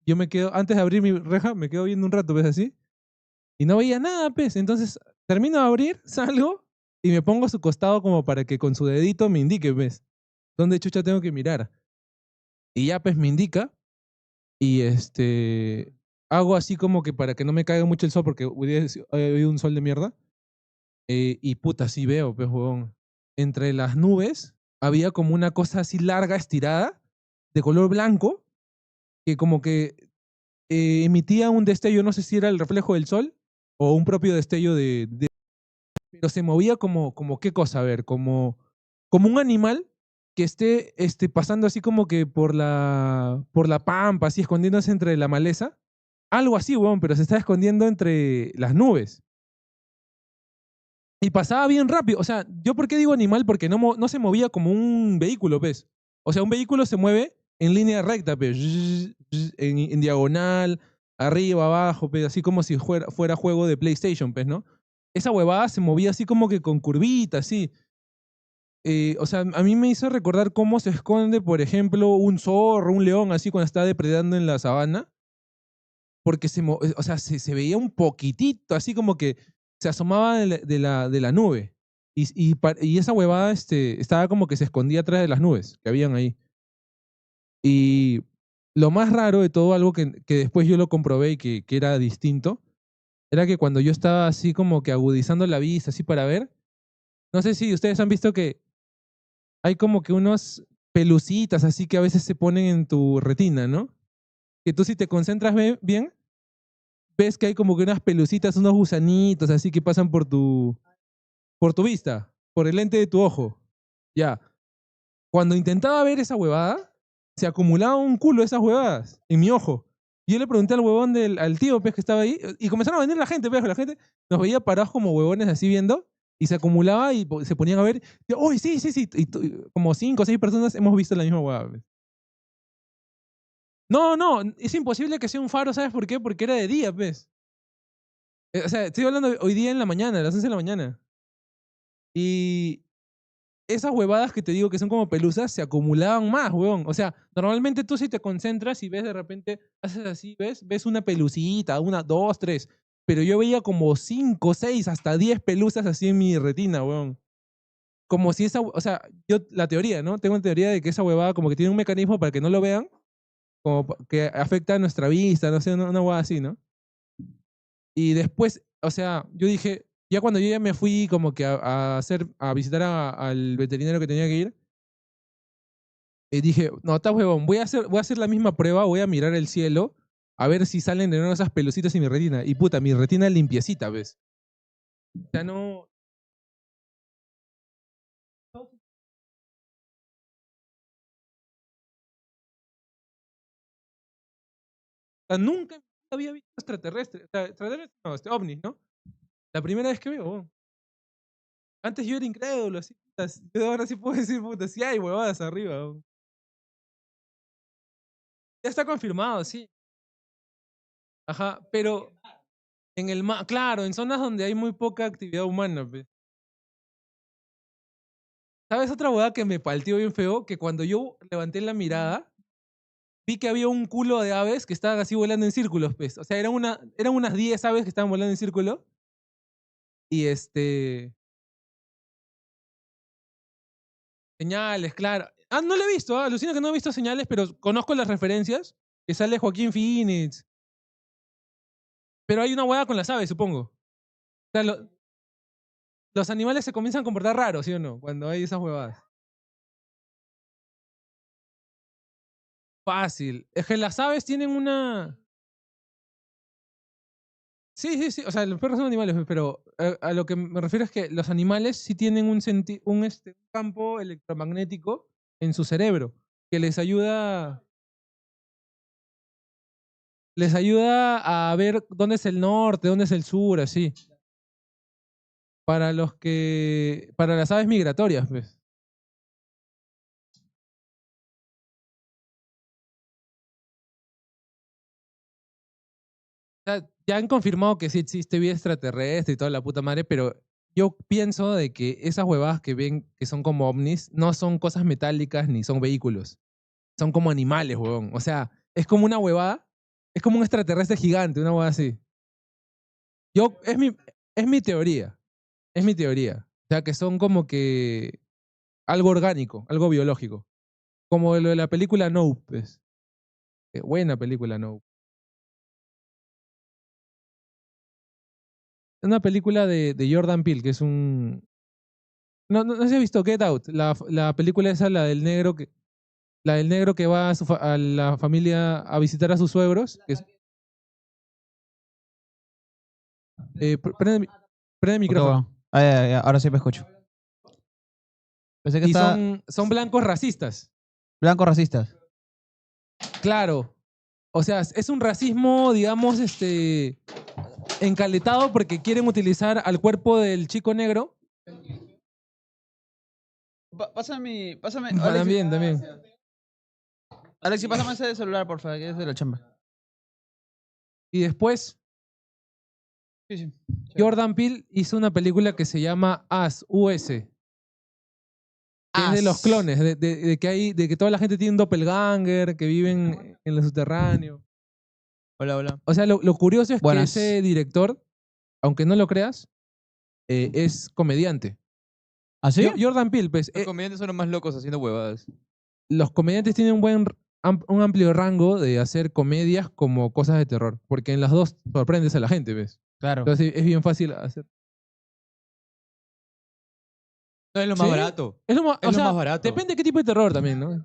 yo me quedo, antes de abrir mi reja, me quedo viendo un rato, ¿ves? Así, y no veía nada, pues. Entonces, termino de abrir, salgo y me pongo a su costado como para que con su dedito me indique, ¿ves? ¿Dónde chucha tengo que mirar? Y ya, pues, me indica y hago así como que para que no me caiga mucho el sol, porque hoy día ha habido un sol de mierda. Y puta, sí veo, pues, huevón. Entre las nubes había como una cosa así larga, estirada, de color blanco, que como que emitía un destello, no sé si era el reflejo del sol o un propio destello pero se movía como qué cosa, a ver, como un animal que esté pasando así como que por la pampa, así escondiéndose entre la maleza. Algo así, huevón, pero se está escondiendo entre las nubes. Y pasaba bien rápido. O sea, ¿yo por qué digo animal? Porque no se movía como un vehículo, ¿ves? O sea, un vehículo se mueve en línea recta, ¿ves? En diagonal, arriba, abajo, ¿ves? Así como si fuera juego de PlayStation, ¿ves? ¿No? Esa huevada se movía así como que con curvitas, así. O sea, a mí me hizo recordar cómo se esconde, por ejemplo, un zorro, un león, así cuando está depredando en la sabana, porque o sea, se veía un poquitito, así como que se asomaba de la nube. Y esa huevada estaba como que se escondía atrás de las nubes que habían ahí. Y lo más raro de todo, algo que después yo lo comprobé y que era distinto, era que cuando yo estaba así como que agudizando la vista, así para ver, no sé si ustedes han visto que hay como que unos pelucitas así que a veces se ponen en tu retina, ¿no? Que tú si te concentras bien, ves que hay como que unas pelucitas, unos gusanitos así que pasan por tu vista, por el lente de tu ojo. Ya. Cuando intentaba ver esa huevada, se acumulaba un culo de esas huevadas en mi ojo. Y yo le pregunté al huevón al tío pues, que estaba ahí, y comenzaron a venir la gente, pues, la gente nos veía parados como huevones así viendo, y se acumulaba y se ponían a ver, y, ¡uy, sí, sí, sí! Y como 5 o 6 personas hemos visto la misma huevada. Pues. No, no, es imposible que sea un faro, ¿sabes por qué? Porque era de día, pues. O sea, estoy hablando de hoy día en la mañana, a las 11 de la mañana. Y esas huevadas que te digo que son como pelusas se acumulaban más, huevón. O sea, normalmente tú si te concentras y ves de repente, haces así, ves una pelucita, una, dos, tres. Pero yo veía como 5, 6, hasta 10 pelusas así en mi retina, huevón. Como si o sea, la teoría, ¿no? Tengo una teoría de que esa huevada como que tiene un mecanismo para que no lo vean, como que afecta a nuestra vista, no sé, una huevada así, ¿no? Y después, o sea, yo dije, ya cuando yo ya me fui como que a visitar al veterinario que tenía que ir, y dije, no, está huevón, voy a hacer la misma prueba, voy a mirar el cielo, a ver si salen de nuevo esas pelucitas en mi retina. Y puta, mi retina limpiecita, ¿ves? O sea, no, o sea, nunca había visto extraterrestres, o sea, extraterrestres, no, ovnis, ¿no? La primera vez que veo, huevón. Antes yo era incrédulo, así, puta, yo ahora sí puedo decir, puta, sí hay huevadas arriba, huevón. Ya está confirmado, sí. Ajá, pero en el mar, claro, en zonas donde hay muy poca actividad humana, pues. ¿Sabes otra hueá que me palteó bien feo? Que cuando yo levanté la mirada, vi que había un culo de aves que estaban así volando en círculos, pues. O sea, eran unas 10 aves que estaban volando en círculo. Y señales, claro. Ah, no lo he visto, alucino que no he visto señales, pero conozco las referencias. Que sale Joaquín Phoenix. Pero hay una hueá con las aves, supongo. O sea, los animales se comienzan a comportar raros, ¿sí o no? Cuando hay esas huevadas. Fácil. Es que las aves tienen una. Sí, sí, sí. O sea, los perros son animales, pero a lo que me refiero es que los animales sí tienen un campo electromagnético en su cerebro que les ayuda a ver dónde es el norte, dónde es el sur, así. Para las aves migratorias, pues. O sea, ya han confirmado que sí existe vida extraterrestre y toda la puta madre, pero yo pienso de que esas huevadas que ven que son como ovnis no son cosas metálicas ni son vehículos. Son como animales, huevón. O sea, es como una huevada. Es como un extraterrestre gigante, una hueá así. Es mi teoría. Es mi teoría. O sea, que son como que algo orgánico, algo biológico. Como lo de la película Nope, pues. Qué buena película Nope. Es una película de Jordan Peele, que es un... No sé si has visto Get Out, la película esa, la del negro que va a la familia a visitar a sus suegros. Que es, prende el Ok, micrófono. bueno. Ya, ahora sí me escucho. Pensé que Y está son blancos racistas. blancos racistas. Claro. O sea, es un racismo, digamos, encaletado porque quieren utilizar al cuerpo del chico negro. Pásame, También, también. Alexi, pásame ese celular, por favor, que es de la chamba. Y después, Sí, sí. Jordan Peele hizo una película que se llama Us, US, que es de los clones, de que toda la gente tiene un doppelganger, que viven en el subterráneo. Hola, hola. O sea, lo curioso es que Buenas. ese director, aunque no lo creas, es comediante. ¿Ah, sí? Jordan Peele, pues, Los comediantes son los más locos haciendo huevadas. los comediantes tienen un amplio rango de hacer comedias como cosas de terror, porque en las dos sorprendes a la gente, ¿ves? Claro. Entonces es bien fácil hacer. No, es lo ¿Sí? más barato. Es lo más, Es o lo sea, más barato. depende de qué tipo de terror también, ¿no?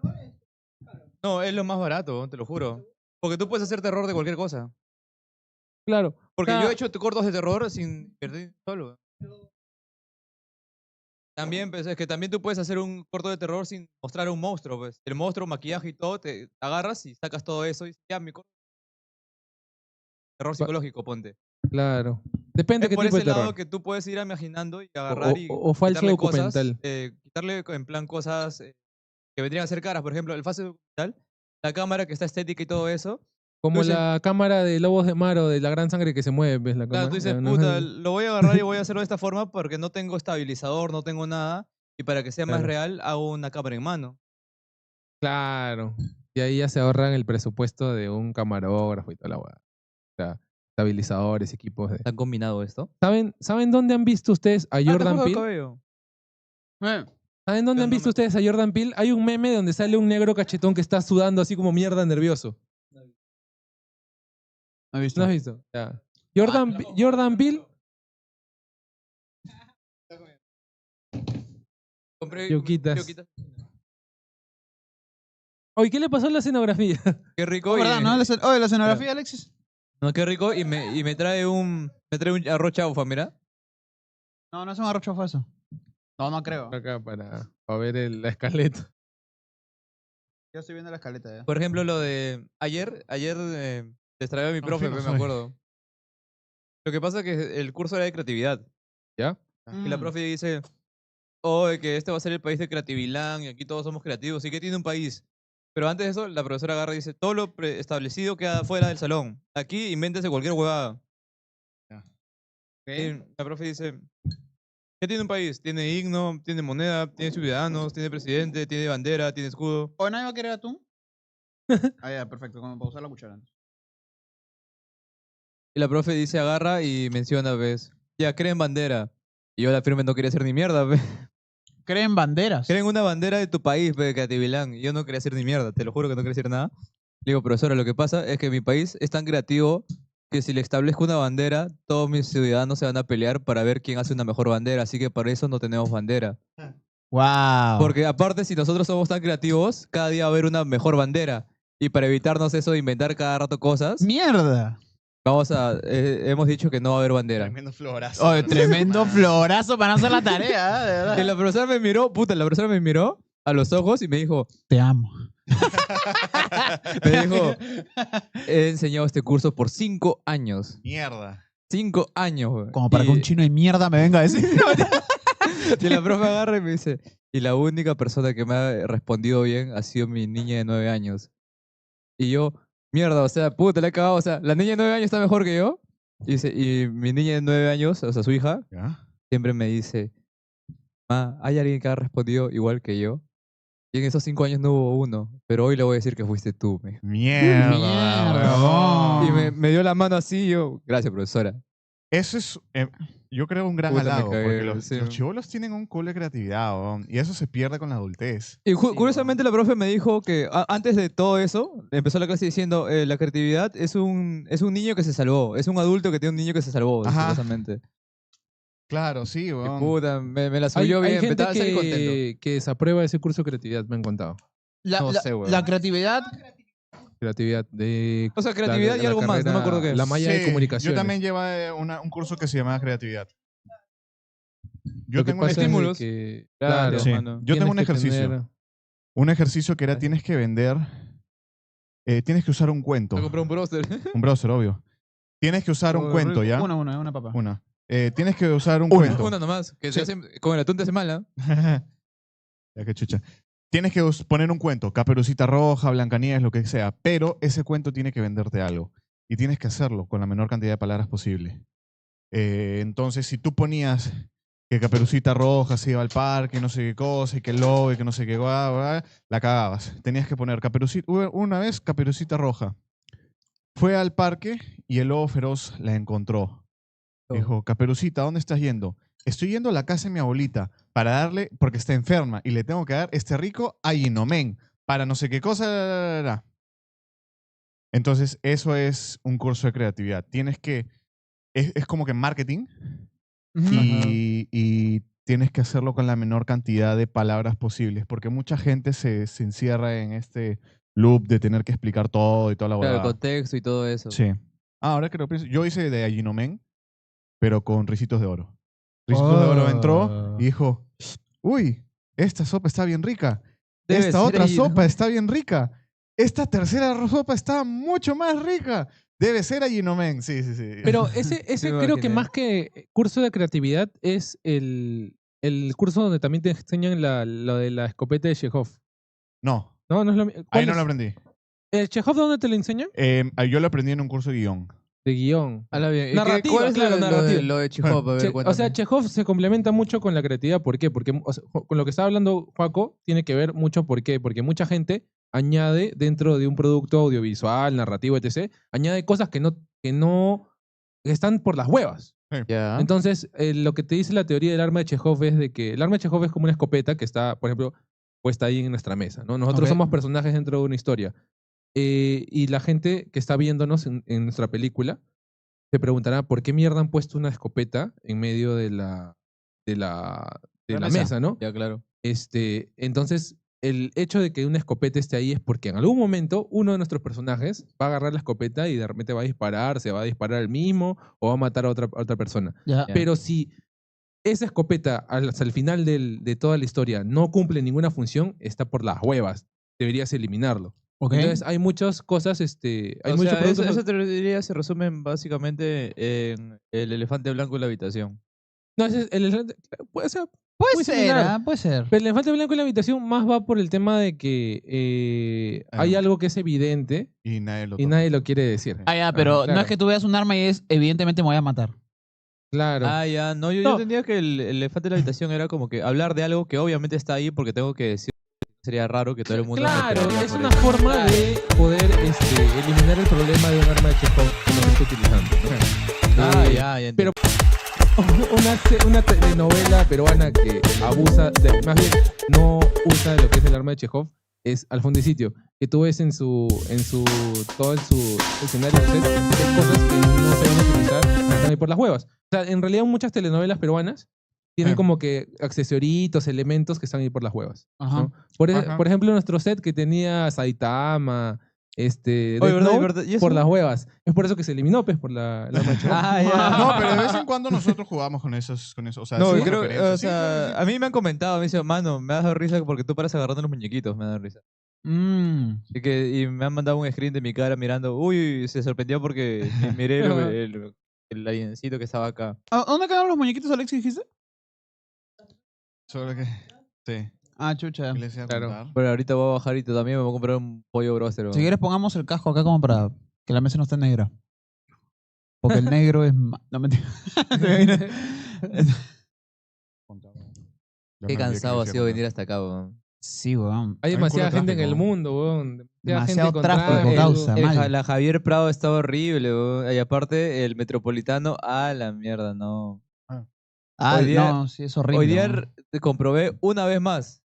No, es lo más barato, te lo juro. Porque tú puedes hacer terror de cualquier cosa. Claro. Porque O sea, yo he hecho cortos de terror sin invertir solo. También, pues, es que también tú puedes hacer un corto de terror sin mostrar a un monstruo, pues. El monstruo, maquillaje y todo, te agarras y sacas todo eso y ya, mi corto. Terror psicológico, ponte. claro. Depende de Es qué por tipo de ese lado terror. que tú puedes ir imaginando y agarrar y O falso quitarle cosas, documental. quitarle en plan cosas que vendrían a ser caras. Por ejemplo, el falso documental, la cámara que está estética y todo eso. Como Tú dices, la cámara de Lobos de Mar o de la gran sangre que se mueve, ¿ves? La claro, cámara. tú dices, No, puta, lo voy a agarrar y voy a hacerlo de esta forma porque no tengo estabilizador, no tengo nada. Y para que sea más Claro. real, hago una cámara en mano. Claro. Y ahí ya se ahorran el presupuesto de un camarógrafo y toda la hueá. O sea, estabilizadores, equipos de... ¿Está combinado esto? ¿Saben dónde han visto ustedes a Te Jordan juro el Peele? cabello. ¿Saben dónde Yo han no visto me- ustedes a Jordan Peele? Hay un meme donde sale un negro cachetón que está sudando así como mierda nervioso. ¿No he visto? ¿No has visto? Ya. Jordan Peele. Compré Yuquitas. yuquitas. Oye, ¿qué le pasó a la escenografía? Qué rico. Oh, ¿verdad? y, ¿No? Oye, la escenografía, Alexis. no, qué rico. Y me trae un arroz chaufa, mira. No, no es un arroz chofazo. No, no creo. Acá para ver la escaleta. Yo estoy viendo la escaleta, ya. Por ejemplo, lo de ayer les traía a mi profe, fino me soy. acuerdo. Lo que pasa es que el curso era de creatividad. ¿Ya? Y la profe dice, oh, que este va a ser el país de Creativilán y aquí todos somos creativos. ¿Y qué tiene un país? Pero antes de eso, la profesora agarra y dice, todo lo establecido queda fuera del salón. Aquí invéntese cualquier huevada. Y la profe dice, ¿qué tiene un país? Tiene himno, tiene moneda, tiene ciudadanos, tiene presidente, tiene bandera, tiene escudo. ¿O nadie va a querer atún? Ah, ya, perfecto. Como para usar la cuchara. Y la profe dice, agarra y menciona, ¿ves? Ya, creen bandera. Y yo la firme no quería hacer ni mierda, ¿ves? Creen banderas. Creen una bandera de tu país, ¿ves? Creativilán. Y yo no quería hacer ni mierda, te lo juro que no quería hacer nada. Le digo, profesora, lo que pasa es que mi país es tan creativo que si le establezco una bandera, todos mis ciudadanos se van a pelear para ver quién hace una mejor bandera. Así que para eso no tenemos bandera. Wow. Porque aparte, si nosotros somos tan creativos, cada día va a haber una mejor bandera. Y para evitarnos eso de inventar cada rato cosas, ¡Mierda! hemos dicho que no va a haber bandera. Tremendo florazo. Oye, tremendo florazo para no hacer la tarea, de Y verdad. la profesora me miró, la profesora me miró a los ojos y me dijo, Te amo. he enseñado este curso por 5 años. Mierda. 5 años, güey. Como para que un chino de mierda me venga a decir. Y la profe agarra y me dice, y la única persona que me ha respondido bien ha sido mi niña de 9 años. Y yo, mierda, o sea, puta, la he cagado. O sea, la niña de 9 años está mejor que yo. Y, y mi niña de 9 años, o sea, su hija, ¿Ya? siempre me dice, ma, ¿hay alguien que ha respondido igual que yo? Y en esos 5 años no hubo uno, pero hoy le voy a decir que fuiste tú, me dijo. Mierda. Mierda, weón. Y me dio la mano así y yo, gracias, profesora. Eso es, yo creo, un gran Puta, me halago, cagué, porque los sí. chibolos tienen un culo de creatividad, weón, y eso se pierde con la adultez. Y Sí, curiosamente la profe me dijo que antes de todo eso, empezó la clase diciendo, la creatividad es un niño que se salvó, es un adulto que tiene un niño que se salvó, Ajá. supuestamente. Claro, sí, Y weón. puta, me la Hay, subió hay bien, gente estaba salí contento. que desaprueba ese curso de creatividad, me han contado. No sé, weón. La creatividad. Creatividad de... O sea, creatividad y algo más, no me acuerdo qué. La malla de Sí, comunicación. yo también llevé un curso que se llamaba creatividad. Yo Lo que tengo un, pasa es de estímulos. que, Claro, sí, mano. yo tengo un tienes que ejercicio. tener- Un ejercicio que era tienes que vender, tienes que usar un cuento. Me compré un browser. Un browser, obvio. Tienes que usar un Oh, cuento, ¿ya? Una papa. Una. Tienes que usar un cuento. Una nomás, que se Sí. hace con el atún de semana. Ya que chucha. Tienes que poner un cuento, Caperucita Roja, Blancanieves, lo que sea, pero ese cuento tiene que venderte algo. Y tienes que hacerlo con la menor cantidad de palabras posible. Entonces, si tú ponías que Caperucita Roja se iba al parque, no sé qué cosa, y que el lobo, y que no sé qué, la cagabas. Tenías que poner una vez Caperucita Roja. Fue al parque y el lobo feroz la encontró. Dijo, Caperucita, ¿dónde estás yendo? Estoy yendo a la casa de mi abuelita para darle, porque está enferma, y le tengo que dar este rico Ayinomen para no sé qué cosa. Entonces, eso es un curso de creatividad. Tienes que, es como que marketing y tienes que hacerlo con la menor cantidad de palabras posibles, porque mucha gente se encierra en este loop de tener que explicar todo y toda la Claro, el huevada. contexto y todo eso. Sí. Ahora que lo pienso, yo hice de Ayinomen, pero con ricitos de oro. Ricitos de Oro entró y dijo, uy, esta sopa está bien rica. Debe Esta ser otra Ayinomen. sopa está bien rica. Esta tercera sopa está mucho más rica. Debe ser Ayinomen. Sí, sí, sí. Pero ese me creo que imaginé. más que curso de creatividad es el curso donde también te enseñan lo de la escopeta de Chekhov. No, No, no es lo mi- ahí ¿cuál no es? lo aprendí. ¿El Chekhov dónde te lo enseñan? Yo lo aprendí en un curso de guión. De guión. Habla bien. ¿Y Narrativa, ¿Cuál es claro, narrativa. lo de Chekhov? A ver, O sea, cuéntame. Chekhov se complementa mucho con la creatividad. ¿Por qué? Porque o sea, con lo que está hablando Joaco tiene que ver mucho. ¿Por qué? Porque mucha gente añade dentro de un producto audiovisual, narrativo, etc., añade cosas que que están por las huevas. Ya. Entonces, lo que te dice la teoría del arma de Chekhov es de que el arma de Chekhov es como una escopeta que está, por ejemplo, puesta ahí en nuestra mesa, ¿no? Nosotros Ok. somos personajes dentro de una historia. Y la gente que está viéndonos en nuestra película se preguntará por qué mierda han puesto una escopeta en medio de la mesa, ¿no? Ya, claro. Entonces, el hecho de que una escopeta esté ahí es porque en algún momento uno de nuestros personajes va a agarrar la escopeta y de repente va a disparar, se va a disparar él mismo o va a matar a otra persona. Ya. Ya. Pero si esa escopeta hasta el final de toda la historia no cumple ninguna función, está por las huevas. Deberías eliminarlo. Ok. Entonces hay muchas cosas, hay O muchos sea, productos. esa teoría se resume básicamente en el elefante blanco en la habitación. No, ese es el elefante. Puede ser. Puede muy ser, similar. puede ser. Pero el elefante blanco en la habitación más va por el tema de que hay algo que es evidente Y nadie lo y toca. nadie lo quiere decir. Ah, ya, pero no claro. es que tú veas un arma y es, evidentemente me voy a matar. Claro. Ah, ya. No, yo No. entendía que el elefante en la habitación era como que hablar de algo que obviamente está ahí porque tengo que decir. Sería raro que todo el mundo. me Claro, creería es por una eso. forma de poder eliminar el problema de un arma de Chekhov que no se está utilizando. ¿no? Ah, ya, ya. pero- Una telenovela peruana que abusa, más bien no usa de lo que es el arma de Chekhov, es Al fondo y sitio, que tú ves todo en su escenario set, hay cosas que no se van a utilizar están ahí por las huevas. O sea, en realidad muchas telenovelas peruanas tienen como que accesoritos, elementos que están ahí por las huevas. Ajá. ¿no? Ajá. Por ejemplo, nuestro set que tenía Saitama, Death Oye, Note, ¿verdad? ¿Y eso? por las huevas. Es por eso que se eliminó, pues, por la Chekhov. Ah, ya. No, pero de vez en cuando nosotros jugamos con eso. O sea, No, sí, creo, referencias. o Sí, sea, claro que sí. a mí me han comentado, me dicen, mano, me has dado risa porque tú paras agarrando los muñequitos, me ha dado risa. Y me han mandado un screen de mi cara mirando, uy, se sorprendió porque miré el aliencito que estaba acá. ¿A dónde quedaron los muñequitos, Alex, dijiste? Solo que. Sí. Ah, chucha. ¿Qué les iba a Claro. contar? Pero ahorita voy a bajar y también me voy a comprar un pollo bróster. Si quieres pongamos el casco acá como para que la mesa no esté negra. Porque el negro es... No, mentira. Qué cansado ha sido venir hasta acá, weón. Sí, weón. Hay Hay un demasiada culo de gente en el tráfico. mundo, weón. Demasiado con tráfico, causa. mal. La Javier Prado estaba horrible, weón. Y aparte, el Metropolitano, la mierda, no. Ah, Hoy día- no, sí, es horrible. Hoy día weón. comprobé una vez más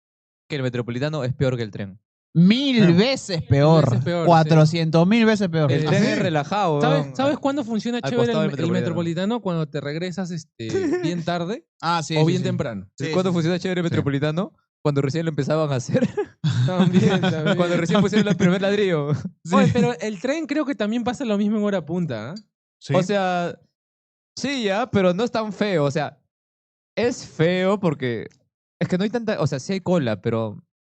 que el Metropolitano es peor que el tren. 1000 veces peor. veces peor, sí. 400.000 veces peor. El ¿Ah, tren sí? es relajado, ¿Sabes, weón. ¿Sabes cuándo funciona Al chévere costado del el Metropolitano. metropolitano? Cuando te regresas bien tarde Ah, sí. o sí, bien sí. temprano. Sí, ¿Cuándo sí, funciona chévere el Metropolitano? Cuando recién lo empezaban a hacer. También, también. Cuando recién pusieron el primer ladrillo. sí. Oye, pero el tren creo que también pasa lo mismo en hora punta. ¿Ah? Sí. O sea, sí, ya, pero no es tan feo. O sea, es feo porque es que no hay tanta. O sea, sí hay cola, pero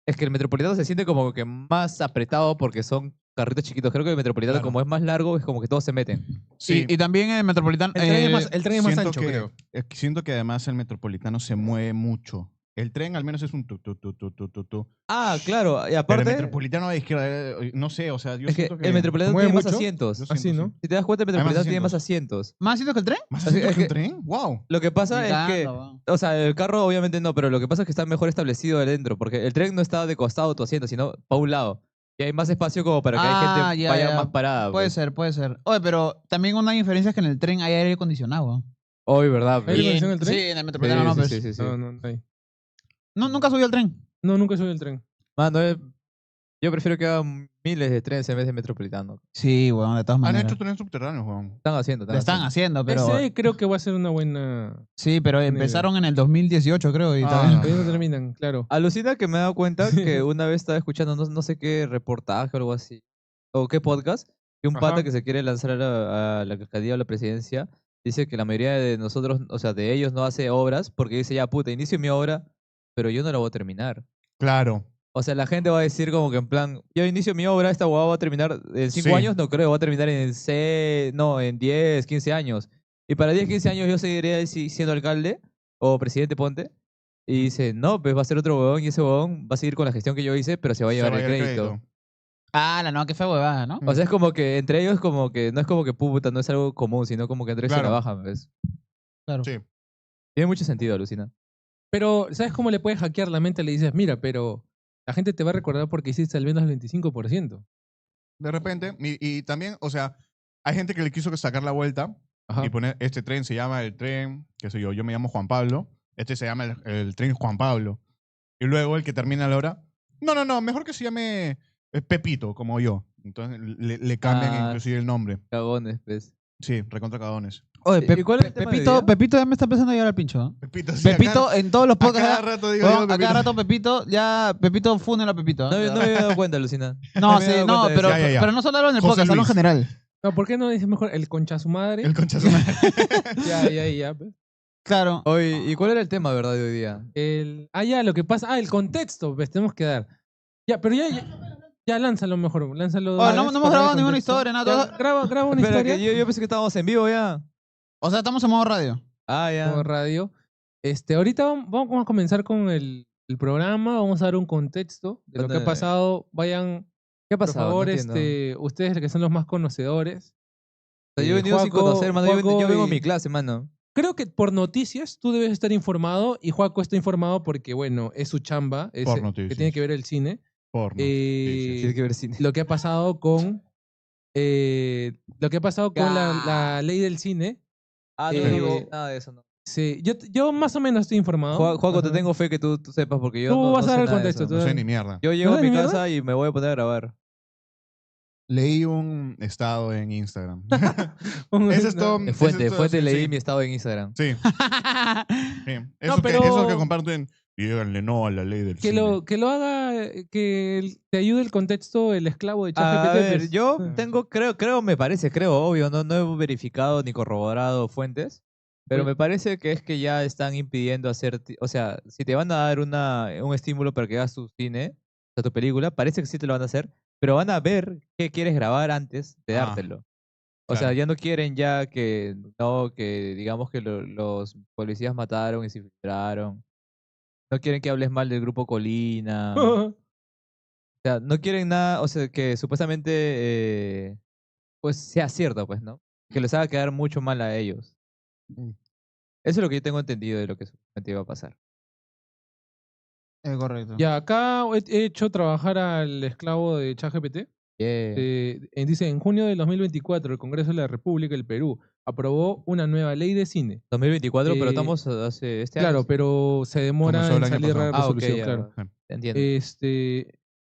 es que el Metropolitano se siente como que más apretado porque son carritos chiquitos. Creo que el Metropolitano, Claro. como es más largo, es como que todos se meten. Sí. Y también el Metropolitano. El tren es más Siento ancho, que, creo. siento que además el metropolitano se mueve mucho. El tren al menos es un tu. Ah, claro. Y Pero el aparte, metropolitano de izquierda, no sé, o sea, yo es que siento que... el Metropolitano mueve tiene más mucho. asientos. yo Así, siento, ¿no? sí. Si te das cuenta, el Hay más Metropolitano tiene más asientos. ¿Más asientos que el tren? ¿Más Así asientos es que un que- tren? ¡Wow! Lo que pasa es que, Gritando, weón. o sea, el carro obviamente no, pero lo que pasa es que está mejor establecido adentro, porque el tren no está de costado tu asiento, sino para un lado. Y hay más espacio como para que hay gente ya, vaya ya. más parada. Puede Pues. ser, puede ser. Oye, pero también una diferencia es que en el tren hay aire acondicionado. weón. Hoy, ¿verdad? ¿Hay pues? aire acondicionado en el tren? Sí, en el Metropolitano no, Sí, pues. sí, sí, sí. No, no, no hay. No, nunca subió al tren. No, nunca subí el tren. Mano, yo prefiero que hagan miles de trenes en vez de Metropolitano. Sí, weón, de todas Han maneras. hecho trenes subterráneos, weón. Están haciendo, Lo están haciendo, pero. Ese creo que va a ser una buena... Sí, pero empezaron en el 2018, creo. Y Ah, todavía no. Todavía no terminan, claro. Alucina que me he dado cuenta que una vez estaba escuchando no sé qué reportaje o algo así, o qué podcast, que un pata Ajá. que se quiere lanzar a la alcaldía o la presidencia dice que la mayoría de nosotros, o sea, de ellos no hace obras porque dice, ya puta, inicio mi obra, pero yo no la voy a terminar. Claro. O sea, la gente va a decir como que en plan, yo inicio mi obra, esta huevada va a terminar en 5 Sí. años, no creo, va a terminar en 10, 15 años. Y para 10, 15 años yo seguiré siendo alcalde o presidente, ponte. Y dice, no, pues va a ser otro huevón y ese huevón va a seguir con la gestión que yo hice, pero se va a llevar Se el vaya crédito. Ah, no, qué fea huevada, ¿no? O sea, es como que entre ellos como que, no es como que puta, no es algo común, sino como que entre ellos se Claro. trabajan, ¿ves? Claro. Sí. Tiene mucho sentido, alucina. Pero, ¿sabes cómo le puedes hackear la mente? Le dices, mira, pero la gente te va a recordar porque hiciste al menos el 25%. De repente, y también, o sea, hay gente que le quiso sacar la vuelta Ajá. y poner, este tren se llama el tren, qué sé yo me llamo Juan Pablo, este se llama el tren Juan Pablo. Y luego el que termina la hora, no, mejor que se llame Pepito, como yo. Entonces le cambian Ah. inclusive el nombre. Cagones, pues. Sí, recontra cagones. Oye, ¿Y cuál es el tema de hoy día? Pepito ya me está empezando a llegar al pincho. ¿no? Pepito, sí, Pepito en todos los a cada podcasts. rato digo weón, yo a cada Pepito. rato Pepito funen a Pepito. No, ¿eh? no me había dado cuenta, alucina. No, me sí, había dado no, cuenta de pero, eso. Ya. pero no solo hablo en el José podcast, hablo en Luis. general. No, ¿por qué no dices mejor el concha su madre? El concha su madre. Ya. Pues. Claro. Oye, ¿y cuál era el tema, verdad, de hoy día? Ya, lo que pasa. El contexto, pues tenemos que dar. Ya, pero ya lánzalo mejor. Lánzalo. Oh, no hemos para grabado el ninguna contexto. historia, nada. Ya, todo- graba una Espera, historia. que yo pensé que estábamos en vivo ya. O sea, estamos en modo radio. Ah, ya. Como radio. Ahorita vamos a comenzar con el programa. Vamos a dar un contexto de lo que ha ¿Dónde? pasado. Vayan, ¿Qué ha por pasado? favor, No entiendo. ustedes que son los más conocedores. O sea, yo he venido sin Juaco- conocer, mano. Yo Juaco vengo a y- mi clase, mano. Creo que por noticias tú debes estar informado y Juaco está informado porque, bueno, es su chamba, Por que noticias. tiene que ver el cine. Porno. Tiene que ver cine. Lo que ha pasado con la ley del cine. Ah, no, Eh, digo nada de eso, no. Sí, yo más o menos estoy informado. Juaco, te Ajá. tengo fe que tú sepas porque yo Tú no, vas no a dar sé el nada de contexto, eso. tú- No sé ni mierda. Yo llego a ¿No mi sabes ni casa y me voy a poner a grabar. Leí un estado en Instagram. Ese es todo. En fuente, ese es todo, fuente sí, leí sí. mi estado en Instagram. Sí, sí. pero- Eso que comparten, díganle no a la ley del que cine. lo haga, te ayude el contexto el esclavo de A ChatGPT. ver, pues. yo tengo, creo, obvio, no he verificado ni corroborado fuentes, pero Oye. me parece que es que ya están impidiendo hacer, o sea, si te van a dar un estímulo para que hagas tu cine, o sea, tu película, parece que sí te lo van a hacer, pero van a ver qué quieres grabar antes de Ah, dártelo. O sea, claro. ya no quieren ya que digamos que los policías mataron y se infiltraron. No quieren que hables mal del grupo Colina. O sea, no quieren nada, o sea, que supuestamente pues sea cierto, pues, ¿no? Que les haga quedar mucho mal a ellos. Mm. Eso es lo que yo tengo entendido de lo que supuestamente iba a pasar. Es correcto. Ya, acá he hecho trabajar al esclavo de ChatGPT. Dice, en junio del 2024, el Congreso de la República del Perú aprobó una nueva ley de cine. 2024, pero Eh, estamos hace este Claro, año. pero se demora Comenzó el en año salir la pasado. Ah, ok, resolución, ya, claro. entiendo.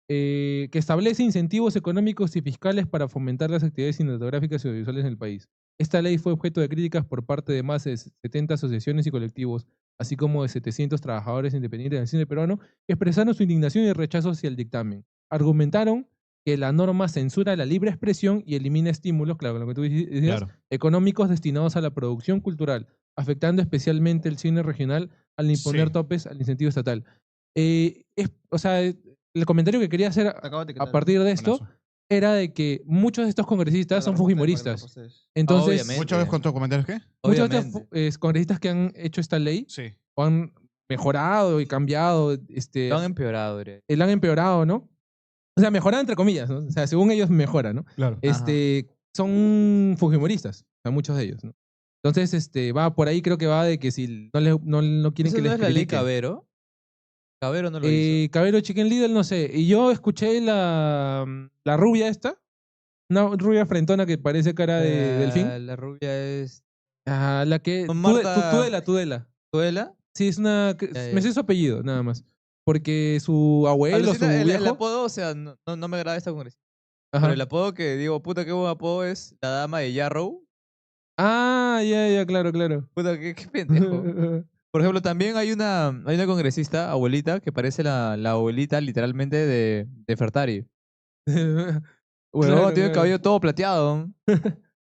Que establece incentivos económicos y fiscales para fomentar las actividades cinematográficas y audiovisuales en el país. Esta ley fue objeto de críticas por parte de más de 70 asociaciones y colectivos, así como de 700 trabajadores independientes del cine peruano, que expresaron su indignación y rechazo hacia el dictamen. Argumentaron que la norma censura la libre expresión y elimina estímulos, claro, lo que tú decías, Claro. económicos destinados a la producción cultural, afectando especialmente el cine regional al imponer Sí. topes al incentivo estatal. O sea, el comentario que quería hacer a partir de esto Buenazo. era de que muchos de estos congresistas son fujimoristas. Entonces, Obviamente. ¿Muchas veces con tus comentarios qué? muchos de estos Obviamente. congresistas que han hecho esta ley Sí. o han mejorado y cambiado, Lo han empeorado, diría. la han empeorado, ¿no? O sea, mejorado entre comillas, ¿no? O sea, según ellos mejora, ¿no? Claro. Son fujimoristas, o sea, muchos de ellos, ¿no? Entonces, va por ahí, creo que va de que si no quieren ¿Eso que no les es la ley critiquen. Cabero? Cabero no lo hizo. Cabero Chicken Little, no sé. Y yo escuché la rubia esta, una rubia frentona que parece cara de delfín. La rubia es... Ah, la que... Marta- Tudela. ¿Tuela? Sí, es una... Ya. Me sé su apellido, nada más. Porque su abuelo, su Alucina, el viejo... apodo, o sea, no me agrada esta congresista. Ajá. Pero el apodo que digo, puta, qué buen apodo es la dama de Yarrow. Ah, ya, claro. Puta, qué pendejo. Por ejemplo, también hay una congresista, abuelita, que parece la abuelita literalmente de Fertari. Huevón, Claro, tiene el claro. cabello todo plateado.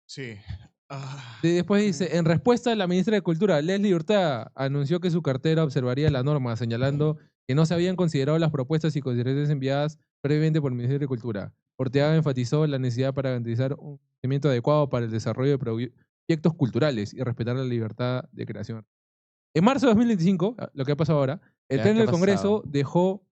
Sí. Ah. Después dice, en respuesta, la ministra de Cultura, Leslie Hurtado, anunció que su cartera observaría la norma, señalando que no se habían considerado las propuestas y consideraciones enviadas previamente por el Ministerio de Cultura. Ortega enfatizó la necesidad para garantizar un crecimiento adecuado para el desarrollo de proyectos culturales y respetar la libertad de creación. En marzo de 2025, lo que ha pasado ahora, el Ya, Pleno ¿qué ha del Congreso pasado? dejó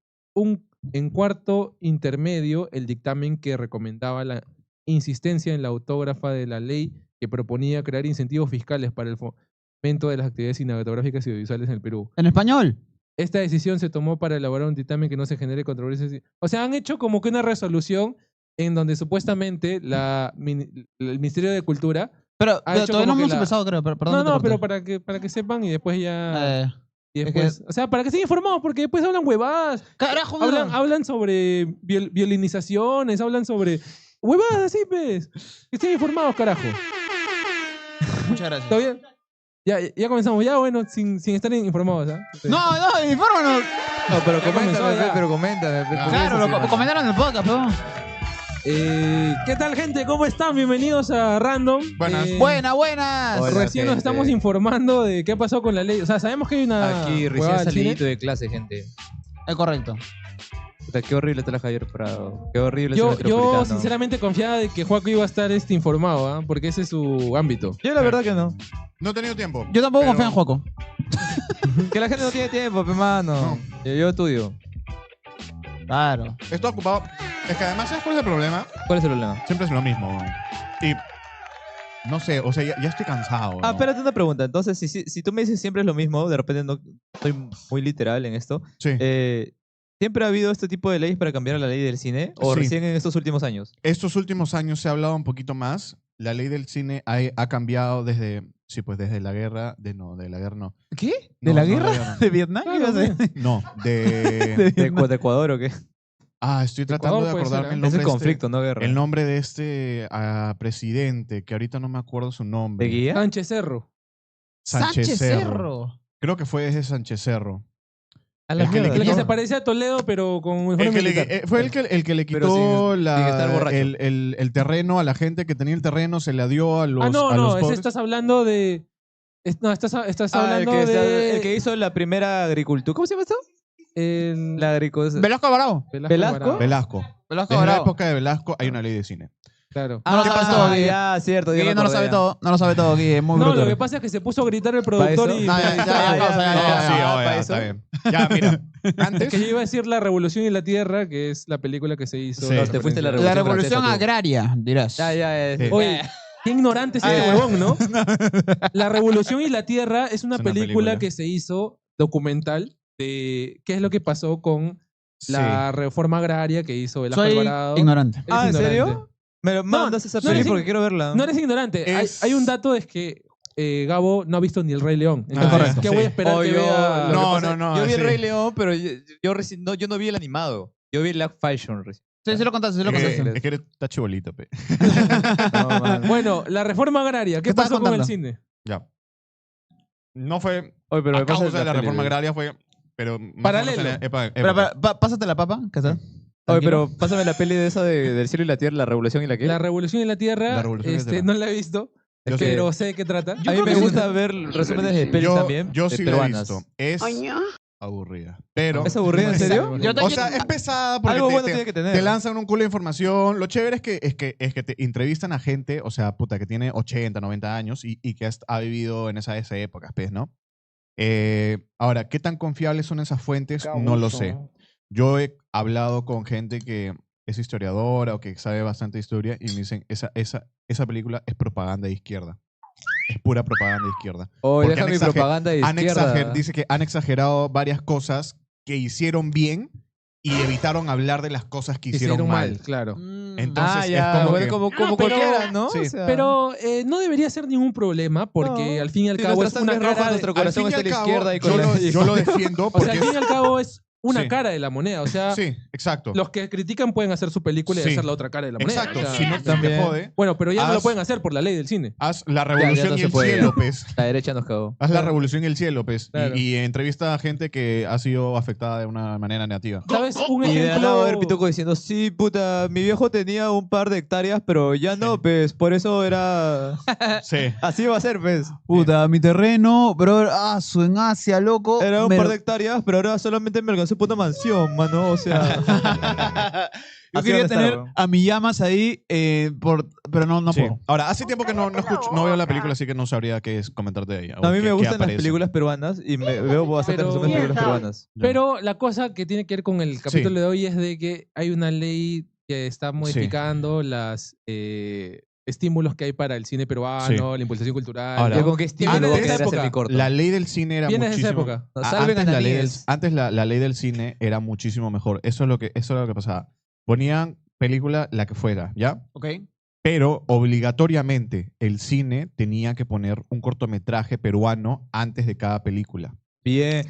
en cuarto intermedio el dictamen que recomendaba la insistencia en la autógrafa de la ley que proponía crear incentivos fiscales para el fomento de las actividades cinematográficas y audiovisuales en el Perú. ¿En español? Esta decisión se tomó para elaborar un dictamen que no se genere controversias. O sea, han hecho como que una resolución en donde supuestamente el Ministerio de Cultura Pero ha hecho todavía no como que hemos la- empezado, creo. Perdón, no, que te pero corté. para que sepan y después ya... Eh, Y Es que- después, o sea, para que estén informados, porque después hablan huevadas. ¡Carajo, Hablan sobre violinizaciones, hablan sobre huevadas así, pues. Que estén informados, carajo. Muchas gracias. ¿Está bien? Ya comenzamos. Ya, bueno, sin estar informados, ¿ah? No, infórmanos. No, pero Ya comenzó, coméntame, ya. pero coméntame. Claro, lo comentaron en el podcast, pero. ¿Qué tal, gente? ¿Cómo están? Bienvenidos a Random. Buenas. Buenas. Hola, Recién nos gente. estamos informando de qué pasó con la ley. O sea, sabemos que hay una Aquí recién huevada del cine. salidito de clase, gente. Es correcto. Puta, qué horrible está la Javier Prado. Qué horrible es el Yo Metropolitano. sinceramente confiaba de que Joaco iba a estar informado, ¿ah? Porque ese es su ámbito. Yo la verdad que no. No he tenido tiempo. Yo tampoco pero- confío en Joaco. Que la gente no tiene tiempo, pe mano. Yo estudio. Claro. Estoy ocupado. Es que además, ¿sabes cuál es el problema? ¿Cuál es el problema? Siempre es lo mismo. Y no sé, o sea, ya estoy cansado. Ah, ¿no? espérate una pregunta. Entonces, si tú me dices siempre es lo mismo, de repente no estoy muy literal en esto. Sí. ¿Siempre ha habido este tipo de leyes para cambiar la ley del cine? ¿O Sí. recién en estos últimos años? Estos últimos años se ha hablado un poquito más. La ley del cine ha cambiado desde la guerra. De la guerra no. ¿Qué? No, ¿De la no, guerra? no. ¿De Vietnam? Claro, ¿Qué iba a sí. hacer? No, ¿De Ecuador o qué? estoy tratando Ecuador de puede ser, acordarme ¿eh? el Es nombre. el conflicto, no guerra. El nombre de este presidente, que ahorita no me acuerdo su nombre. ¿De guía? Sánchez Cerro. Sánchez Cerro. Creo que fue ese Sánchez Cerro. A la El que le mierda, El que quitó- se parecía a Toledo, pero con uniforme El que le- militar. fue el que le Pero quitó sin estar borracho. el terreno a la gente que tenía el terreno, se la dio a los, Ah, no, a los ese pobres. estás hablando de... No, estás hablando el que de... hizo la primera agricultura. ¿Cómo se llama esto? La agricultura. Velasco Alvarado. ¿Velasco? Alvarado. Velasco. Velasco Desde la Alvarado. época de Velasco hay una ley de cine. Claro. No lo ¿Qué sabes pasó? todo, Guille. Ya, cierto. ya Guille me no lo acordé sabe ya. todo. No lo sabe todo, Guille. Es muy No, bruto. lo que pasa es que se puso a gritar el productor eso? y... No, ya, ¿para está eso? bien. Ya, mira. Es Antes, que yo iba a decir La Revolución y la Tierra, que es la película que se hizo. Sí. la No, te fuiste a la referencia. La revolución francesa, tú. agraria, dirás. Ya. Sí. Oye, qué ignorante es este huevón, ¿no? La Revolución y la Tierra es una Es una película película. que se hizo documental de qué es lo que pasó con Sí. la reforma agraria que hizo Velasco Soy Alvarado. ignorante. Eres Ah, ¿en ignorante. serio? Me lo mandas esa no peli eres porque ig- quiero verla. No eres ignorante. Es- Hay un dato, es que Gabo no ha visto ni El Rey León. Entonces, correcto. ¿qué voy a Sí. esperar Oh, que yo- vea? lo que No, pasa- no, Yo vi El sí. Rey León, pero yo no vi el animado. Yo vi Live Fashion recién. Sí, sí lo contaste, sí lo Es que, contaste. es que eres está chibolito, pe. No, man. Bueno, la reforma agraria. ¿Qué ¿Qué estabas pasó con el contando? cine? Ya. No fue Oye, pero a me pasa causa de la peli, reforma güey. agraria, fue... Pero más o menos Paralelo. en la época. Pero, pásate la papa, ¿qué tal? Oye, pero pásame la peli de esa del cielo y la tierra, la revolución y la qué. La Revolución en la Tierra, La Revolución en la Tierra. no la he visto, Yo sí. pero sé de qué trata. A mí creo me que sí. gusta ver resúmenes de pelis también. Yo de sí la he peruanas. visto. Es aburrida. Pero... ¿Es aburrida, en serio? O sea, es pesada porque Algo bueno te, tiene que tener. te lanzan un culo de información. Lo chévere es que te entrevistan a gente, o sea, puta, que tiene 80, 90 años y que ha vivido en esa época, pues, ¿no? Ahora, ¿qué tan confiables son esas fuentes? No lo sé. Yo he hablado con gente que es historiadora o que sabe bastante historia y me dicen, esa película es propaganda de izquierda. Es pura propaganda de izquierda. Oye, Porque deja han mi exager- propaganda de izquierda. Dice que han exagerado varias cosas que hicieron bien y evitaron hablar de las cosas que hicieron mal. claro. Entonces, ya, es como bueno, que- como pero- cualquiera, ¿no? sí. O sea, Pero no debería ser ningún problema porque No. al fin y al si cabo nuestra es una sangre es roja, cara de, nuestro Al corazón fin y está a la al cabo, izquierda y con yo la... yo lo defiendo o sea, porque... al fin y al cabo es una Sí. cara de la moneda. O sea, sí, exacto. los que critican pueden hacer su película y Sí. hacer la otra cara de la moneda. Exacto. O sea, Si no te también. jode, bueno, pero ya no lo haz- pueden hacer por la ley del cine. haz la revolución no y se el puede. cielo, pues. La derecha nos cagó. Haz la revolución y el cielo, pues. Claro. Y entrevista a gente que ha sido afectada de una manera negativa. ¿Sabes? Un Y de la nada va a haber ejemplo... Pituco diciendo, sí, puta, mi viejo tenía un par de hectáreas, pero ya no, pues, por eso era... Sí. Así va a ser, pues. Puta, mi terreno, bro, en Asia, loco. Era un me- par de hectáreas, pero ahora solamente me alcanzó puta mansión, mano, o sea... Yo Así quería van a estar, tener weón. a mi llamas ahí, pero no Sí. puedo. Ahora, hace tiempo que no veo la película, así que no sabría qué es comentarte de ella. o A mí qué- me qué gustan las aparece. películas peruanas y veo bastante Pero- resúmenes de películas peruanas. Ya. Pero la cosa que tiene que ver con el capítulo de hoy es de que hay una ley que está modificando las estímulos que hay para el cine peruano, la impulsación cultural. Ahora, Yo con qué estímulo viene voy a de esa querer hacer época. mi corto. La ley del cine era Viene de esa muchísimo... época. No, salven antes a Ananíes. la ley del cine era muchísimo mejor. Eso es lo que pasaba. Ponían película la que fuera, ¿ya? Ok. Pero obligatoriamente el cine tenía que poner un cortometraje peruano antes de cada película. Bien.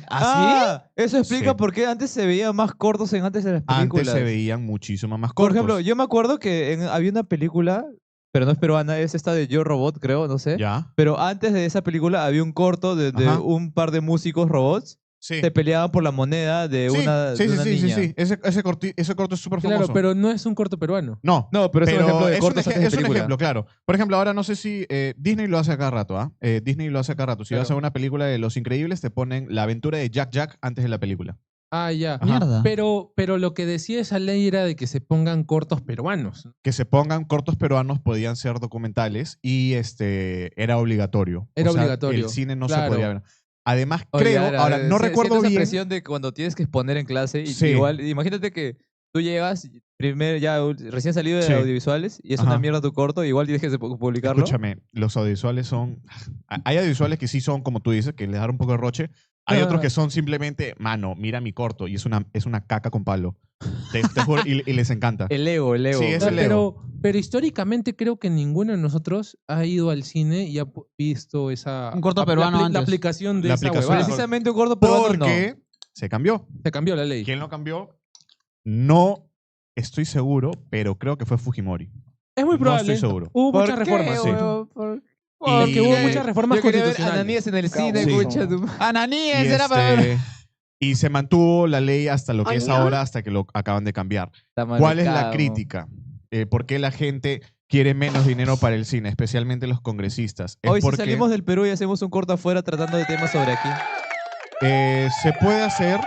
Eso explica Sí. por qué antes se veían más cortos antes de las películas. Antes se veían muchísimo más Por cortos. ejemplo, yo me acuerdo que había una película, pero no es peruana, es esta de Yo Robot, creo, no sé. ¿Ya? Pero antes de esa película había un corto de Ajá. un par de músicos robots Sí. que peleaban por la moneda de Sí, una, sí, de sí, una sí, sí, niña. sí. Ese corto es súper famoso. Claro, pero no es un corto peruano. No, No, pero es un ejemplo de cortos antes de es un película. ejemplo, claro. Por ejemplo, ahora no sé si Disney lo hace a cada rato, ¿ah? Disney lo hace a cada rato. Si Claro. vas a una película de Los Increíbles, te ponen la aventura de Jack Jack antes de la película. Ah, ya. Ajá. Mierda. Pero lo que decía esa ley era de que se pongan cortos peruanos. Que se pongan cortos peruanos podían ser documentales y era obligatorio. Era O sea, obligatorio, El cine no se claro. podía ver. Además, Oye, creo, ahora no recuerdo siento esa bien. presión de cuando tienes que exponer en clase y Sí. igual, imagínate que tú llegas recién salido de Sí. audiovisuales y es Ajá. una mierda tu corto, igual tienes que publicarlo. Escúchame, los audiovisuales son. Hay audiovisuales que sí son, como tú dices, que les dan un poco de roche. Hay Ah. otros que son simplemente, mano, mira mi corto y es una caca con palo. Te juro, y les encanta. El ego. Sí, es No, el ego. pero históricamente creo que ninguno de nosotros ha ido al cine y ha visto esa Un corto peruano la antes. aplicación de La esa aplicación. huevada. Precisamente un corto peruano no. Porque se cambió. Se cambió la ley. ¿Quién lo cambió? No estoy seguro, pero creo que fue Fujimori. Es muy No probable. estoy seguro. Hubo ¿Por muchas qué, reformas, sí. weón? Porque Y- hubo muchas reformas Yo quería ver constitucionales. Ananíes en el cine, Sí. escucha tu... Ananíes, Y, era para ver. y se mantuvo la ley hasta lo que es ahora, hasta que lo acaban de cambiar. ¿Cuál es la crítica? ¿Por qué la gente quiere menos dinero para el cine, especialmente los congresistas? Es Hoy si porque salimos del Perú y hacemos un corto afuera tratando de temas sobre aquí. se puede hacer,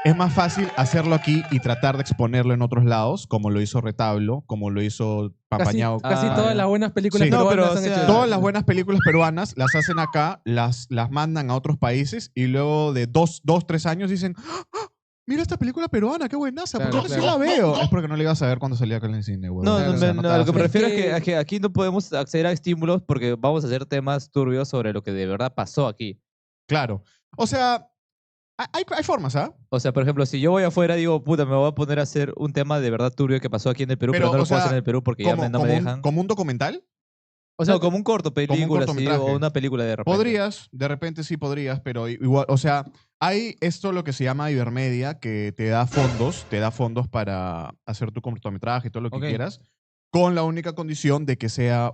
es más fácil hacerlo aquí y tratar de exponerlo en otros lados, como lo hizo Retablo, como lo hizo Casi, Pampañao. casi Ah, todas ya. las buenas películas Sí. No, peruanas pero, han o sea, hecho eso. Todas las buenas películas peruanas las hacen acá, las mandan a otros países y luego de 3 años dicen, ¡Ah! Mira esta película peruana, qué buenaza, ¿por Claro, qué sí claro. la veo? Es porque no la ibas a ver cuando salía acá en el cine, güey. No, Claro, no, o sea, no, te a lo das que me una- refiero Es es que- que aquí no podemos acceder a estímulos porque vamos a hacer temas turbios sobre lo que de verdad pasó aquí. Claro. O sea, Hay formas, ¿ah? O sea, por ejemplo, si yo voy afuera, digo, puta, me voy a poner a hacer un tema de verdad turbio que pasó aquí en el Perú, pero no o lo puedo sea, hacer en el Perú porque ya no me dejan. como un documental. O sea, No, como un corto, película, así, cortometraje. o una película de repente. Podrías, de repente sí podrías, pero igual, o sea, hay esto lo que se llama Ibermedia, que te da fondos para hacer tu cortometraje y todo lo que Ok. quieras, con la única condición de que sea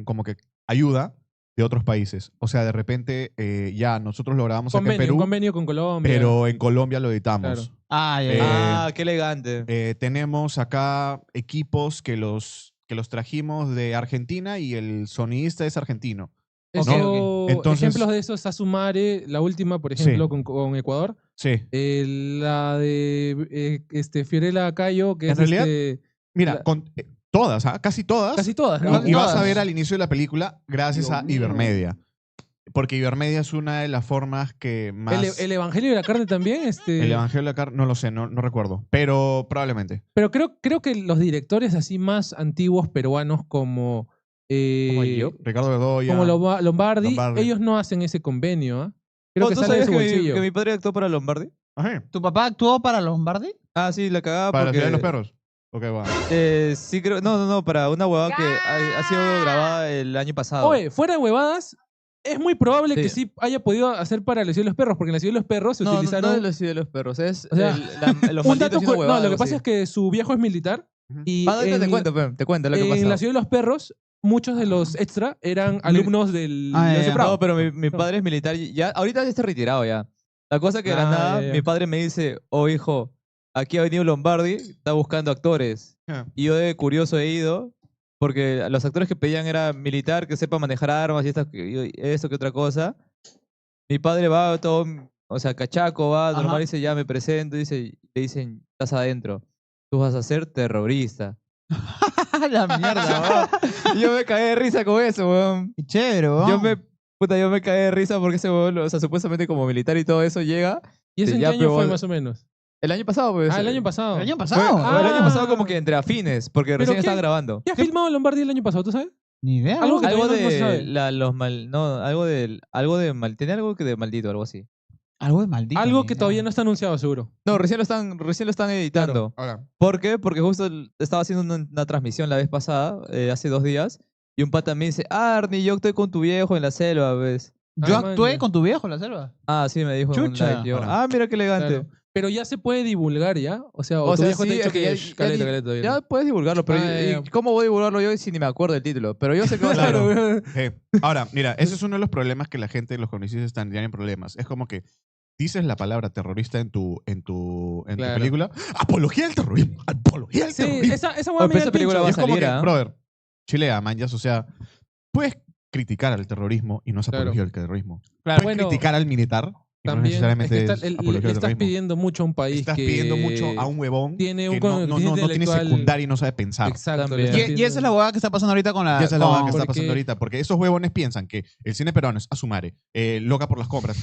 como que ayuda de otros países. O sea, de repente ya nosotros lo grabamos acá en un Perú, convenio con Colombia. pero en Colombia lo editamos. Claro. Ah, ya, Eh, ya. Ah, qué elegante. Tenemos acá equipos que los trajimos de Argentina y el sonidista es argentino. Eso, Ok, Entonces- ejemplos de eso es Asumare, la última, por Sí. ejemplo, con Ecuador. Sí. La de Fiorella Cayo, que En es realidad, Mira, La- todas, ¿ah? Casi todas. casi todas, Y, ¿no? y vas a Todas. ver al inicio de la película gracias Dios a mío. Ibermedia. Porque Ibermedia es una de las formas que más... El Evangelio de la Carne también, El Evangelio de la Carne, no lo sé, no recuerdo. Pero probablemente. Pero creo que los directores así más antiguos peruanos como yo. Ricardo Bedoya. como Lombardi, Lombardi. ellos no hacen ese convenio, ¿ah? Creo Oh, que ¿tú sale de sabías su que bolsillo. que mi padre actuó para Lombardi? Ajá. ¿Tu papá actuó para Lombardi? Ah, sí, la cagaba Para la porque... ciudad de los perros. Ok, va. Sí, creo... No, para una huevada que ha sido grabada el año pasado. Oye, fuera de huevadas, es muy probable Sí. que sí haya podido hacer para la Ciudad de los Perros, porque en la Ciudad de los Perros se no, utilizaron... no es la ciudad de los perros, es O sea, los un dato malditos y una huevada, no, lo que algo pasa así. es que su viejo es militar Ujú. y Ah, no, te cuento, te cuento lo que en pasa. la Ciudad de los Perros muchos de los extra eran alumnos del Ah, ya, Leoncio ya. Prado. No, pero mi padre es militar. Ya, ahorita ya está retirado ya. La cosa que de la Ah, nada, ya, ya. mi padre me dice, oh hijo, aquí ha venido Lombardi, está buscando actores. Ah. Y yo de curioso he ido, porque los actores que pedían era militar, que sepa manejar armas y esto que otra cosa. Mi padre va todo, o sea, cachaco, va, Ajá. normal, dice, ya me presento, dice, le dicen, estás adentro, tú vas a ser terrorista. La mierda, weón. Y yo me caí de risa con eso, weón. Qué chévere, weón. Yo me caí de risa porque ese weón, o sea, supuestamente como militar y todo eso llega. ¿Y eso en qué ya, año pero fue bueno, más o menos? El año pasado, pues. Ah, el año pasado. El año Fue- pasado. el año Ah. pasado como que entre afines, porque ¿Pero recién qué? estaba grabando. ¿Qué ha filmado Lombardi el año pasado, tú sabes? Ni idea. Algo weón. que Algo todavía no se de sabe. los mal, no, tenía algo que de maldito, algo así. Algo de maldito. Algo ni que idea. todavía no está anunciado, seguro. No, recién lo están editando. Ahora, ¿Por qué? Porque justo estaba haciendo una transmisión la vez pasada, hace 2 días, y un pata me dice, Arnie, yo estoy con tu viejo en la selva, ¿ves? Yo Ah, man, actué ya. con tu viejo en la selva. Ah, sí, me dijo en un Chucha. live. Yo, Ahora. mira qué elegante. Claro. Pero ya se puede divulgar, ¿ya? O sea, O tu sea, viejo te sí, ha dicho es que que... ya- caleta, ya- caleta, todavía Ya no. puedes divulgarlo, pero Ah, ya, ¿y ya. ¿cómo voy a divulgarlo yo si ni me acuerdo del título? Pero yo sé que va a ser... Claro. Ahora, mira, ese es uno de los problemas que la gente, los congresistas tienen problemas. Es como que dices la palabra terrorista en tu Claro. película. Apología del terrorismo. Apología del Sí, terrorismo. esa Oye, hueá me pero esa da el película pincho. va a Y es como salir, que, ¿ah? brother, chilea, manjas, o sea, puedes criticar al terrorismo y no es Claro. apología del terrorismo. Claro, Puedes bueno, criticar al militar y no también necesariamente es que es le apología del estás terrorismo. pidiendo mucho a un país Estás que... pidiendo mucho a un huevón tiene un que no tiene intelectual- secundaria y no sabe pensar. Exacto. También. le estás Y esa pidiendo- es la huevada que está pasando ahorita con la. Y esa es la huevada que con- está porque- pasando ahorita, porque esos huevones piensan que el cine peruano es Asumare, loca por las compras,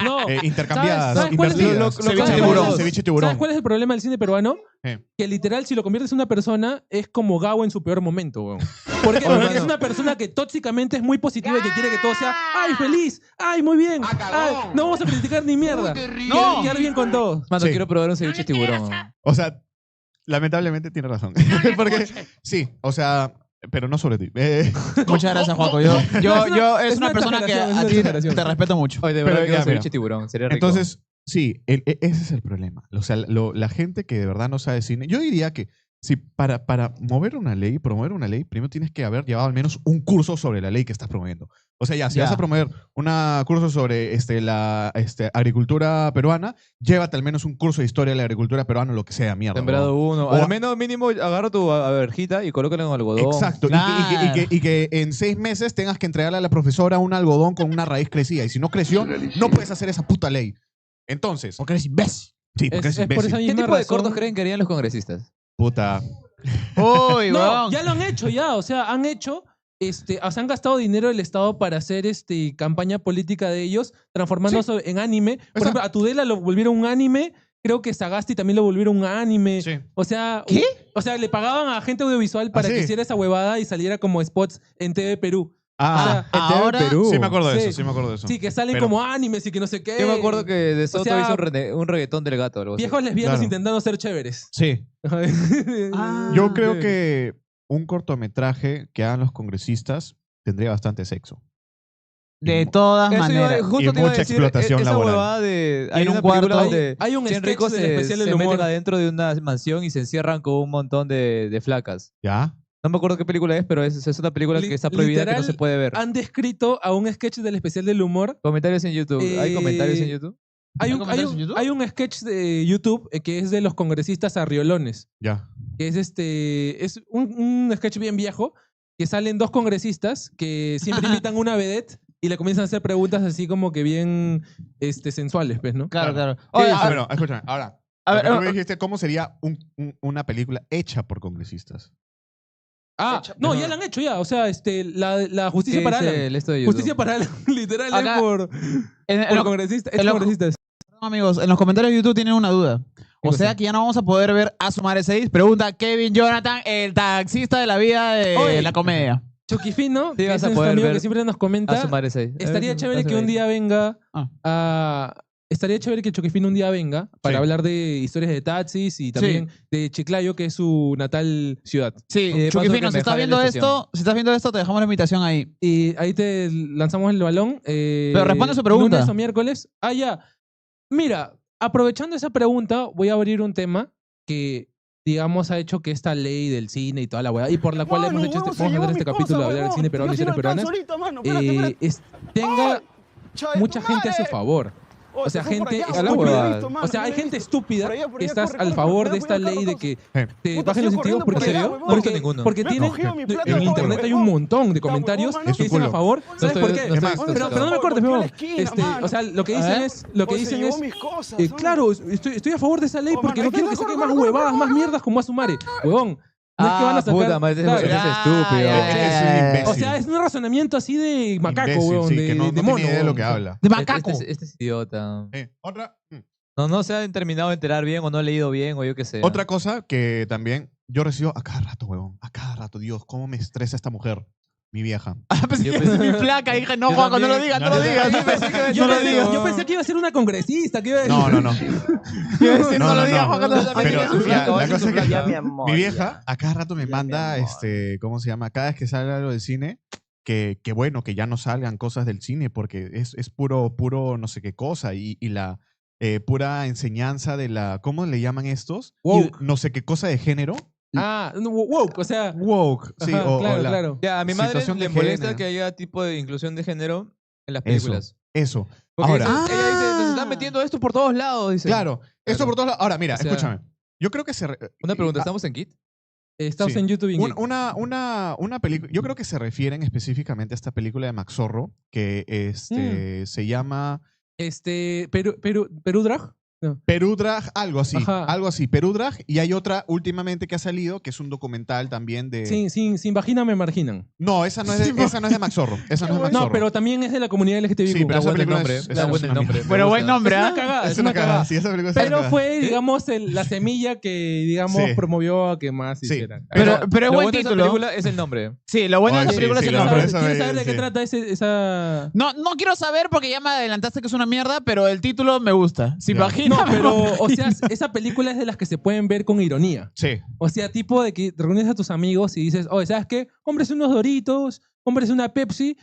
No, intercambiadas, ¿sabes cuál es el- invertidas, lo- lo- ceviche ¿sabes tiburón, cuál es- ceviche tiburón. ¿Sabes cuál es el problema del cine peruano? Eh. Que literal, si lo conviertes en una persona, es como Gabo en su peor momento, weón. ¿Por qué? Oye, Porque mano. es una persona que tóxicamente es muy positiva y que quiere que todo sea ¡ay, feliz! ¡Ay, muy bien! ¡Ay, no vamos a criticar ni mierda! No. Quedar bien con todos. Mano, Sí. quiero probar un ceviche tiburón. O sea, lamentablemente tiene razón. Porque sí, o sea, pero no sobre ti. Muchas gracias, Juaco. Es una persona que exageración, es a una ti exageración. te respeto mucho. Oye, de Pero verdad ya, quiero mira. ceviche tiburón, sería rico. Entonces, sí, ese es el problema. O sea, la gente que de verdad no sabe cine, yo diría que si para promover una ley, primero tienes que haber llevado al menos un curso sobre la ley que estás promoviendo. O sea, ya, si Ya. vas a promover un curso sobre la agricultura peruana, llévate al menos un curso de historia de la agricultura peruana, lo que sea, mierda. Sembrado ¿no? uno. O- Al menos mínimo agarra tu verjita y colócala en algodón. Exacto. Claro. Y que en 6 meses tengas que entregarle a la profesora un algodón con una raíz crecida. Y si no creció, no puedes hacer esa puta ley. Entonces, Porque eres imbécil. sí, porque es Es por imbécil. esa ¿Qué misma tipo de razón- cortos creen que harían los congresistas? Puta. Uy, No, weón. ya lo han hecho, ya. O sea, han hecho... o sea, han gastado dinero del Estado para hacer campaña política de ellos, transformándose en anime. Por ejemplo, a Tudela lo volvieron un anime. Creo que Sagasti también lo volvieron un anime. Sí. O sea, ¿Qué? O sea, le pagaban a gente audiovisual para ¿Ah, que sí? hiciera esa huevada y saliera como spots en TV Perú. Ah, O sea, ahora- Perú. sí me acuerdo de sí. eso, sí me acuerdo de eso. Sí, que salen Pero- como animes y que no sé qué. Yo me acuerdo que De Soto sea, hizo un reggaetón del gato. Algo así. Viejos lesbianos Claro. intentando ser chéveres. Sí. Ah, Yo creo Sí. que un cortometraje que hagan los congresistas tendría bastante sexo. De todas Eso iba- maneras. justo Y te iba a mucha decir, explotación esa laboral. huevada de... Hay en un una película cuarto- donde Hay un 100 sketch ricos del se, especial del se meten humor. adentro de una mansión y se encierran con un montón de flacas. ¿Ya? No me acuerdo qué película es, pero es una película que está prohibida, que no se Literal, puede ver. Han descrito a un sketch del especial del humor. Comentarios en YouTube. ¿Hay comentarios en YouTube? Hay ¿Hay un, comentarios en YouTube? hay un sketch de YouTube que es de los congresistas arriolones. Ya. Que es un sketch bien viejo, que salen dos congresistas que siempre invitan una vedette y le comienzan a hacer preguntas así como que bien sensuales, pues, ¿no? Claro, claro. Sí, Oye, bueno, escúchame, ahora. a ver, lo que tú me dijiste, ¿cómo sería una película hecha por congresistas? Ah, no, ya la han hecho ya. O sea, la justicia ¿Qué para dice Alan. el esto de YouTube? Justicia para Alan, literal, Acá, es por en los- congresistas. en los- Congresistas. amigos, en los comentarios de YouTube tienen una duda. O cosa? sea que ya no vamos a poder ver a su madre 6. Pregunta Kevin Jonathan, el taxista de la vida de Oye. la comedia. Chuquifino, Sí, que vas es a nuestro poder amigo ver que siempre nos A comenta. su madre 6. Estaría chévere que un día venga Estaría chévere que Chuquifino un día venga para Sí. hablar de historias de taxis y también de Chiclayo, que es su natal ciudad. Sí, de paso Chuquifino, que si me estás jale viendo la esto, te dejamos la invitación ahí. Y ahí te lanzamos el balón. Pero responde su pregunta. Lunes o miércoles. Ah, ya. Mira, aprovechando esa pregunta, voy a abrir un tema que, digamos, ha hecho que esta ley del cine y toda la weá, y por la cual hemos hecho vamos a hacer este capítulo de hablar del cine peruano y series peruanas, tenga mucha gente a su favor. O sea, gente estúpida. O sea, hay gente estúpida que está al favor de esta ley de que te bajen los incentivos porque, ¿serio? No he visto ninguno. porque tienen, en internet hay un montón de comentarios Es su que dicen a culo. favor. ¿Sabes estoy- por qué? no estoy Pero dispuesto. no me cortes, huevón. O sea, lo que dicen es, claro, estoy a favor de esa ley porque no quiero que saquen más huevadas, más mierdas como a su madre. Huevón. No es que van a sacar. puta madre, Claro. eres estúpido. Es un imbécil. O sea, es un razonamiento así de macaco, Imbécil, huevón, sí, de, que no, de no mono. tiene idea de lo huevón. que habla. De macaco. Este es idiota. Otra. No se han terminado de enterar bien o no ha leído bien o yo qué sé. Otra cosa que también yo recibo a cada rato, huevón. A cada rato, Dios, cómo me estresa esta mujer. Mi vieja. Yo Es pensé- mi placa, dije, no, Yo Juanco, no lo también. digas, no lo digas. Yo pensé que iba a ser una congresista. Que iba a No, no, no. Iba a decir, No, no lo no, digas, no. Juanco, no lo Pero digas. la cosa es que Ya, mi amor, mi ya. vieja a cada rato me Ya, mi manda, amor. ¿cómo se llama? Cada vez que sale algo del cine, que bueno, que ya no salgan cosas del cine porque es puro no sé qué cosa y la pura enseñanza de la, ¿cómo le llaman estos? Woke. No sé qué cosa de género. Ah, no, woke, o sea. Woke, sí, ajá, o claro, la- claro. Ya, a mi madre situación le de molesta género. que haya tipo de inclusión de género en las Eso, películas. eso. Porque Ahora, ella dice, nos están metiendo esto por todos lados, dice. claro, esto por todos lados. Ahora, mira, O sea, escúchame. Yo creo que se... Una pregunta, ah, ¿estamos en Kit? Estamos sí. en YouTube. y en Geek. Una película, yo creo que se refieren específicamente a esta película de Max Zorro, que se llama Perú Drag. No. Perú Drag, algo Ajá. así, Perú Drag, y hay otra últimamente que ha salido, que es un documental también de... Sin vagina me marginan. No, esa no es de Max Zorro, esa no es de Max No, Zorro. pero también es de la comunidad LGTBIQ. Sí, pero Está esa bueno el película nombre, es- está esa bueno es el una nombre. mierda. Pero Me buen gusta. nombre, es ¿ah? una cagada, Es una cagada, sí, esa película es una Pero cagada. fue, digamos, la semilla que, digamos, Sí. promovió a que más Sí. hicieran. Pero es Lo buen bueno de esa título. película es el nombre. Sí, lo bueno de Oye, esa película sí, es el lo nombre. pero esa ¿Quieres me- saber de qué sí. trata esa...? No quiero saber porque ya me adelantaste que es una mierda, pero el título me gusta. Si Ya. imagina, No, pero, o sea, esa película es de las que se pueden ver con ironía. Sí, O sea, tipo de que te reúnes a tus amigos y dices, oye, ¿sabes qué? Cómprese unos Doritos, cómprese una Pepsi,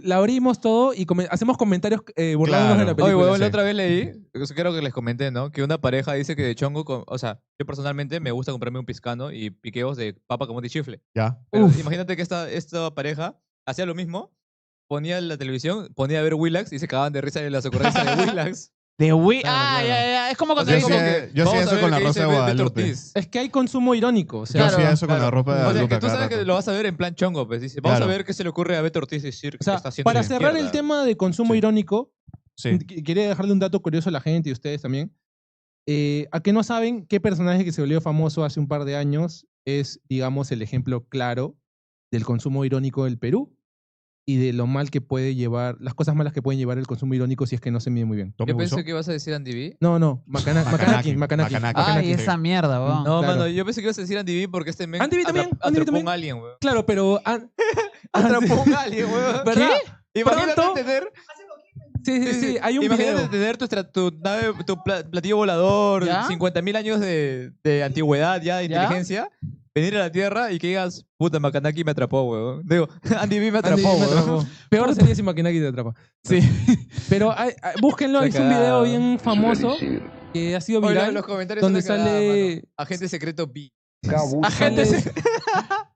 la abrimos todo y hacemos comentarios burlándonos Claro. de la Oye, película. huevón, sí. la otra vez leí, creo que les comenté, ¿no? Que una pareja dice que de chongo, o sea, yo personalmente me gusta comprarme un piscano y piqueos de papa, camote y chifle. ya. Pero Uf. imagínate que esta pareja hacía lo mismo, ponía la televisión, ponía a ver Willax y se cagaban de risa de las ocurrencias de Willax. de Wii. Claro, Ah, claro. ya. Es como O cuando sea, Yo es como hacía- que yo hacía vamos a eso ver con la qué Rosa dice de Beto Guadalupe. Ortiz. Es que hay consumo irónico. O sea, Yo Claro, hacía eso con claro. la ropa de O sea, Guadalupe que tú a cada sabes que rato. lo vas a ver en plan chongo, pues dice, vamos Claro. a ver qué se le ocurre a Beto Ortiz decir que o sea, está haciendo para de cerrar el izquierda. tema de consumo Sí. irónico, Sí. quería dejarle un dato curioso a la gente y a ustedes también. ¿A qué no saben qué personaje que se volvió famoso hace un par de años es, digamos, el ejemplo claro del consumo irónico del Perú y de lo mal que puede llevar, las cosas malas que pueden llevar el consumo irónico si es que no se mide muy bien? ¿Tome Yo pensé buzo? que ibas a decir Andy B. No, Macanaki. Macanaki. Ay, esa mierda, weón. No, claro. mano, yo pensé que ibas a decir Andy B porque este men Andy B también, Andy B atrapó también. un alien, weón. Claro, pero Atrapó un alien, weón. ¿Verdad? Imagínate Pronto- tener, Sí, hay un imagínate video. tener tu nave, platillo volador, ¿Ya? 50.000 años de antigüedad ya, de ¿Ya? inteligencia, venir a la Tierra y que digas, puta, Makanaki me atrapó, weón. Digo, Andy B me Andy atrapó, me weón. atrapó. Peor sería si Makinaki te atrapa. Sí. Pero búsquenlo, Está es un video cagado. bien famoso que ha sido Oye, viral. los comentarios donde son la cagada, sale- mano. Agente secreto B. Sale-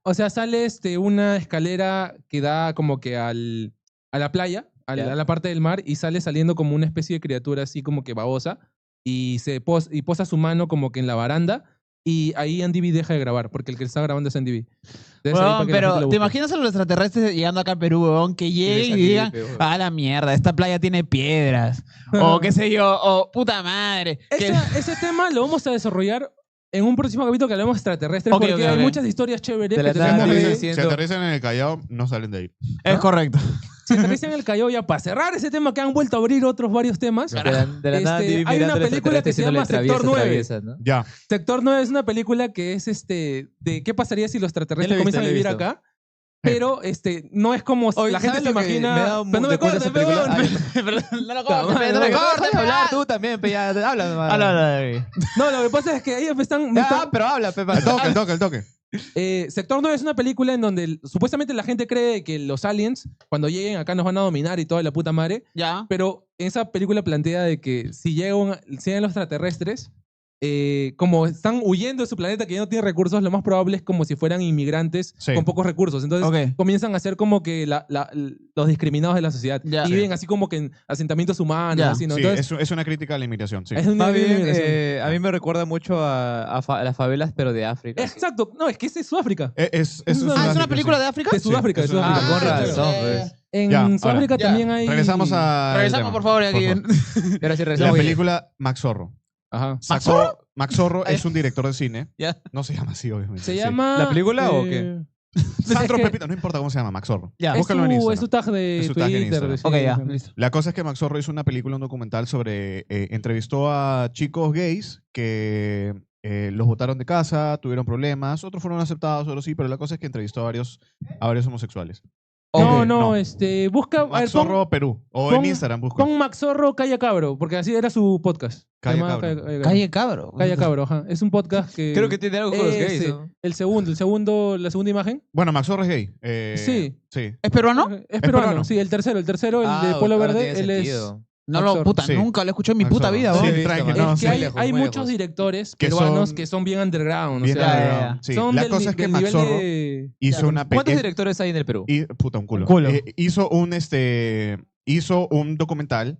o sea, sale una escalera que da como que a la playa, Ya. a la parte del mar, y sale saliendo como una especie de criatura así como que babosa, y posa su mano como que en la baranda, y ahí Andy B deja de grabar, porque el que está grabando es Andy B. Entonces, ahí para Weón, que la gente pero lo ¿te busque. imaginas a los extraterrestres llegando acá a Perú, weón? Que lleguen y ves digan, aquí, weón. ah, la mierda, esta playa tiene piedras. O qué sé yo, o puta madre. que- Ese tema lo vamos a desarrollar en un próximo capítulo que hablemos extraterrestres, Ok, porque ok, hay ok. muchas historias chéveres De que la Si nada, tenemos Andy de... B aterrizan, diciendo- si aterrizan en el Callao, no salen de ahí. Es correcto. Si aterrizan en el Callao, ya para cerrar ese tema que han vuelto a abrir otros varios temas. De la nada, Este, Andy B hay mirando una al película que extraterrestre se diciéndole, llama Sector "Traviesa, 9". traviesa", ¿no? Ya. Sector 9 es una película que es de qué pasaría si los extraterrestres Ya lo he comienzan a visto, vivir lo he visto. acá. Pero no es como Oye, la gente ¿sabes se lo que imagina. me da un Pero no me mood de cortes, cuenta esa peón. película? No lo cortes, cortes, no me Déjame hablar tú también, pe, ya, habla. nomás. Habla. No, lo que pasa es que ellos me están. Ya, pero habla, Pepa. El toque. Sector 9 es una película en donde supuestamente la gente cree que los aliens, cuando lleguen acá, nos van a dominar y toda la puta madre. Ya. Pero esa película plantea de que si llegan los extraterrestres, como están huyendo de su planeta que ya no tiene recursos, lo más probable es como si fueran inmigrantes Sí. con pocos recursos. Entonces Ok. comienzan a ser como que los discriminados de la sociedad. Ya. Y Sí. viven así como que en asentamientos humanos. Ya. Así, ¿no? Sí, Entonces, es una crítica a la inmigración, sí. es una Más bien, inmigración. a mí me recuerda mucho a las favelas, pero de África. Exacto. No, es que es de Sudáfrica. Es Ah, Ah, ¿es una Sudáfrica, película sí. de África? De Sudáfrica, de es una Sudáfrica. Ah, con película. razón, claro. pues. En Ya, ahora, Sudáfrica ya. también hay... Regresamos a. Regresamos, por favor, aquí. Y ahora sí La regresamos. película Max Zorro. Ajá. Max Zorro es un director de cine. Ya. No se llama así, obviamente. Se sí. llama... ¿La película o qué? Sandro es que- Pepito, no importa cómo se llama, Max Zorro. Ya. Es Búscalo en Instagram. es su tag de Es su tag en Twitter. Instagram. sí, Ok, ya. sí. Listo. La cosa es que Max Zorro hizo una película, un documental sobre. Entrevistó a chicos gays que los botaron de casa, tuvieron problemas, otros fueron aceptados, otros sí, pero la cosa es que entrevistó a varios homosexuales. No, Ok, no, no. busca... a ver, Max Zorro Perú. O pon- en Instagram busca. Pon Max Zorro Calla Cabro, porque así era su podcast. Se Calla llamaba Cabro. Calle cabro. Calla Cabro, ajá. Es un podcast que... Creo que tiene algo con los gays, Ese, ¿no? la segunda imagen. Bueno, Max Zorro es gay. Sí. Sí. ¿Es peruano? Es peruano. peruano, sí, el tercero, el Ah, de Polo ahora Verde, tiene él es... sentido. No Max lo, Zorro. puta, Sí. nunca lo he escuchado en mi Max puta Zorro. vida, Sí, weón. tranqui, Es no, Es sí. que hay, lejos, hay muy muchos lejos. directores Que peruanos son- que son bien underground. Bien o sea, underground, sí. son La del, cosa es que del Max nivel Zorro de... hizo una ¿Cuántos pequeña... directores hay en el Perú? Puta, un culo. Un culo. Hizo un documental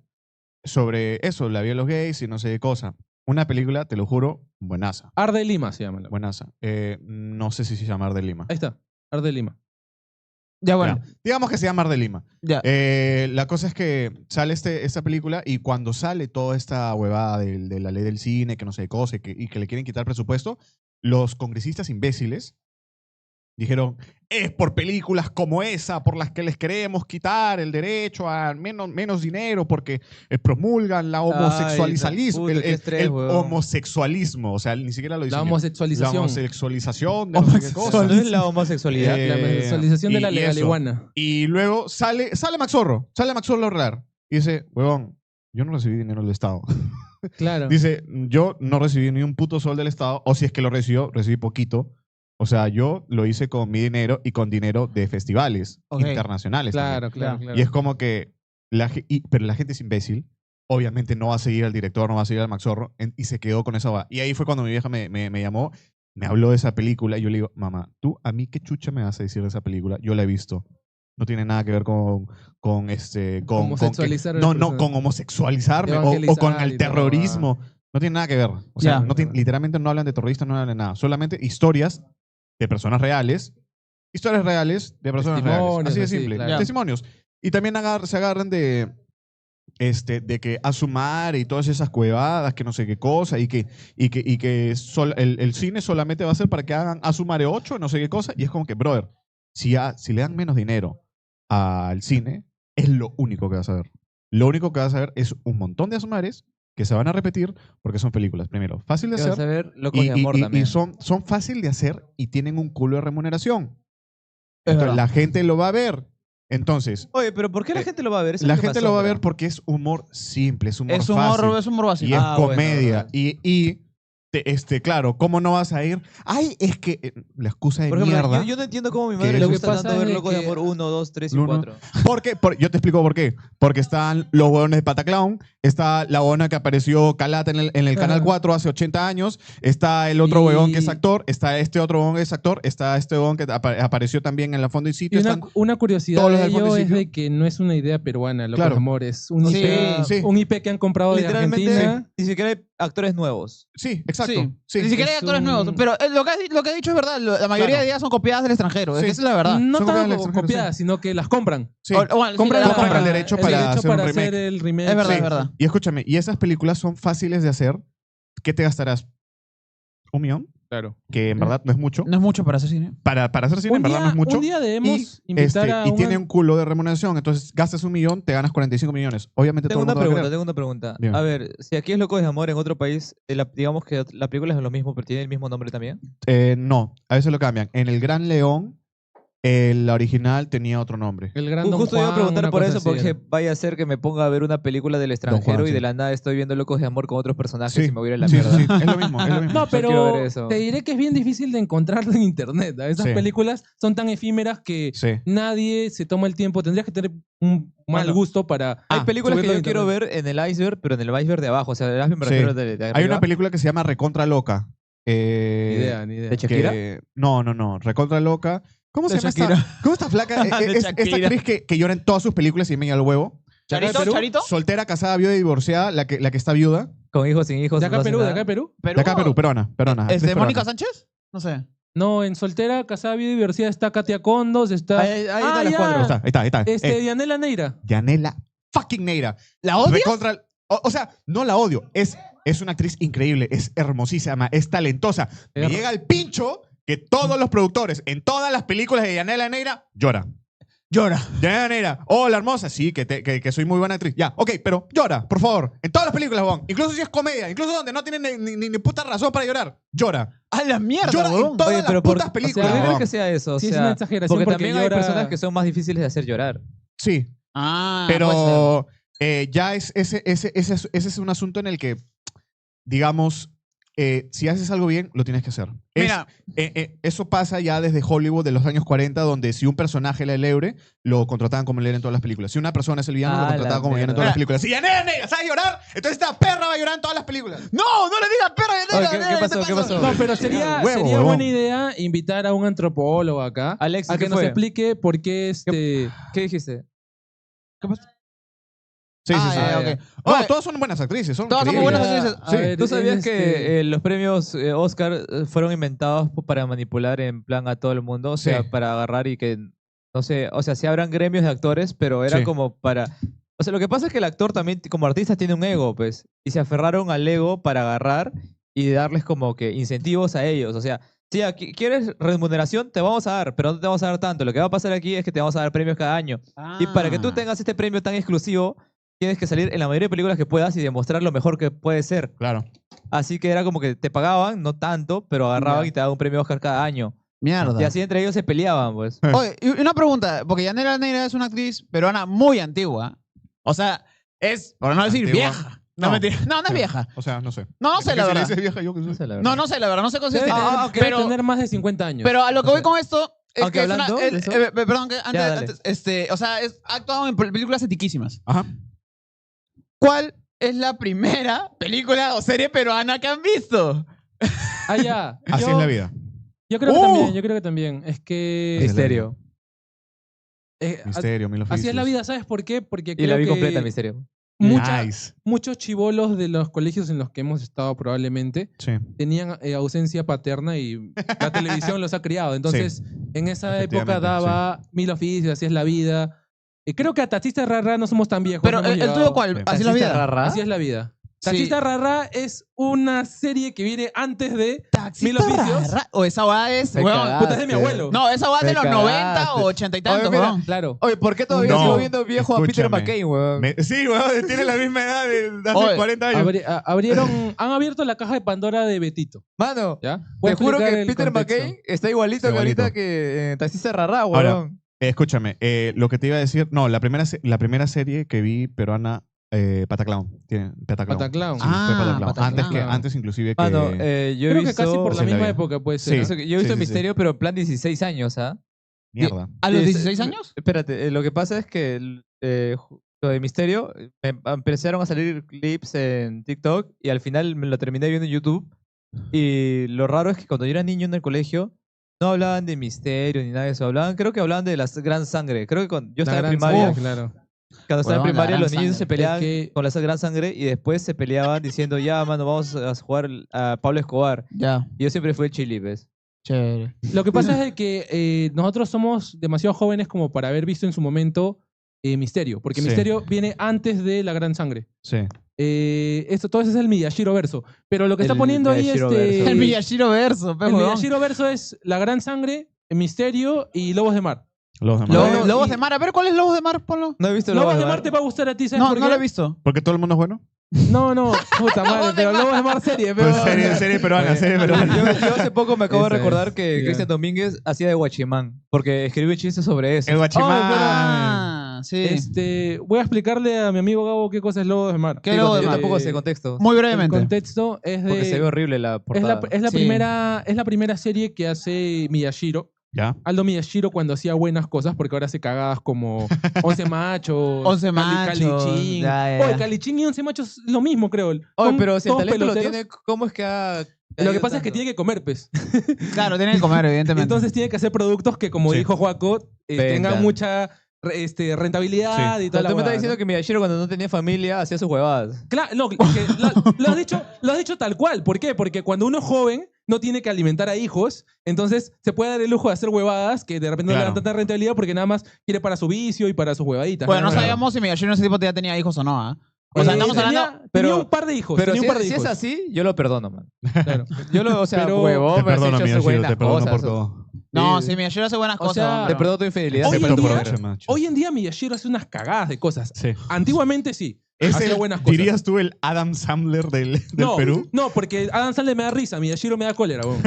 sobre eso, la vida de los gays y no sé qué cosa. Una película, te lo juro, buenaza. Arde Lima se llama. Buenaza. No sé si se llama Mar de Lima. Ahí está, Arde Lima. Ya, bueno. Ya. Digamos que se llama Mar de Lima. Ya. La cosa es que sale esta película y cuando sale toda esta huevada de la ley del cine, que no sé qué cosa, y que le quieren quitar presupuesto, los congresistas imbéciles dijeron, es por películas como esa por las que les queremos quitar el derecho a menos dinero porque promulgan la homosexualismo, puta, qué estrés, el weón. homosexualismo, o sea, ni siquiera lo dicen. La bien. La homosexualización. homosexualización de no sé qué cosa. ¿No es la homosexualidad? Eh, La homosexualización de la y eso. legaliguana. Y luego sale Max Zorro a hablar y dice, huevón, yo no recibí dinero del Estado. Claro. Dice, yo no recibí ni un puto sol del Estado, o si es que lo recibió, recibí poquito. O sea, yo lo hice con mi dinero y con dinero de festivales Ok. internacionales. también. Claro, claro, claro. Y es como que, pero la gente es imbécil. Obviamente no va a seguir al director, no va a seguir al Max Zorro, y se quedó con esa va. Y ahí fue cuando mi vieja me llamó, me habló de esa película, y yo le digo, mamá, ¿tú a mí qué chucha me vas a decir de esa película? Yo la he visto. No tiene nada que ver con Homosexualizar a la no, persona. con homosexualizarme o con Evangelizar el y todo. terrorismo. No tiene nada que ver. O sea, Ya. literalmente no hablan de terroristas, no hablan de nada. Solamente historias de personas reales. Historias reales de personas reales. Testimonios, Así de así, simple. claro. Testimonios. Y también se agarran de que Asumar y todas esas cuevadas, que no sé qué cosa, y que el cine solamente va a ser para que hagan Asumare 8, no sé qué cosa. Y es como que, brother, si le dan menos dinero al cine, es lo único que vas a ver. Lo único que vas a ver es un montón de Asumares que se van a repetir porque son películas, primero, fácil de Vas a hacer ver Locos de Amor y también. son fácil de hacer y tienen un culo de remuneración. Entonces, verdad. la gente lo va a ver. Entonces, Oye, pero ¿por qué la gente lo va a ver? Eso es la lo que me gente lo va a ver asombra. porque es humor simple, es humor Es fácil. humor básico. Y es Ah, bueno, comedia. verdad. Y claro, ¿cómo no vas a ir? Ay, es que la excusa de Por ejemplo, mierda. yo no entiendo cómo mi que madre lo le que gusta pasa tanto ver es Locos de que- Amor 1, 2, 3 y Uno. 4. ¿Por qué? Yo te explico por qué. Porque están los huevones de Pataclown, está la huevona que apareció Calata en el Canal 4 hace 80 años, está el otro Y- huevón que es actor, está este otro huevón que es actor, está este huevón que apareció también en la Fondo y Y Sitio. una curiosidad todos los de del fondo ello y es sitio. de que no es una idea peruana, Locos Claro. de Amor. Es un, Sí, IP, sí. un IP que han comprado de Literalmente, Argentina. ni siquiera hay actores nuevos. Sí, exacto. Sí. Sí. Ni siquiera hay Es actores un- nuevos. Pero lo que ha dicho es verdad. La mayoría Claro. de ellas son copiadas del extranjero. Sí. Esa es la verdad. No Son tan copiadas del extranjero, copiadas, sino que las compran. Sí. Bueno, sí, Compran, la la- compran el derecho para hacer un remake. hacer el remake. Es verdad, Sí. es verdad. Y escúchame, y esas películas son fáciles de hacer. ¿Qué te gastarás? ¿1 millón? Claro. Que en verdad no es mucho. No es mucho para hacer cine. Para hacer cine, en verdad no es mucho. Un día debemos invitar a y tiene un culo de remuneración. Entonces gastas 1 millón, te ganas 45 millones. Obviamente Tengo todo una el mundo va a pregunta, querer. tengo una pregunta. Dime. A ver, si aquí es Locos de Amor en otro país, digamos que la película es lo mismo, pero tiene el mismo nombre también. No, a veces lo cambian. En El Gran León, la original tenía otro nombre. El gran Don Justo iba a Juan, preguntar una por cosa eso, así porque era. vaya a ser que me ponga a ver una película del extranjero Juan, y sí. de la nada estoy viendo Locos de Amor con otros personajes Sí, y me voy a ir a la sí, mierda. sí, es lo mismo, es lo mismo. No, quiero pero ver eso. te diré que es bien difícil de encontrarlo en internet. Esas Sí. películas son tan efímeras que Sí. nadie se toma el tiempo. Tendrías que tener un mal Bueno, gusto para. Hay películas que subirlo yo a quiero internet. ver en el iceberg, pero en el iceberg de abajo. O sea, el iceberg me Sí. refiero de Hay arriba. una película que se llama Recontra Loca. Ni idea, ni idea. ¿De Shakira? No. Recontra Loca. ¿Cómo se De llama Shakira. esta? ¿Cómo esta flaca? De Esta Shakira. actriz que llora en todas sus películas y me al huevo. ¿Charito? Perú? ¿Charito? Soltera, casada, viuda y divorciada, la que está viuda. Con hijos, sin hijos. ¿De acá no a hace Perú? ¿De nada. acá a Perú? ¿Perú? De acá, Perú, peruana. actriz ¿Es de Mónica peruana. Sánchez? No sé. No, en Soltera, Casada, Vida y Diversidad está Katia Condos, está. Ahí están las ya. cuatro. Ahí está. Dianela Neira. Yanela fucking Neira. ¿La odias? Recontra, o sea, no la odio. Es una actriz increíble, es hermosísima, es talentosa. Me Er- llega el pincho que todos los productores en todas las películas de Yanela Neira llora. Llora. Yanela Neira, hola hermosa, sí, que soy muy buena actriz. Ya, ok, pero llora, por favor. En todas las películas, Juan. Incluso si es comedia, incluso donde no tiene ni puta razón para llorar. Llora. A la mierda, Llora en huevón. todas Oye, las pero putas ¿por películas. qué crees Juan. que sea eso? O Sí, es sea, una exageración porque porque también llora- hay personas que son más difíciles de hacer llorar. Sí, Ah, puede ser. pero ya ese es un asunto en el que, digamos, si haces algo bien, lo tienes que hacer. Mira, Eso pasa ya desde Hollywood de los años 40, donde si un personaje era el héroe, lo contrataban como el héroe en todas las películas. Si una persona es el villano, lo Ah, contrataban la como villano en todas mierda. las películas. Si Yanela Neira sabe llorar, entonces esta perra va a llorar en todas las películas. no le digas perro. Oye, ¿qué pasó? ¿Qué pasó? No, pero sería Huevo, sería huevón. buena idea invitar a un antropólogo acá Alex, a que ¿qué nos fue? explique por qué ¿Qué dijiste? Sí, Ah, sí, sí. ya, Ah, ok. ya. No, Oye, todas son buenas actrices. Son Todas son muy increíbles. buenas actrices. A Sí. ver, ¿Tú sabías este- que los premios Oscar fueron inventados para manipular en plan a todo el mundo? O sea, Sí. para agarrar y que, no sé, o sea, sí habrán gremios de actores, pero era Sí. como para... O sea, lo que pasa es que el actor también, como artista, tiene un ego, pues, y se aferraron al ego para agarrar y darles como que incentivos a ellos. O sea, si aquí quieres remuneración, te vamos a dar, pero no te vamos a dar tanto. Lo que va a pasar aquí es que te vamos a dar premios cada año. Y para que tú Ah. tengas este premio tan exclusivo, tienes que salir en la mayoría de películas que puedas y demostrar lo mejor que puedes ser. Claro. Así que era como que te pagaban, no tanto, pero agarraban Ya. y te daban un premio Oscar cada año. Mierda. Y así entre ellos se peleaban, pues. Oye, y una pregunta, porque Yanela Neira es una actriz peruana muy antigua. O sea, es, por no decir Antigua. vieja. No, No. mentira. No es vieja. O sea, no sé. No sé, la Si le verdad. dices vieja, yo que No sé. sé, la verdad. No sé, la verdad. No sé cómo se Debe dice. tener, Pero, tener más de 50 años. pero a lo que voy con esto es Aunque que es hablando una, de eso- perdón, que Ya, dale. antes, o sea, ha actuado en películas antiquísimas. Ajá. ¿Cuál es la primera película o serie peruana que han visto? Ah, ya. Así es la vida. Yo creo que ¡Uh! también, yo creo que también. Es que... Misterio. Misterio, mil así es oficios. la vida, ¿sabes por qué? Porque Y creo la vi que completa, Misterio. Nice. muchos chibolos de los colegios en los que hemos estado probablemente Sí. tenían ausencia paterna y la televisión los ha criado. Entonces, en esa época Efectivamente, daba Mil Oficios, Así es la vida. Y creo que a Taxista Rara no somos tan viejos. Pero no hemos el tuyo llegado. cuál? Sí. Así es la vida. Rara. Así es la vida. Taxista Rara es una serie que viene antes de Mil Taxista Oficios. Rara. O esa va es, Me weón. cagaste. Puta, es de mi abuelo. No, esa va de Me los cagaste. 90 o 80 y tantos, Oye, mira, weón. Claro. Oye, ¿por qué todavía No, sigo viendo viejo a Peter escúchame. McCain, weón? Sí, weón, tiene la misma edad de hace Oye, 40 años. Han abierto la caja de Pandora de Betito. Mano, ¿Ya? Voy te a juro explicar que el Peter contexto. McCain está igualito que Igualito. ahorita que Taxista Rara, Ahora, weón. Escúchame, lo que te iba a decir, no, la primera serie que vi peruana, Pataclown. Pataclown. Pataclown. Sí, Ah, fue Pataclown. Pataclown. Antes inclusive que... Mano, yo he Creo visto... que casi por la Sí, la misma vi. época puede Sí. ser. ¿no? Yo he visto sí, sí. Misterio, pero en plan 16 años, ¿ah? Mierda. ¿A los Sí, 16 años? Espérate, lo que pasa es que lo de Misterio, empezaron a salir clips en TikTok y al final me lo terminé viendo en YouTube. Y lo raro es que cuando yo era niño en el colegio, no hablaban de Misterio ni nada de eso. Creo que hablaban de la Gran Sangre. Creo que cuando yo estaba en La gran primaria, sangre, claro. cuando estaba en Huevón, la primaria Gran los niños se Sangre. peleaban Es que- con la Gran Sangre y después se peleaban diciendo, ya, mano, vamos a jugar a Pablo Escobar. Ya, Y yo siempre fui el chili, ¿ves? chévere. Lo que pasa es de que nosotros somos demasiado jóvenes como para haber visto en su momento Misterio. Porque Sí. Misterio viene antes de La Gran Sangre. Sí. Todo eso es el Miyashiro verso. Pero lo que está El poniendo ahí Miyashiro verso. El Miyashiro verso, pe, el huevón. Miyashiro verso es La Gran Sangre, Misterio y Lobos de Mar. Los demás. Lo- Lobos y- de Mar. A ver, ¿cuál es Lobos de Mar? Ponlo. No he visto Lobos de Mar te va a gustar a ti, ¿sabes No, por qué? no lo he visto. ¿Porque todo el mundo es bueno? No, puta madre, Lobos de pero Mar. Lobos de Mar serie, pero... Pues serie peruana, serie peruana. Yo hace poco me acabo de Esa es. recordar que Ya. Cristian Domínguez hacía de Guachimán, porque escribió un chiste sobre eso. El guachimán. Ah, sí. Voy a explicarle a mi amigo Gabo qué cosa es Lobos de Mar. ¿Qué Sí, Lobos de yo Mar? tampoco sé contexto. Muy El brevemente. contexto es Porque se ve de... horrible la Es portada. Sí. la primera serie que hace Miyashiro. Ya. Aldo Miyashiro cuando hacía buenas cosas, porque ahora hace cagadas como 11 machos, 11 machos, Calichín. ya, ya. Oye, Calichín y 11 machos es lo mismo, creo. Oye, Son pero si el todos talento lo peloteros. tiene, ¿cómo es que ha... Lo que pasa es que tiene que comer, pues. Claro, tienen que comer, evidentemente. Entonces tiene que hacer productos que, como Sí. dijo Joaco, tengan Vendan. mucha rentabilidad y O toda sea, la tú me estás huevada, diciendo ¿no? que Miyashiro cuando no tenía familia hacía sus huevadas. Claro, no, es que lo has dicho tal cual. ¿Por qué? Porque cuando uno es joven no tiene que alimentar a hijos, entonces se puede dar el lujo de hacer huevadas que de repente no le dan Claro. tanta rentabilidad porque nada más quiere para su vicio y para sus huevaditas. Bueno, no nada más. sabíamos si Miyashiro en ese tipo ya tenía hijos o no, ¿ah? O sea, estamos tenía, hablando... tenía pero- un par de hijos. Pero tenía si, un par de si hijos. es así, yo lo perdono, man. Claro. Yo lo, o sea, Pero- huevón, Te me has perdono, hecho hacer Miyashiro, buenas te perdono cosas. por todo. No, Sí. sí, Miyashiro hace buenas O cosas. sea, Te perdono tu infidelidad. Hoy en pero día- por Macho, macho. Hoy en día Miyashiro hace unas cagadas de cosas. Sí. Antiguamente sí. Es hacía el, buenas cosas. ¿Dirías tú el Adam Sandler del no, Perú? No, porque Adam Sandler me da risa, Miyashiro me da cólera. weón.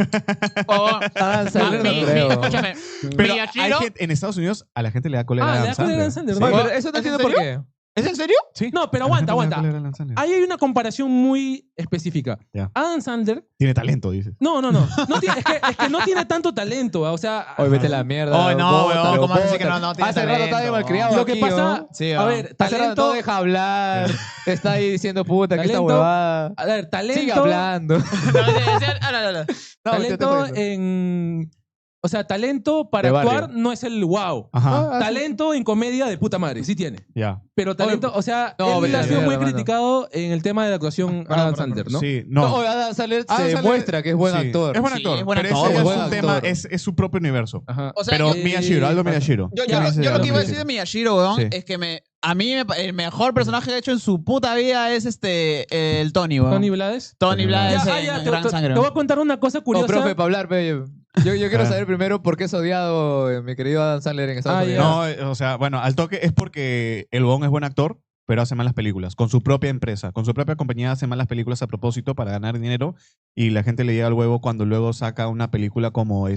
Adam Sandler no creo. Escúchame. Pero Miyashiro... hay gente, en Estados Unidos a la gente le da cólera a Le Adam da cólera a Adam Sandler. Sandler. Oye, ¿no? pero eso no ¿Es en entiendo por serio? qué. ¿Es en serio? Sí. No, pero A la gente aguanta. le da cólera a Adam Sandler. Ahí hay una comparación muy específica. Ya. Adam Sandler, Tiene talento, dices. no tiene, es que no tiene tanto talento. O sea, Oye, vete a la mierda. Oye, no, bótalo, weón, ¿cómo vas a decir que bótalo. no tiene Hace rato estaba de talento? malcriado lo que aquí, pasa, ¿no? Sí, a weón. ver, Hace rato no talento, deja hablar. Está ahí diciendo puta que esta Talento. huevada. a ver, Sigue talento, hablando. No, talento en, o sea, talento para De actuar barrio. no es el wow. Ajá. Talento en comedia de puta madre, sí tiene. Ya. Pero talento, o sea, no, él vete a ha la sido muy mierda, mano. criticado en el tema de la actuación Adam Sandler, ¿no? Sí, No, no. oye, Adam Sandler Adam se Sandler- demuestra que es buen sí, actor. Es buen Sí, actor. es buen pero actor, ese buen es un actor. tema, es su propio universo. Ajá. O sea, Pero que- Miyashiro, Aldo Miyashiro. Yo, ¿Qué yo- me dice yo lo Aldo que iba a decir de Miyashiro? Miyashiro, weón, Sí. es que a mí el mejor personaje que ha hecho en su puta vida es el Tony, weón. Tony Blades. Tony Blades Ya, en ya, te, Gran te- Sangre. te voy a contar una cosa No, curiosa. profe, para hablar, pe, yo quiero Ah. saber primero por qué es odiado mi querido Adam Sandler en Estados Ah, Unidos. No, o sea, bueno, al toque es porque el huevón es buen actor, pero hace malas películas. Con su propia empresa, con su propia compañía hace malas películas a propósito para ganar dinero y la gente le llega al huevo cuando luego saca una película como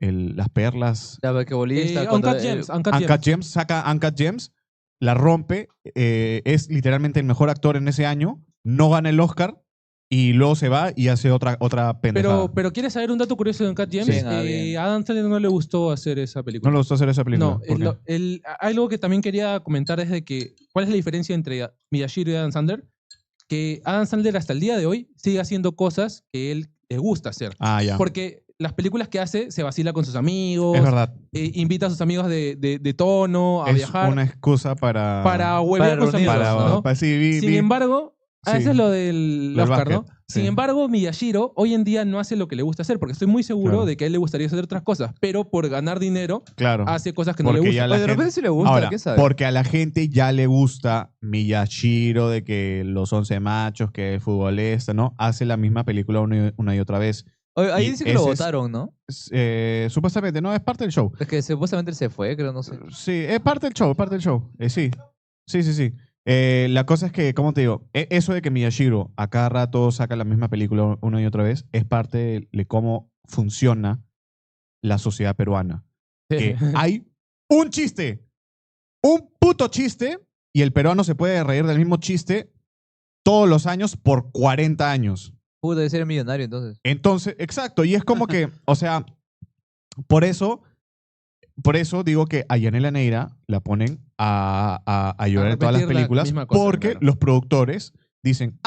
Las Perlas. Ya, que bolista. Uncut Gems. Uncut Uncut Gems. Gems, saca Uncut Gems, la rompe, es literalmente el mejor actor en ese año, no gana el Oscar y luego se va y hace otra pendejada. Pero ¿quieres saber un dato curioso de Uncut Gems? Bien, bien. A Adam Sandler no le gustó hacer esa película. No le gustó hacer esa película. No, ¿Por qué? algo que también quería comentar es de que ¿cuál es la diferencia entre Miyashiro y Adam Sandler? Que Adam Sandler hasta el día de hoy sigue haciendo cosas que él le gusta hacer. Ah, ya. Porque las películas que hace se vacila con sus amigos, Es verdad. invita a sus amigos de tono a Es viajar una excusa para... para huevear con sus reunirlos, amigos, ¿no? sí, Sin embargo, Sí. ese es lo del Lo del Oscar, ¿no? básquet. Sin Sí. embargo, Miyashiro hoy en día no hace lo que le gusta hacer, porque estoy muy seguro Claro. de que a él le gustaría hacer otras cosas, pero por ganar dinero Claro. hace cosas que no le Porque gustan. ya la Oye, de gente- repente sí le gusta, Ahora, ¿qué sabes? porque a la gente ya le gusta Miyashiro, de que los 11 machos, que el futbolista, ¿no? Hace la misma película una y otra vez. Oye, ahí y dice que lo ese es- votaron, ¿no? Supuestamente, no, es parte del show. Es que supuestamente él se fue, creo, no sé. Sí, es parte del show, es parte del show. Sí, sí, sí, sí. La cosa es que, como te digo, eso de que Miyashiro a cada rato saca la misma película una y otra vez es parte de cómo funciona la sociedad peruana. Que hay un chiste, un puto chiste, y el peruano se puede reír del mismo chiste todos los años por 40 años. Puta, debe ser millonario entonces. Entonces, exacto, y es como que, o sea, por eso digo que a Yanela Neira la ponen a llorar en todas las repetir la películas misma cosa, porque claro. los productores dicen,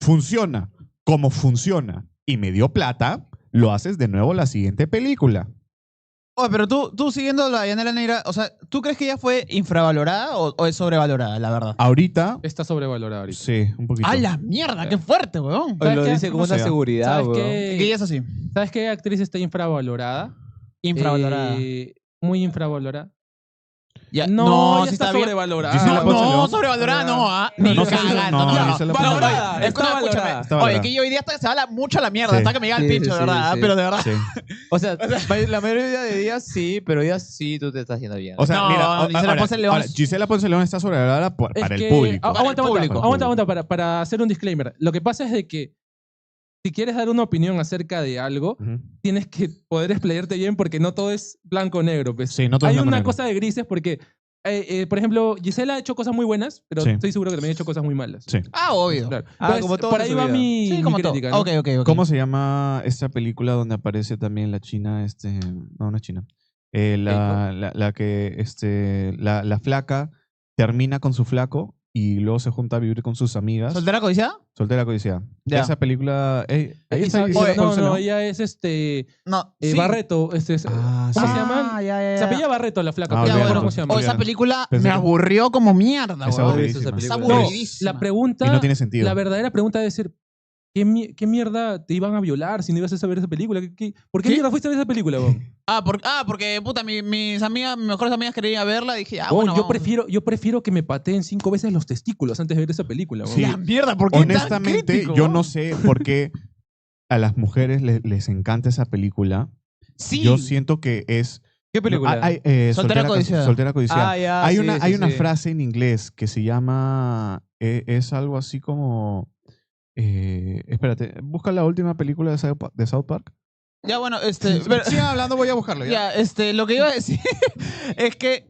funciona, como funciona y me dio plata, lo haces de nuevo la siguiente película. Oye, pero tú siguiendo la Yanela Neira, o sea, ¿tú crees que ella fue infravalorada o es sobrevalorada, la verdad? Ahorita, Está sobrevalorado ahorita. sí, un poquito. ¡A la mierda! ¡Qué fuerte, weón! Oye, ¿Sabes lo qué? dice como No una sé, seguridad, ¿Sabes weón. Que qué? ella es así. ¿Sabes qué actriz está infravalorada? Infravalorada. Muy infravalorada. Ya, No, ya sí está bien. sobrevalorada. Gisela No, Ponce no, León. sobrevalorada no, ¿ah? No, Ni no, cagando. no, No, Gisela Ponce valorada. León. Escucha, Está escúchame. valorada. Está Oye, valorada. que yo hoy día se habla mucho a la mierda, Sí. hasta que me llega el Sí, pincho, sí, de verdad, sí. pero de verdad. Sí. O sea, la mayoría de días sí, pero días sí tú te estás yendo bien. O sea, No, mira, Gisela Ponce León ahora, es- Gisela Ponce León está sobrevalorada Es para el que- público. Aguanta, Para el público. aguanta, para hacer un disclaimer. Lo que pasa es de que si quieres dar una opinión acerca de algo, Ujú. tienes que poder explayarte bien porque no todo es blanco o negro. Pues. Sí, no todo es Hay blanco o una negro. cosa de grises porque, por ejemplo, Gisela ha hecho cosas muy buenas, pero Sí. estoy seguro que también ha hecho cosas muy malas. Sí. Obvio. Claro. Ah, Entonces, como todo por en ahí su va vida. mi, Sí, mi como todo. crítica. ¿no? Ok. ¿Cómo se llama esta película donde aparece también la china? No es china. La que la flaca termina con su flaco y luego se junta a vivir con sus amigas. ¿Soltera codiciada? Soltera codiciada. Ya. Esa película. Ahí está Isa- Gisela no, Ponce no, León. ella es No. sí. Barreto. Ah, ¿Cómo sí. se llama? Ya. Se apellida Barreto la flaca. Ah, pero Ya, no me olvídalo. acuerdo cómo se llama. O esa Olvídalo. película Pensé me que- aburrió como mierda, Es weón. aburridísima. Esa Está película. No, aburridísima. la pregunta, Y no tiene sentido. la verdadera pregunta debe ser, ¿qué mierda te iban a violar si no ibas a ver esa película? ¿Por qué ¿Qué? mierda fuiste a ver esa película, weón? Porque, puta, mis mejores amigas querían ir a verla. Dije, Weón, bueno, yo vamos. prefiero que me pateen 5 veces los testículos antes de ver esa película, weón. Sí. La mierda, ¿por qué tan Honestamente, crítico, yo weón? no sé por qué a las mujeres les encanta esa película. Sí. Yo siento que es. ¿Qué película? Soltera codiciada. Soltera codiciada. Ah, ya, hay sí, una, sí, hay una sí. frase en inglés que se llama. Es algo así como. Espérate, busca la última película de South Park. Ya, bueno, pero- Sigan hablando, voy a buscarlo. ¿ya? ya, lo que iba a decir es que,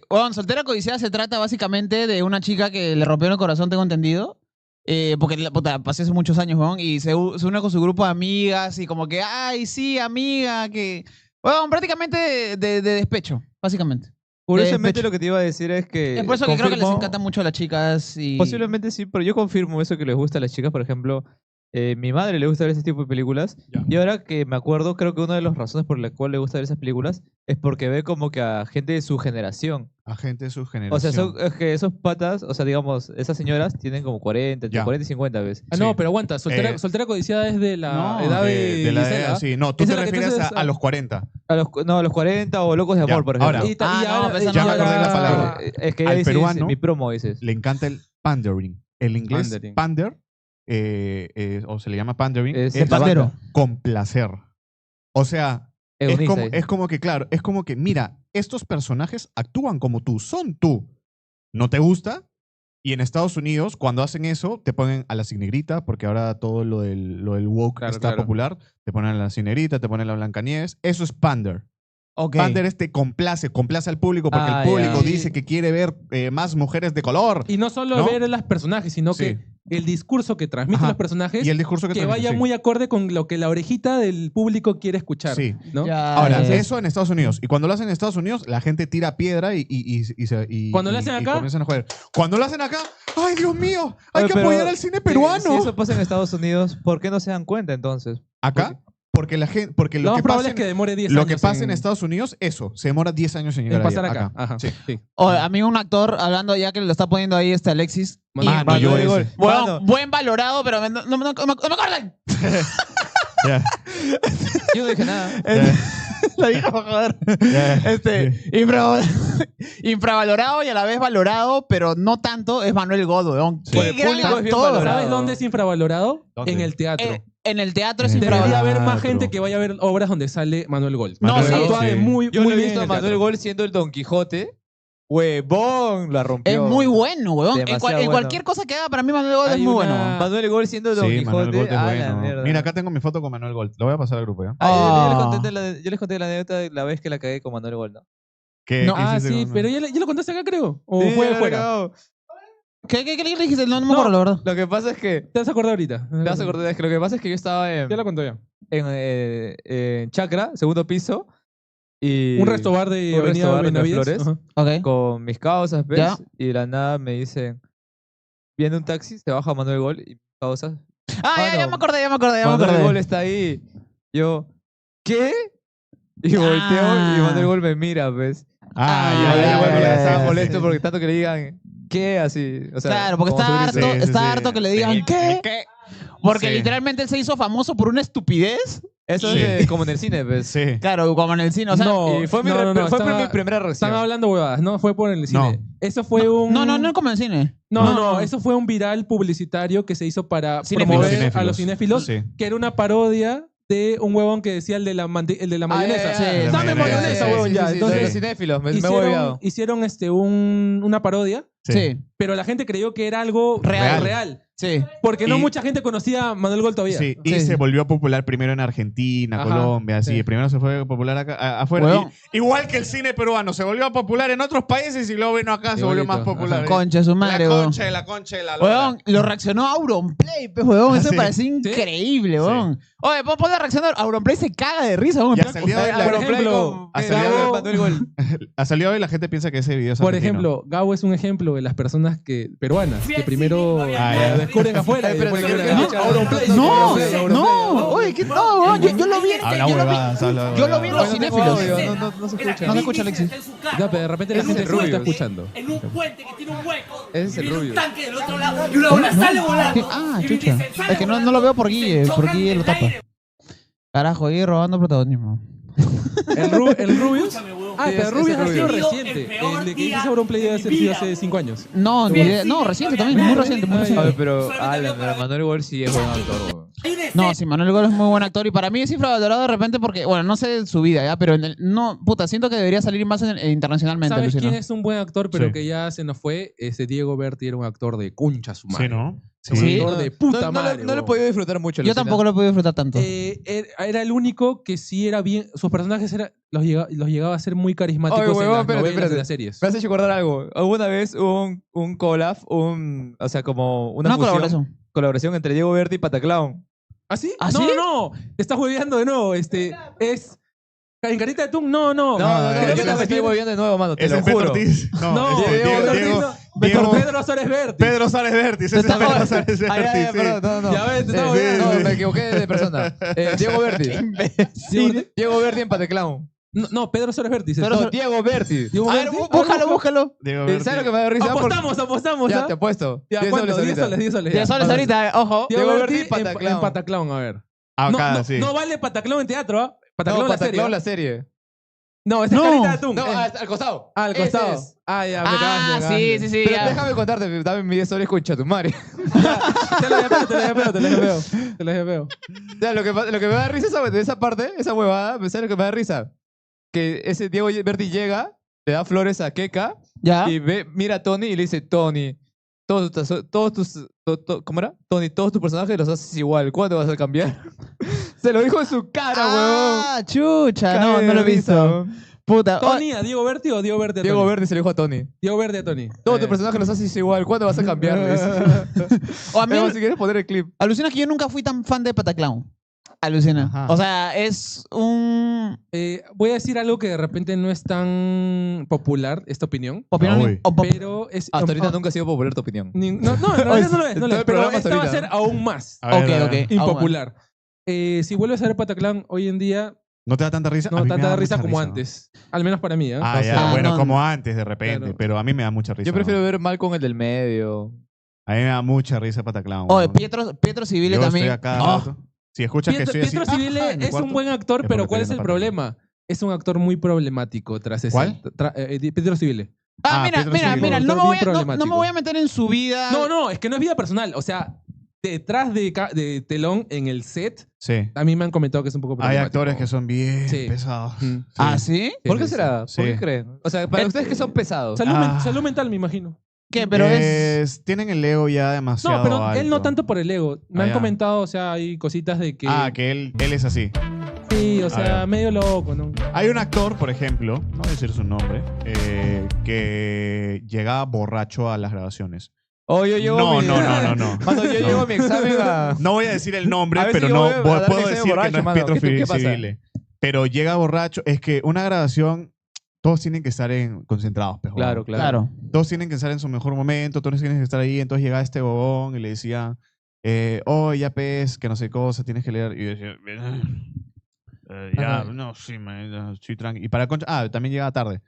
bueno, Soltera Codiciada se trata básicamente de una chica que le rompieron el corazón, tengo entendido. Porque puta, pasé hace muchos años, weón, y se une con su grupo de amigas y como que, ay, sí, amiga, que... Bueno, prácticamente de despecho, básicamente. Curiosamente pecho. lo que te iba a decir es que... Es por eso que creo que les confirmo- encanta mucho a las chicas y... Posiblemente sí, pero yo confirmo eso que les gusta a las chicas. Por ejemplo, mi madre le gusta ver ese tipo de películas. Ya. Y ahora que me acuerdo, creo que una de las razones por la cual le gusta ver esas películas es porque ve como que a gente de su generación. A gente de su generación. O sea, es que esos patas, o sea, digamos, esas señoras tienen como 40, entre Ya. 40 y 50 veces. Ah, no, Sí. pero aguanta, soltera codiciada es de la No, edad de la Gisela. sí. No, tú Esa te es la que tú refieres dices, a los 40. A los 40 o Locos de Amor, Ya, por ejemplo. ahora. Y ta- Ah, y no, ahora- pero esa y no Ya me era- acordé de la palabra. Es que ella Al dice, peruano mi promo dices. Le encanta el pandering. El inglés Pandering. pander, o se le llama pandering, Es es pandero. complacer. O sea, Hedonista, dice. es como que, claro, es como que, mira, estos personajes actúan como tú, son tú. ¿No te gusta? Y en Estados Unidos, cuando hacen eso, te ponen a la Signegrita, porque ahora todo lo del woke Claro, está claro. popular. Te ponen a la Signegrita, te ponen a la Blancanieves. Eso es pander. Ok. Pander te complace al público porque Ah, el público ya. dice que quiere ver más mujeres de color. Y no solo ¿No? ver a los personajes, sino Sí. que el discurso que transmiten Ajá. los personajes Y el discurso que que transmite, vaya sí. muy acorde con lo que la orejita del público quiere escuchar. Sí. ¿no? Ya, Ahora, ya, ya. eso en Estados Unidos. Y cuando lo hacen en Estados Unidos, la gente tira piedra y Cuando lo hacen acá. comienzan a joder. Cuando lo hacen acá, ¡ay, Dios mío! Hay Oye, que pero apoyar al cine Si peruano. eso pasa en Estados Unidos, ¿por qué no se dan cuenta entonces? ¿Acá? Porque la gente, porque Lo lo más que probable pasa es que demore 10 lo años que pasa en Estados Unidos, eso, se demora 10 años en en llegar pasar allá, acá. Ajá, Sí. sí. A mí un actor, hablando ya que lo está poniendo ahí Alexis. Mano, yo Manuel ese. Gol. Bueno, Mano, buen valorado, pero no me acuerdan. Ya, yo no dije nada. La dije para joder. ya. Sí. Infravalorado y a la vez valorado, pero no tanto, es Manuel God, weón. Sí. Qué Por el gran público es bien actor. valorado. ¿Sabes dónde es infravalorado? ¿Dónde? En el teatro. En el teatro es En el Debería infravalorado. haber más teatro. gente que vaya a ver obras donde sale Manuel Gol. No, Manuel sí. Gol, Actúa de sí. muy, Yo muy lo he bien visto en a el Manuel teatro. Gol siendo el Don Quijote. Huevón, la rompió. Es muy bueno, weón. En, Demasiado en bueno. cualquier cosa que haga, para mí Manuel God es Hay muy una- bueno. Manuel Gol siendo Don Sí, Manuel Quijote. Gold es a la bueno. mierda. Mira, acá tengo mi foto con Manuel Gold. Lo voy a pasar al grupo, ¿ya? Yo les conté la anécdota de la vez que la cagué con Manuel Gol, ¿no? ¿Qué No, Ah, hiciste sí, con- pero ya lo contaste acá, creo. O Sí, fue de la fuera. cagado. ¿Qué le dijiste? No me No. acuerdo, la verdad. Lo que pasa es que. Te vas a acordar ahorita. Te vas a acordar, es que lo que pasa es que yo estaba Ya lo contó ya. en Chacra, segundo piso. Y Un resto bar de un Avenida resto bar de Benavides. Flores. Ajá. Ok. con mis causas, ¿ves? Ya. Y de la nada me dicen, viene un taxi, se baja Manuel Gol y mis causas. Ah, ya Mano, me acordé. Manuel Gol está ahí. Yo, ¿qué? Y volteo y Manuel Gol me mira, ¿ves? Ah, Y ya, Manuel ya, Gol ya, ya, estaba ya, molesto sí. porque tanto que le digan, ¿qué? Así, o sea, Claro, porque como está su harto, grito. Sí, sí, está sí. harto que le digan Sí. ¿qué? Porque Sí. literalmente él se hizo famoso por una estupidez. Eso Sí. es como en el cine, ¿ves? Sí. Claro, como en el cine. O sea, No, Y fue mi, no, no, no, fue estaba- mi primera reacción. Están hablando huevadas, no fue por el cine. Eso fue un. no como en el cine. No, eso fue un viral publicitario que se hizo para Cinéfilos. promover a los cinéfilos, Sí. que era una parodia de un huevón que decía el de la mayonesa. sí, Dame sí, mayonesa, sí, huevón, ya. Los Entonces cinéfilos, me he olvidado. hicieron una parodia, Sí. pero la gente creyó que era algo Real. real. Sí. Porque no Y- mucha gente conocía a Manuel Gol todavía. Sí, y Sí. se volvió popular primero en Argentina, Ajá, Colombia, así. sí. Primero se fue popular acá, afuera. Huevón. Igual que el cine peruano, se volvió popular en otros países y luego vino acá, se volvió Igualito, más popular. ajá. Concha de su madre, la weón. concha de la concha de la lora. Weón, lo reaccionó Auronplay, pues, weón. Eso Sí. me parece increíble, Sí. weón. Oye, pon la reacción de Auronplay, se caga de risa, weón. Y hasta el día de hoy, Por ejemplo, hasta el día de hoy- Manuel Gol. ha salido hoy la gente piensa que ese video es Por argentino. ejemplo, Gabo es un ejemplo de las personas peruanas que primero ya. lo descubren afuera. y Espérate, después quiero quieren- escuchar. Auronplay, No, Auronplay, no. Oye, ¿qué? No, weón. Yo lo vi en Habla yo lo vi- huevadas, habla yo lo vi en los huevadas. cinéfilos. No se escucha. No se escucha, Alexis. Ya, pero de repente la Ese gente es sí lo está Rubius. escuchando. En un puente que tiene un hueco. Ese es el y viene Rubius. un tanque del otro lado y una bola sale volando. Ah, y me chucha. dice, "Sale Es que no volando". lo veo por Guille, Se por chocan Guille en lo el tapa. aire. Carajo, Guille robando protagonismo. El Rubius. Escúchame, huevón. Ah, Sí, pero ese Rubius es ha sido Rubius. reciente. El peor El de que día dices Auronplay debe de ser mi sido vida. hace 5 años. No, Bien, sí, no, reciente también, todavía muy no. reciente, muy Ah, reciente. A ver, pero Solamente Alan, veo pero para- Manuel Gol sí es buen actor. weón. Ahí de No, ser- sí, Manuel Gol es muy buen actor y para mí es infravalorado de repente porque, bueno, no sé su vida, ¿ya? Pero no, puta, siento que debería salir más internacionalmente, ¿Sabes Luciano. quién es un buen actor, pero Sí. que ya se nos fue? Ese Diego Berti era un actor de concha su madre. Sí, ¿no? Un Sí. actor de puta madre. No lo he huevón. podido disfrutar mucho. Yo tampoco lo he podido disfrutar tanto. Era el único que sí era bien. Sus personajes los llegaba a ser muy carismáticos Oye, en huevón, las espérate, novelas y espérate. las series. Me has hecho acordar algo. Alguna vez hubo un collab, o sea, como una Una fusión, colaboración. entre Diego Berti y Pataclown. ¿Ah, sí? ¿Ah, no, sí? no. Te estás hueveando de nuevo. Es. En Carita de Atún, no. No, Creo yo que te también estoy refieres- volviendo de nuevo, mano, te ¿Es lo el Beto juro. Ortiz? No, es Diego Diego, Berti, Diego, no. Diego- Pedro Suárez Berti. Pedro Sárez Vértiz. Ese es Está- Pedro Sárez Ah, ya, Vértiz, ya, sí. perdón, no. Ya ves, no, sí, No, sí. me equivoqué de persona. Diego Berti. Diego Berti en Pataclown. No, Pedro Suárez Berti. No, Diego Berti. Diego A ver, Berti. búscalo. Diego ¿Sabes Berti. lo que me da risa? Apostamos. Ya, ¿ah? te apuesto. Ya, 10 ¿cuánto? soles 10 ahorita. soles, 10 soles. 10 soles ahorita, ojo. Diego Diego Berti Berti, Pataclown. en Pataclown, a ver. Ah, No, acá, no, sí. no vale Pataclown en teatro, ¿ah? No, Pataclown la serie. Pataclown ¿ah? la serie. No, ese No. es Carita de Atún. No, Eh, al costado. al Ese costado. es. Ah, ya, me Ah, cagaste. sí. Pero ya. déjame contarte, dame mi 10 soles, concha tu madre. Te lo veo. O sea, lo que me da risa de esa parte, esa huevada, ¿sabes lo que me da risa? Que ese Diego Berti llega, le da flores a Keka Ya. y mira a Tony y le dice, Tony, ¿cómo era? Tony, todos tus personajes los haces igual, ¿cuándo vas a cambiar? Se lo dijo en su cara, huevón. Ah, chucha. No, Cae no lo he de risa, visto. huevón. Puta. ¿Tony a Diego Berti o Diego Berti a Tony? Diego Berti se lo dijo a Tony. Diego Berti a Tony. Todos tus personajes los haces igual, ¿cuándo vas a cambiar? Le dice. O a mí, Vamos, si quieres poner el clip. alucina que yo nunca fui tan fan de Pataclown. Alucina. Ajá. O sea, es un... Voy a decir algo que de repente no es tan popular, esta opinión. opinión- Uy. Pero es. Hasta ahorita nunca ha sido popular tu opinión. No, en realidad no lo es. en No lo todo es, el pero programa hasta esta va a ahorita. ser aún más A ver, a ver. Ok. impopular. Si vuelves a ver Pataclan hoy en día, ¿No te da tanta risa? A no mí me tanta da risa mucha como risa. antes. Al menos para mí, ¿eh? Ah, O ya, sea, bueno, no, como antes de repente, claro. pero a mí me da mucha risa. Yo prefiero ¿no? ver mal con el del medio. A mí me da mucha risa Pataclan. Oye, weón. Pietro Civile Yo también. estoy acá. Oh, Si escuchas que Pietro, estoy Pietro así... Civile ajá, en mi es cuarto, un buen actor, es pero porque ¿cuál es estoy el viendo Pataclan. problema? Es un actor muy problemático tras ese. ¿Cuál? Pietro Civile. mira, Pietro mira, Civile. mira, Bien no me problemático. voy a meter en su vida. No, es que no es vida personal. O sea, detrás de telón en el set, Sí. a mí me han comentado que es un poco Hay problemático. actores que son bien Sí. pesados. Mm. Sí. ¿Ah, sí? ¿Por qué sí, será? sí. ¿Por qué creen? O sea, para Eh, ustedes que son pesados. Salud mental, me imagino. ¿Qué? Pero es... Tienen el ego ya demasiado No, pero él no alto. tanto por el ego. Me han ya. comentado, o sea, hay cositas de que... Que él es así. Sí, o A sea, ver. medio loco, ¿no? Hay un actor, por ejemplo, no voy a decir su nombre, que llegaba borracho a las grabaciones. Oh, yo llevo No, mi... no. Mano, yo No. llevo mi examen a... No voy a decir el nombre, A ver si pero yo no voy a dar puedo mi examen decir que borracho, no es mano. Pietro ¿Qué pasa? Civile. Pero llega borracho. Es que una grabación, todos tienen que estar concentrados, pejo. Claro. Claro. Todos tienen que estar en su mejor momento, todos tienen que estar ahí. Entonces llegaba este bobón y le decía, ya pes, que no sé cosa, tienes que leer. Y yo decía, ya, Ajá. no, sí, man, ya, sí, tranqui. Y para también llegaba tarde.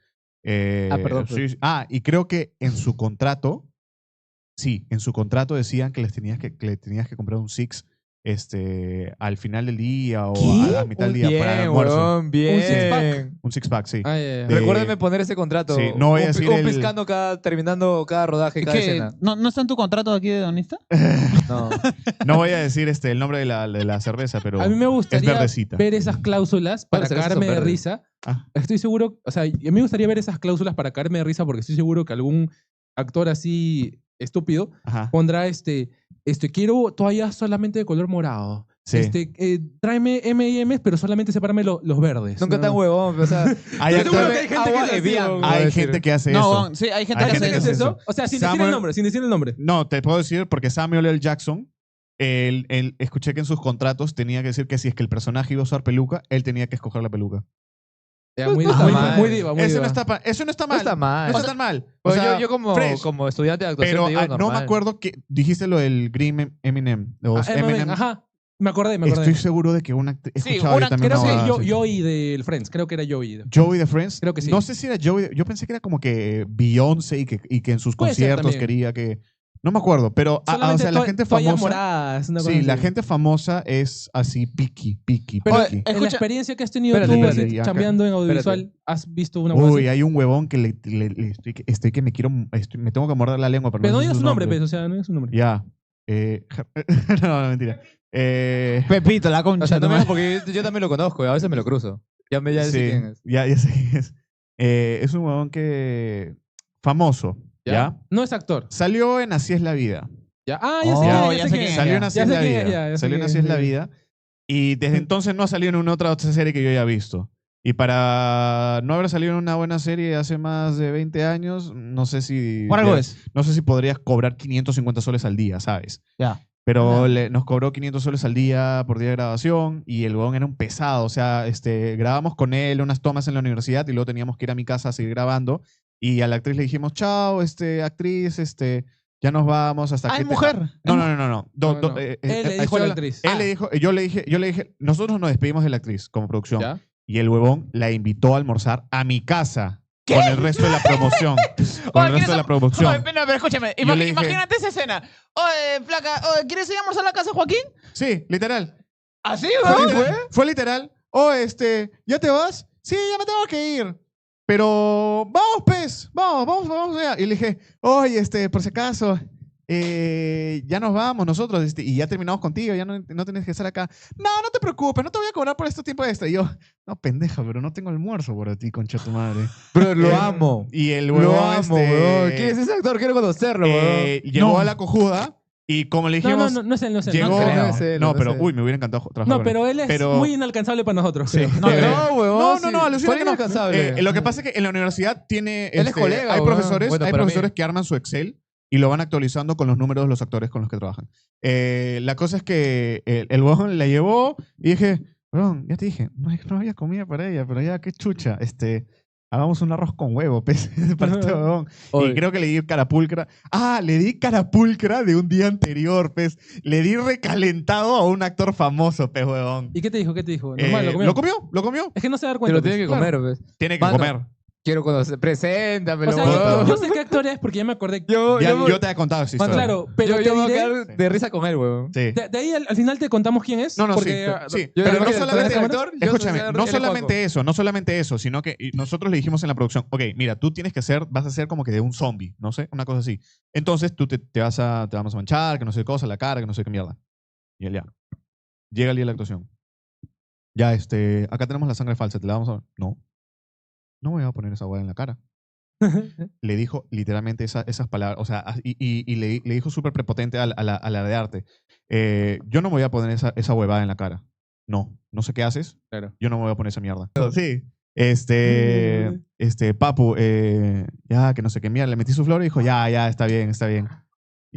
Perdón. Sí, sí. Y creo que en su contrato, en su contrato decían que le tenías que comprar un Six al final del día o a mitad del día para el Bien, almuerzo. weón, bien. six-pack. Un six-pack, sí. Ah, ya, ya. De- Recuérdenme poner ese contrato. Sí, no voy a decir un el- piscando terminando cada rodaje, cada ¿Qué? escena. ¿No está en tu contrato aquí de donista? No. No voy a decir el nombre de la cerveza, pero A mí me es gustaría verdecita. ver esas cláusulas para Las cervezas caerme son de verdes. risa. Ah. Estoy seguro, o sea, a mí me gustaría ver esas cláusulas para caerme de risa porque estoy seguro que algún actor así estúpido Ajá. pondrá quiero toallas solamente de color morado. Sí. Tráeme M&M's, pero solamente sepárame los verdes. Nunca ¿no? tan huevón, o sea... Hay Estoy seguro actores- que hay gente que agua es así, Evian. weón. hay gente que hace No, eso. weón, sí, hay gente Hay que gente hace que eso. hace eso. O sea, sin decir el nombre, sin decir el nombre. No, te puedo decir porque Samuel L. Jackson, él escuché que en sus contratos tenía que decir que si es que el personaje iba a usar peluca, él tenía que escoger la peluca. Ya, Pues muy, no está muy, mal. muy diva, muy Eso diva. no, eso no está No mal. está mal. No está tan mal. O Pues sea, yo fresh. como estudiante de actuación Pero te digo no me normal. acuerdo que dijiste lo del Green Eminem. Los M&M, ajá. Me acordé. Estoy seguro de que una actriz. He Sí, escuchado yo también Creo una que huevada así. Joey del Friends. Creo que era Joey. Joey de Friends. Creo que sí. No sé si era Joey. Yo pensé que era como que Beyoncé y que en sus Puede ser conciertos también. quería que. No me acuerdo, pero o Solamente sea, la gente toallas famosa. moradas, una cosa Sí, la así. gente famosa es así picky. Pero Oye, en la escucha- experiencia que has tenido Espérate, tú espérate. chambeando en audiovisual, ¿has visto una cosa Uy, así? hay un huevón que estoy que me quiero. Me tengo que morder la lengua, pero Pero no sé digas su su nombre, pues, o sea, no digas su nombre. Ya. No, mentira. Pepito, la concha. O sea, no tu me madre. porque yo también lo conozco, a veces me lo cruzo. Ya sé Sí, quién es. ya sé quién es. Es un huevón que. Famoso. ¿Ya? No es actor. Salió en Así es la vida. Ya. Ah, Oh, ya ya sé sé quién quién es. es. Salió en Ya Así es sé la quién es, vida. ya sé Salió en quién Así es la es. vida. Y desde entonces no ha salido en una otra serie que yo haya visto. Y para no haber salido en una buena serie hace más de 20 años, no sé si. Por algo es. No sé si podrías cobrar 550 soles al día, ¿sabes? Ya. Pero Ajá. nos cobró 500 soles al día por día de grabación y el huevón era un pesado. O sea, grabamos con él unas tomas en la universidad y luego teníamos que ir a mi casa a seguir grabando. Y a la actriz le dijimos, chao, actriz, ya nos vamos hasta Ah, que ¿es mujer? No, ¿Es no, no, no. No, no. Él le dijo a la actriz. Él le dijo, yo le dije, nosotros nos despedimos de la actriz como producción. ¿Ya? Y el huevón la invitó a almorzar a mi casa con el resto de la promoción. Con el resto de la producción. Oye, pero escúchame, Yo le dije- imagínate esa escena. Oye, flaca, oye, ¿quieres ir a almorzar a la casa de Joaquín? Sí, literal. ¿Así, Fue weón? literal. Fue literal. ¿Ya te vas? Sí, ya me tengo que ir. Pero vamos, pues, vamos allá. Y le dije, oye, por si acaso, ya nos vamos nosotros, y ya terminamos contigo, ya no tienes que estar acá. No te preocupes, no te voy a cobrar por este tiempo extra. Y yo, no, pendeja, pero no tengo almuerzo por ti, concha tu madre. Bro, lo amo. Y el Lo huevón, amo, weón. ¿Quién es ese actor? Quiero conocerlo, weón. llegó No. a la cojuda y como le No, dijimos, no es él, no es él. llegó, No, creo. sé, no, no pero sé. uy, me hubiera encantado trabajar no, con él. pero él es Pero- muy inalcanzable para nosotros. Sí. creo. No, No, weón. No, alucina ¿Cuál que no. inalcanzable? Lo que pasa es que en la universidad tiene. Él es colega, hay weón. profesores, Bueno, para mí. que arman su Excel y lo van actualizando con los números de los actores con los que trabajan. La cosa es que el huevón la llevó y dije, weón, ya te dije, no había comida para ella, pero ya qué chucha. hagamos un arroz con huevo, pez, para este huevón. Y Oye, creo que le di carapulcra. Ah, le di carapulcra de un día anterior, pez. Le di recalentado a un actor famoso, pez, huevón. ¿Y qué te dijo? ¿Qué te dijo? Normal, lo comió. ¿Lo comió? ¿Lo comió? Es que no se da te cuenta. lo pues. tiene que Claro. comer, pues. Tiene que Mano, comer. Quiero conocer. Preséntamelo, O sea, huevón. yo sé qué actor es porque ya me acordé. Yo Yo te he contado esta Mano, historia. Claro, pero yo me voy a te diré, quedar de risa con él, huevón. Sí. de ahí al final te contamos quién es. No, porque, sí. Yo Pero creo no que solamente, tú eres actor, yo escúchame, soy no el solamente eso, sino que nosotros le dijimos en la producción, ok, mira, tú tienes que vas a ser como que de un zombie, no sé, una cosa así. Entonces tú te vamos a manchar, que no sé qué cosa, la cara, que no sé qué mierda. Y él ya. Llega el día de la actuación. Ya, acá tenemos la sangre falsa, te la vamos a... No. No me voy a poner esa hueá en la cara. Le dijo literalmente esas palabras, o sea, y le dijo súper prepotente a la de arte. Yo no me voy a poner esa huevada en la cara. No sé qué haces. Claro. Yo no me voy a poner esa mierda. Sí. Papu, ya, que no sé qué mierda. Le metí su flor y dijo, ya, está bien, está bien.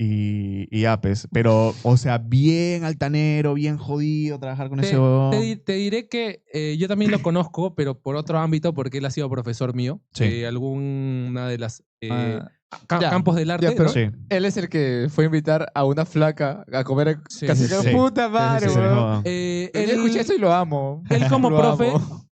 Y ya, pues. Pero, o sea, bien altanero, bien jodido trabajar con ese huevón. Te diré que yo también lo conozco, pero por otro ámbito, porque él ha sido profesor mío. Sí. Alguna de las Ya. campos del arte. Ya, pero ¿no? Sí. él es el que fue a invitar a una flaca a comer Sí, casi sí, que sí. puta madre, Sí, sí, sí. huevón. Él, Yo escuché eso y lo amo. él como Lo profe, amo.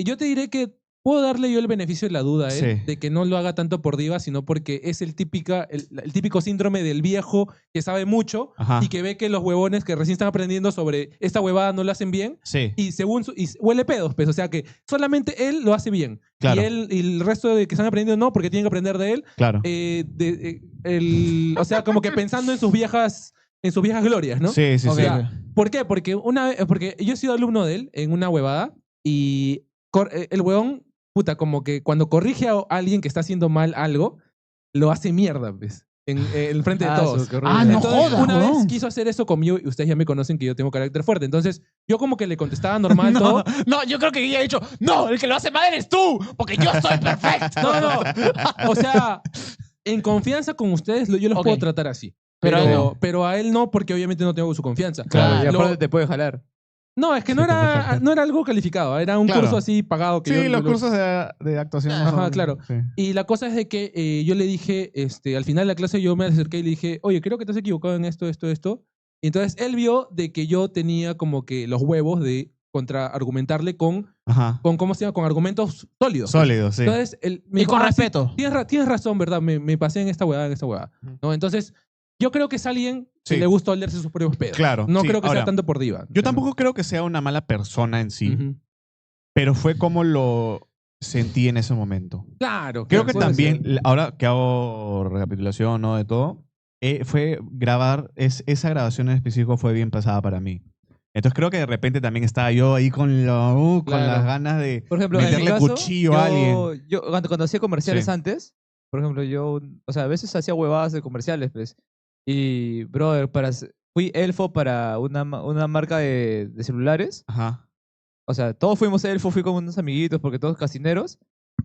yo te diré que puedo darle yo el beneficio de la duda a él, Sí. de que no lo haga tanto por diva, sino porque es el típico síndrome del viejo que sabe mucho Ajá. y que ve que los huevones que recién están aprendiendo sobre esta huevada no lo hacen bien Sí. y y huele pedos, pues, o sea que solamente él lo hace bien. Claro. Y el resto de que están aprendiendo no, porque tienen que aprender de él. Claro. O sea, como que pensando en sus viejas glorias, ¿no? Sí, sí, O sí. sea, ¿por qué? Porque yo he sido alumno de él en una huevada y el huevón, puta, como que cuando corrige a alguien que está haciendo mal algo, lo hace mierda, pues, en frente de todos. qué horrible. Ah, no Entonces, jodas, una vez huevón. quiso hacer eso conmigo y ustedes ya me conocen que yo tengo carácter fuerte. Entonces, yo como que le contestaba normal todo. No, yo creo que ella ha dicho, no, el que lo hace mal eres tú, porque yo soy perfecto. No. O sea, en confianza con ustedes, yo los Ok. puedo tratar así. Pero a él no. Pero a él no, porque obviamente no tengo su confianza. Claro, y Lo- aparte te puede jalar. No, es que no Sí, era, no era algo calificado, era un Claro. curso así pagado. Que Sí, yo- los lo- cursos de actuación. Ajá, son- claro. sí. Y la cosa es de que yo le dije, al final de la clase yo me acerqué y le dije, oye, creo que te has equivocado en esto. Y entonces él vio de que yo tenía como que los huevos de contraargumentarle con Ajá. ¿cómo se llama? Con argumentos sólidos. Sólido, sí. Entonces, él me Y dijo, con "Ah, sí, respeto. tienes razón, ¿verdad? Me pasé en esta huevada, ¿no? Entonces, yo creo que es alguien que Sí. le gusta olerse sus propios pedos. Claro, No sí. creo que Ahora, sea tanto por diva. Yo tampoco creo que sea una mala persona en sí, Ujú. pero fue como lo sentí en ese momento. Claro. Creo claro, que puede también, ser. ahora que hago recapitulación, ¿no? De todo, fue grabar, esa grabación en específico fue bien pasada para mí. Entonces creo que de repente también estaba yo ahí con Claro. las ganas de Por ejemplo, en mi meterle caso, cuchillo a alguien. yo cuando hacía comerciales Sí. antes, por ejemplo, o sea, a veces hacía huevadas de comerciales, pues. Y, brother, fui elfo para una marca de celulares. Ajá. O sea, todos fuimos elfos, fui con unos amiguitos porque todos casineros.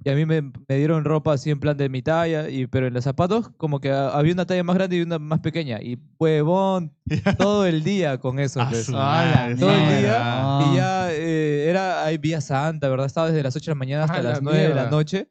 Y a mí me dieron ropa así en plan de mi talla, pero en los zapatos como que había una talla más grande y una más pequeña. Y huevón, todo el día con eso. A pues. su Ah, madre, todo el sí, día. Ah. Y ya hay Vía Santa, ¿verdad? Estaba desde las 8 de la mañana hasta Ah, la las 9 de la mierda. noche.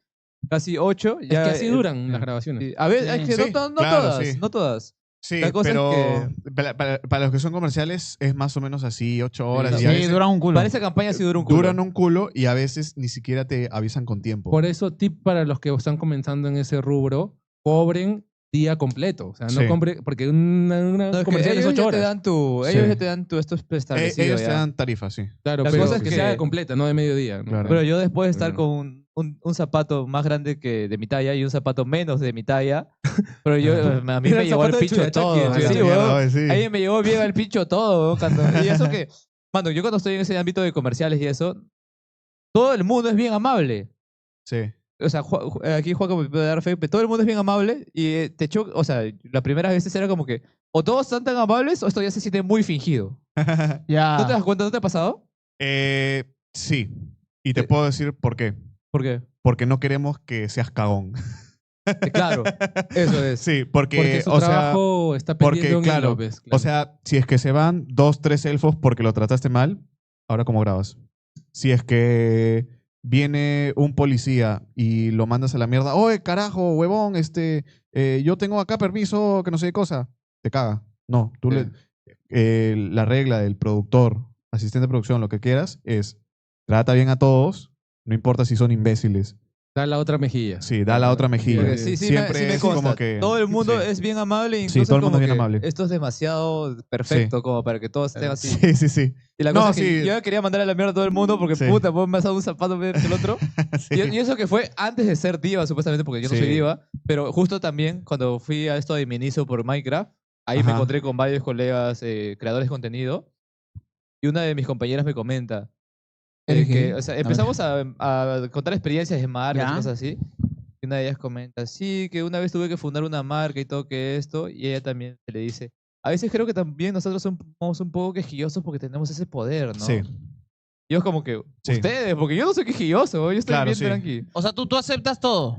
Casi 8. Es Ya, que así duran las grabaciones. sí. A ver, es que Sí, no claro, todas, sí. no todas. Sí, La cosa es pero para los que son comerciales es más o menos así, 8 horas. Sí, y a Sí, veces duran un culo. Para esa campaña sí dura un culo. duran un culo y a veces ni siquiera te avisan con tiempo. Por eso, tip para los que están comenzando en ese rubro, cobren día completo. O sea, no Sí. compren, porque una No, es que comercial es ellos 8 ya te horas. dan tu, Sí. ellos ya te dan tu esto establecido Ellos ya. te dan tarifas, sí. Claro, La pero cosa es que que- sea de completa, no de mediodía. ¿no? Claro. Pero yo después de estar Claro. con un zapato más grande que de mi talla y un zapato menos de mi talla, pero yo a mí Era me el llegó el zapato de pincho Chuyachaki, todo. de Sí, Chuyachaki. weón. Mierda, sí. Ahí me llegó bien el pincho todo. Y eso que, mano, yo cuando estoy en ese ámbito de comerciales y eso, todo el mundo es bien amable. Sí. O sea, aquí Juaco me puede dar fe, pero todo el mundo es bien amable y te choca, o sea, las primeras veces era como que o todos están tan amables o esto ya se siente muy fingido. Ya. ¿No te das cuenta? ¿No te ha pasado? Sí. Y te puedo decir por qué. ¿Por qué? Porque no queremos que seas cagón. Claro, eso es. Sí, Porque porque, su o sea, trabajo está pendiente porque, de un claro, hilo, pues, claro. o sea, si es que se van 2, 3 elfos porque lo trataste mal, ahora cómo grabas. Si es que viene un policía y lo mandas a la mierda. Oye, carajo, huevón, yo tengo acá permiso, que no sé qué cosa. Te caga. No, tú la regla del productor, asistente de producción, lo que quieras, es trata bien a todos, no importa si son imbéciles. Da la otra mejilla. Sí, da la otra mejilla. Porque sí, Siempre sí me es consta. como que... Todo el mundo Sí. es bien amable y Sí, incluso todo el como mundo es bien que amable. esto es demasiado perfecto como para que todos estén así. Sí, sí, sí. Y la No, cosa es que sí. yo quería mandar a la mierda a todo el mundo porque Sí. puta, vos me has dado un zapato peor que el otro. Sí. Y eso que fue antes de ser diva, supuestamente, porque yo no Sí. soy diva. Pero justo también, cuando fui a esto de mi inicio por Minecraft, ahí me Ajá. encontré con varios colegas creadores de contenido. Y una de mis compañeras me comenta ¿Eres que, gay? o sea, A ver. empezamos a contar experiencias de marcas Ya. y cosas así. Y una de ellas comenta, sí, que una vez tuve que fundar una marca y todo que esto. Y ella también le dice, a veces creo que también nosotros somos un poco quejillosos porque tenemos ese poder, ¿no? Sí. Y yo como que, Sí. ustedes, porque yo no soy quejilloso, yo estoy Claro, bien sí. tranqui. O sea, tú aceptas todo.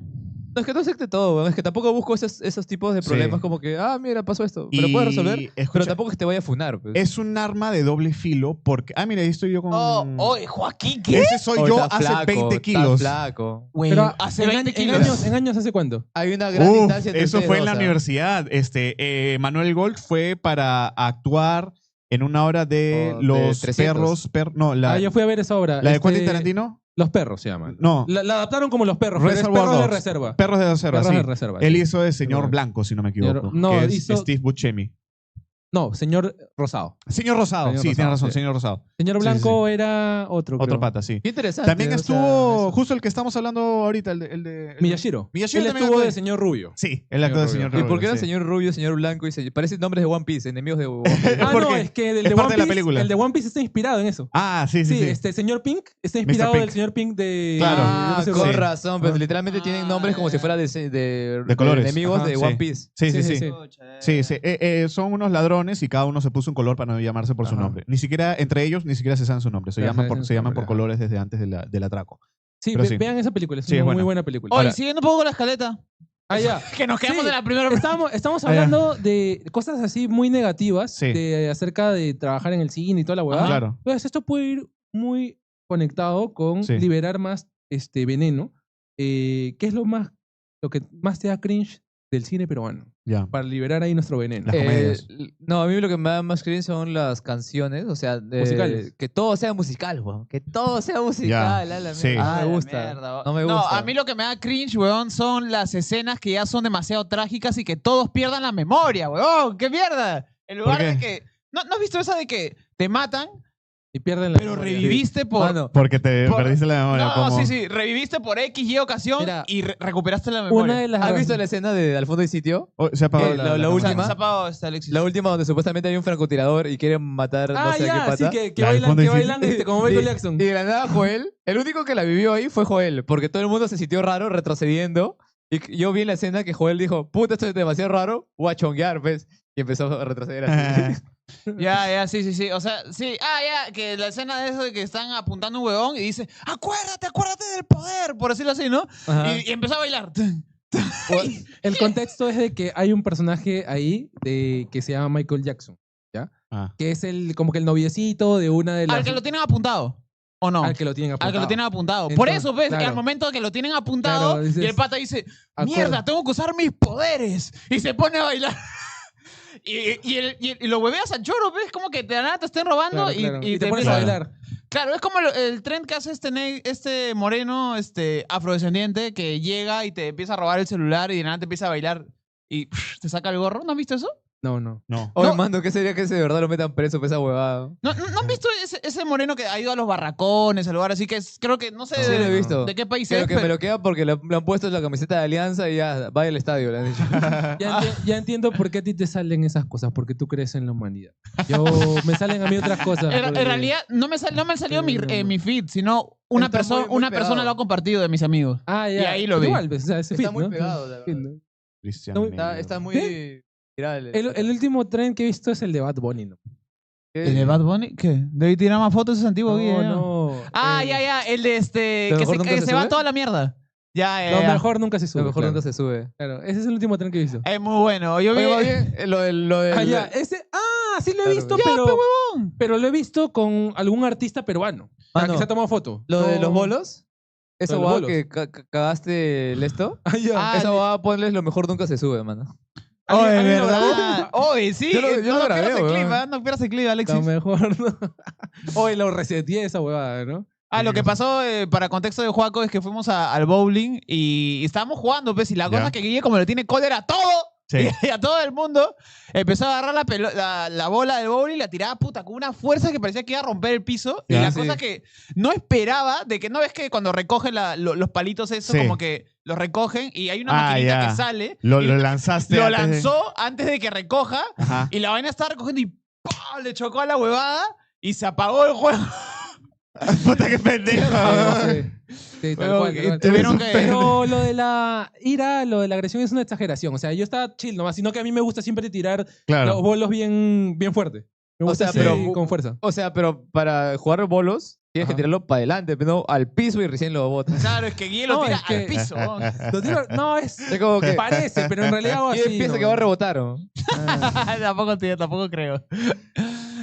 No, es que no acepte todo, weón, es que tampoco busco esos tipos de Sí. problemas como que, mira, pasó esto. Me lo puedes resolver, pero escucha, tampoco es que te vaya a funar. Pues. es un arma de doble filo porque... Ah, mira, ahí estoy yo con... Oye, Joaquín, ¿qué? Ese soy Oh, yo está hace flaco, 20 está kilos. flaco. Güey, Pero hace en 20 en kilos. años, ¿hace cuánto? Hay una gran Uf, distancia entre eso ustedes fue en dos, la ¿ah? universidad. Manuel Gold fue para actuar en una obra de Oh, de los 300. perros... no, la, Yo fui a ver esa obra. la de Quentin Tarantino. Los perros se llaman. No. La adaptaron como los perros, pero es Reservoir perros de Dogs. reserva. Perros de reserva, Perros sí. de reserva. Él sí. hizo de Señor Señor- Blanco, si no me equivoco. no, que es hizo- Steve Buscemi. No, señor Rosado. Señor Rosado, Señor sí, Rosado, tienes razón, sí. señor Rosado. Señor Sí, sí, Blanco era otro. Otro creo. pata, sí. Qué interesante. También o sea, estuvo eso. justo el que estamos hablando ahorita, el de Miyashiro. Miyashiro Él también estuvo actuó de ahí. señor Rubio. Sí, el actor de Rubio. señor ¿Y Rubio. por qué era sí. señor rubio, señor blanco? Parecen nombres de One Piece, enemigos de One Piece. Ah, ¿Por no, qué? es que el Es de parte One de la Piece, película. el de One Piece está inspirado en eso. Ah, sí, sí, Sí, sí. señor Pink está inspirado Pink. del señor Pink de... Claro. Ah, de- con Sí. razón, pero Ah. literalmente tienen nombres como si fuera de colores. enemigos Ajá, de sí. One Piece. Sí, sí, sí. Sí, Sí, sí. Son unos ladrones y cada uno se puso un color para no llamarse por su Ajá. nombre. Ni siquiera, entre ellos, ni siquiera se saben su nombre. Se Claro, llaman se por, saben se su llaman nombre, por ajá. colores desde antes del atraco. Sí, Pero sí. vean esa película, es Sí, es una muy buena. buena película. Oye, Ahora, siguiendo un poco con la escaleta. ah, ya. Que nos quedamos Sí, de la primera. Estamos Ah, ya. hablando de cosas así muy negativas Sí. acerca de trabajar en el cine y toda la huevada. Claro. Pues esto puede ir muy conectado con Sí. liberar más veneno. ¿Qué es lo que más te da cringe del cine peruano? Ya. Para liberar ahí nuestro veneno. Las comedias. No, a mí lo que me da más cringe son las canciones, o sea, Musicales. que todo sea musical, weón. Que todo sea musical, a la sí. mierda. Ah, No me la gusta. mierda. No me gusta. a mí lo que me da cringe, weón, son las escenas que ya son demasiado trágicas y que todos pierdan la memoria, weón. ¡Qué mierda! En lugar qué? de que... ¿No has visto esa de que te matan, Y pierden la pero memoria. reviviste por... Mano, Porque te Por- perdiste la memoria. No, como... sí, sí. Reviviste por X, Y ocasión Mira, y recuperaste la memoria. Una de las ¿has visto la escena de Al fondo del sitio? Oh, se apagó Que la cámara. última- Se ha apagado Alexis. La última donde supuestamente hay un francotirador y quieren matar no sé a qué ya, pata. sí, que La del bailan, fondo que del bailan sitio. como Michael Y- Jackson. Y de la nada Joel, el único que la vivió ahí fue Joel, porque todo el mundo se sintió raro retrocediendo. Y yo vi en la escena que Joel dijo, puta, esto es demasiado raro, voy a chonguear, ¿ves? Y empezó a retroceder así. Ya, sí, sí. O sea, sí. Ya, que la escena de eso de que están apuntando un huevón y dice, acuérdate del poder, por decirlo así, ¿no? Ajá. Y empezó a bailar. El contexto es de que hay un personaje ahí que se llama Michael Jackson, Ah. que es como que el noviecito de una de las... Al que lo tienen apuntado. ¿O no? Al que lo tienen Al que lo apuntado. tienen apuntado. Por Entonces, eso, ves, que claro. al momento que lo tienen apuntado, Claro, dices, y el pata dice, "Acuerda". mierda, tengo que usar mis poderes. Y se pone a bailar. y lo hueveas al choro, ¿ves? Como que de la nada te estén robando Claro, claro. y te pones a empieza- bailar. Claro, es como el trend que hace este moreno, afrodescendiente, que llega y te empieza a robar el celular y de nada te empieza a bailar y te saca el gorro. ¿No has visto eso? No, no. No. Oye, No. mando, ¿qué sería que ese de verdad lo metan preso por esa huevada? ¿No han visto ese moreno que ha ido a los barracones, al lugar así que creo que no sé No, Sí, lo he no. visto. de qué país Pero es, que me lo queda porque le han puesto en la camiseta de Alianza y ya va al estadio, le han dicho. Ya entiendo por qué a ti te salen esas cosas, porque tú crees en la humanidad. Me salen a mí otras cosas. En porque- realidad no me han salido Sí, no, no. mi feed, sino una Está persona muy una persona pegado. lo ha compartido de mis amigos. Ah, ya. y ahí lo vi. Igual, pues, o sea, ese Está fit, muy ¿no? pegado, la Sí, verdad. ¿no? Cristian No, Medio. Está muy viral. El último tren que he visto es el de Bad Bunny, ¿no? ¿El de Bad Bunny? ¿Qué? Debí tirar más fotos ese antiguo aquí. ya. No. Ya. El de ¿Lo que mejor se, nunca que se se va sube? toda la mierda. Ya. Lo mejor nunca se sube. Lo mejor claro. nunca se sube. Claro, ese es el último tren que he visto. Es muy bueno. Yo vi. Oye, va bien, lo del... Ah, ya. Sí lo he Claro, visto, ya, pero lo he visto con algún artista peruano. Mano, que se ha tomado foto. lo de No. los bolos. Esa Los hueá bolos. que cagaste el esto. Ah, ya. Ah, Esa hueá, ponles lo mejor nunca se sube, mano. Oye, ¿Alguien lo grabó? ¿verdad? Oye, sí. Yo lo no grabé, pierdas el clip, weón. ¿ah? No pierdas el clip, A Alexis. lo mejor, ¿no? Hoy lo reseteé esa huevada, ¿no? Ah, lo que pasó, para contexto de Juaco, es que fuimos al bowling y estábamos jugando, pues, y la Ya. cosa que Guille, como le tiene cólera a todo, Sí. y a todo el mundo, empezó a agarrar la bola del bowling y la tiraba, puta, con una fuerza que parecía que iba a romper el piso. Y Ya. la Sí. cosa que no esperaba, de que no ves que cuando recogen los palitos eso, Sí. como que los recogen y hay una Ah, maquinita ya. que sale. Lo y lanzaste. lo antes de- lanzó antes de que recoja Ajá. y la vaina estaba recogiendo y ¡pah! Le chocó a la huevada y se apagó el juego. Puta, qué pendejo. Sí, tal Pero cual, tal cual. tuvieron que... Pero lo de la ira, lo de la agresión es una exageración. O sea, yo estaba chill nomás, sino que a mí me gusta siempre tirar los Claro. bolos bien, bien fuerte. Me O gusta sea, así, pero- con fuerza. O sea, pero para jugar bolos, tienes que Ajá. tirarlo para adelante, pero no al piso y recién lo botas. Claro, es que Guille lo No, tira es que- al piso. ¿no? Lo tiro- no, es... Es como que. Parece, pero en realidad hago Y así. piensa ¿no? que va a rebotar. ¿o? tampoco creo.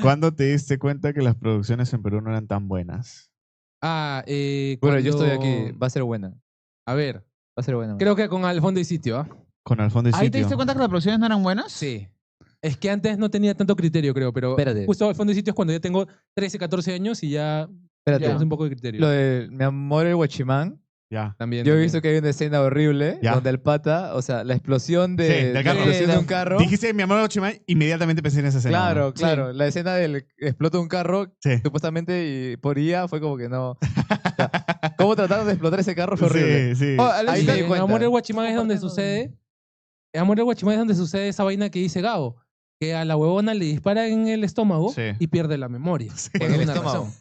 ¿Cuándo te diste cuenta que las producciones en Perú no eran tan buenas? Ah, Bueno, yo estoy cuando- aquí. Va a ser buena. Va A ver, a ser buena. creo que con Al fondo y sitio, ¿ah? Con Al fondo y ¿Ahí te sitio. diste cuenta que las producciones no eran buenas? Sí. Es que antes no tenía tanto criterio, creo, pero Espérate. justo Al fondo y sitio es cuando yo tengo 13, 14 años y ya Espérate. tenemos un poco de criterio. Lo de Mi amor el guachimán. Ya. También. Yo he también. visto que hay una escena horrible Ya. donde el pata, o sea, la explosión Sí, de, del carro. la explosión de un carro. Dijiste mi amor Ochimán, inmediatamente pensé en esa escena. Claro, ¿no? claro. La escena del explota un carro, Sí. supuestamente, y por IA fue como que no. O sea, ¿cómo trataron de explotar ese carro? Fue horrible. Sí, sí. Oh, Alexis, Ahí Sí, me di en cuenta. Amor el Guachimán es donde Compartiendo sucede. En Amor el Guachimán es donde sucede esa vaina que dice Gabo. Que a la huevona le dispara en el estómago Sí. y pierde la memoria. Sí. Por En el alguna estómago. razón.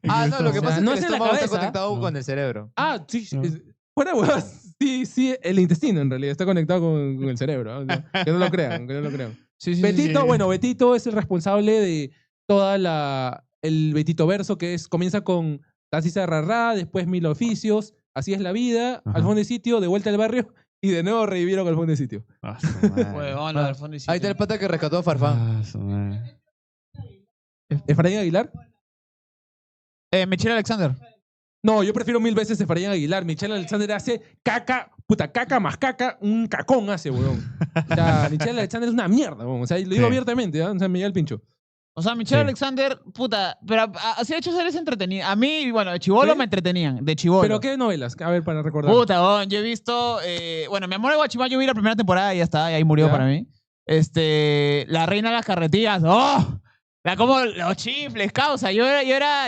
Ah, no, lo que O sea, pasa es no que el es en la estómago está cabeza. conectado No. con el cerebro. Ah, sí. No. Fuera huevas. Sí, sí, el intestino en realidad está conectado con el cerebro. ¿no? Que no lo crean, que no lo crean. Sí, sí, Betito, sí. bueno, Betito es el responsable de toda el Betito verso, que es, comienza con Taxista Rarrá, después Mil Oficios, Así es la vida, Ajá. Al fondo de sitio, De vuelta al barrio, y de nuevo revivieron Al fondo de sitio. Ah, su madre. Huevón, lo del fondo y Ahí está el pata que rescató a Farfán. Ah, su madre. ¿Efraín Aguilar? Michelle Alexander. No, yo prefiero mil veces Efraín Aguilar. Michelle Alexander hace caca, puta, caca más caca, un cacón hace, weón. O sea, Michelle Alexander es una mierda, weón. O sea, y lo digo Sí. abiertamente, ¿ah? O sea, me llega el pincho. O sea, Michelle Sí. Alexander, puta, pero así de hecho series entretenidas. A mí, bueno, de chivolo ¿Sí? me entretenían, de chivolo. ¿Pero qué novelas? A ver, para recordar. Puta, weón, yo he visto, bueno, Mi amor de Guachimán, yo vi la primera temporada y ya está, y ahí murió Ya. para mí. La reina de las carretillas, ¡oh! Como los chifles, causa. Yo era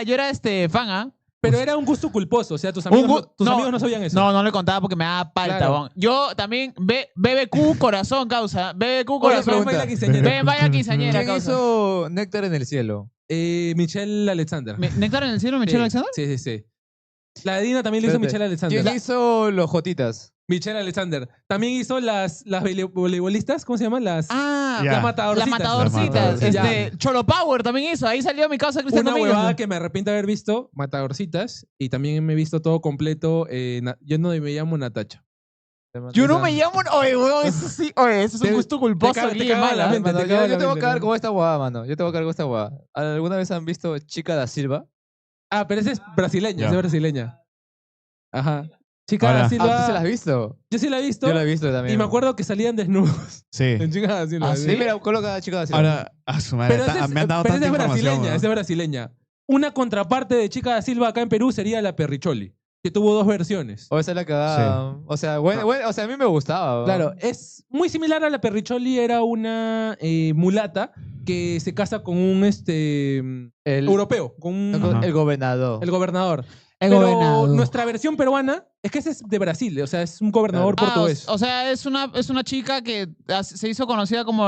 fan, ¿ah? Pero era un gusto culposo, o sea, tus Un amigos, gu- tus no, amigos no sabían eso. No, no le contaba porque me daba palta, Claro. weón. Yo también, BBQ Corazón, causa. BBQ Oye, Corazón. pero pregunta. baila quinceañera. Ven, vaya quinceañera, ¿Quién causa. hizo Néctar en el cielo? Michelle Alexander. ¿Néctar en el cielo, Michelle Sí, Alexander? Sí, sí, sí. La de Dina también le hizo Espérate. Michelle Alexander. ¿Quién hizo los Jotitas? Michelle Alexander. También hizo las voleibolistas, ¿cómo se llaman? Las Ya. las matadorcitas. Las matadorcitas. Las matadorcitas. Cholo Power también hizo. Ahí salió mi causa Cristian Una Domínguez. huevada que me arrepiento de haber visto, Matadorcitas, y también me he visto todo completo. Yo no me llamo Natacha. Yo no Esa- me llamo... Oye, weón, eso sí. Oye, eso es un Te- gusto culposo. te caga- te aquí, caga la mala. mente. Mano, te cago en yo la te voy a mente, cagar ¿no? con esta huevada, mano. Yo te voy a cagar con esta huevada. ¿Alguna vez han visto Chica da Silva? Ah, pero esa es brasileña, Ya. esa es brasileña. Ajá. Chica Ahora- da Ah, Silva. ¿tú se la has visto? Yo sí la he visto. Yo la he visto también. Y me acuerdo que salían desnudos Sí. en Chica da Silva. ¿Ah, ¿sí? Sí, mira, coloca Chica da Silva. Ahora, a su madre, Pero esa es, me han dado pero tanta esa es información. brasileña, ¿no? esa es brasileña. Una contraparte de Chica da Silva acá en Perú sería la Perricholi, que tuvo dos versiones. O esa es la cagada. O sea, bueno, o sea, a mí me gustaba. ¿no? Claro, es muy similar a la Perricholi, era una mulata que se casa con un el, europeo, con un, Ajá. el gobernador. el gobernador. El Pero gobernador. nuestra versión peruana es que ese es de Brasil, o sea, es un gobernador Ah, portugués. o sea, es una chica que se hizo conocida como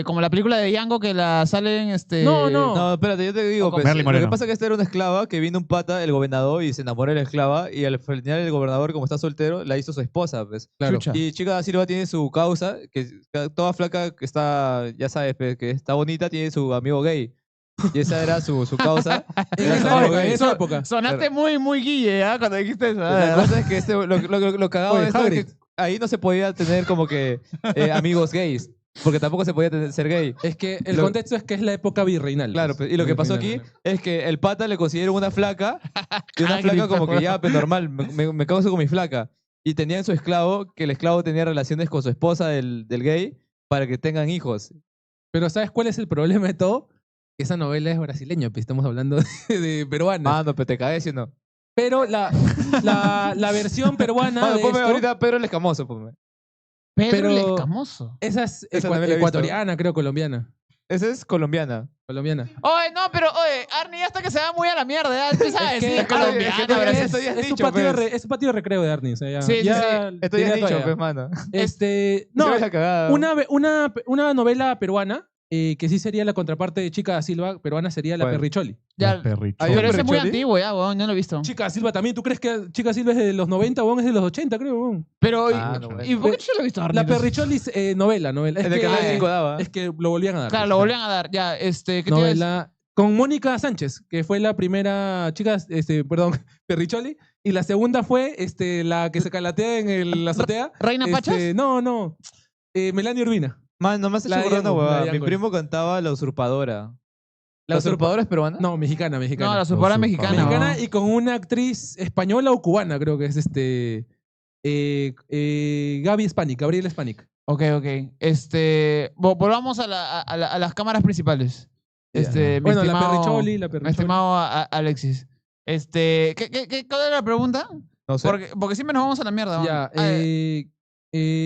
como la película de Django que la salen No, no. No, espérate, yo te digo. O con Pues, Merly lo Moreno. que pasa es que esta era una esclava que vino un pata, el gobernador, y se enamoró de la esclava. Y al final el gobernador, como está soltero, la hizo su esposa, pues. Claro. Chucha. Y Chica da Silva tiene su causa, que toda flaca que está, ya sabes, pues, que está bonita, tiene su amigo gay. Y esa era su causa. En Era su esa amigo época, gay. en esa época. Sonaste muy guille, ¿ah? Cuando dijiste eso. La cosa es que lo cagado Oye, de esto es Hagrid. que ahí no se podía tener como que amigos gays. porque tampoco se podía ser gay. Es que el Lo- contexto es que es la época virreinal. Claro, pues. y lo que pasó aquí Virreinal. es que el pata le consiguieron una flaca, y una Agri, flaca como por que ya, pues normal, me causo con mi flaca. Y tenía en su esclavo, que el esclavo tenía relaciones con su esposa del gay para que tengan hijos. Pero ¿sabes cuál es el problema de todo? Esa novela es brasileña, pues estamos hablando de peruana. Mano, pero te caes, ¿sí o no? Pero la versión peruana Mano, de ponme esto, ahorita Pedro el Escamoso, ponme. Pedro el pero- Escamoso. esa es Esa también la he visto. ecuatoriana, creo, colombiana. Esa es colombiana. Colombiana. Oye, no, pero oye, Arnie ya está que se va muy a la mierda. Ya empieza a Es que- decir es que- colombiana, es que todavía Brasil. esto ya has Es su dicho, patio, pues. es su patio de recreo de Arnie. O sea, ya, Sí, sí, ya Esto ya diría has dicho, todavía. pues, mano. No, Ya la cagada. una novela peruana que sí sería la contraparte de Chica da Silva peruana sería La ¿Cuál? Perricholi. Ya, Los perrichos. Hay un pero ese es muy Perricholi? antiguo ya, weón, no lo he visto. Chica da Silva también. ¿Tú crees que Chica da Silva es de los 90 o es de los 80, creo? Weón? Pero, Ah, no, bueno. ¿y por qué yo lo he visto, Arnie? La entonces? Perricholi es novela. Es En el que, canal 5 daba. es que lo volvían a dar. Claro, lo volvían a dar. Ya, ¿qué te iba a decir? Novela con Mónica Sánchez, que fue la primera chica, perdón, Perricholi, y la segunda fue la que se calatea en la azotea. ¿Reina Pachas? No. Melania Urbina. Man, nomás La estoy acordando, Diango, la huevada. Mi Diango. primo cantaba La Usurpadora. La ¿La Usurpadora es peruana? No, mexicana. No, la usurpadora mexicana. Mexicana weón. y con una actriz española o cubana, creo que es Gaby Spanik, Gabriel Spanik. Ok. Volvamos a las cámaras principales. Mi Bueno, la estimado- Perricholi, Mi estimado Alexis. ¿Cuál era la pregunta? No sé. Porque siempre nos vamos a la mierda. weón. Ya,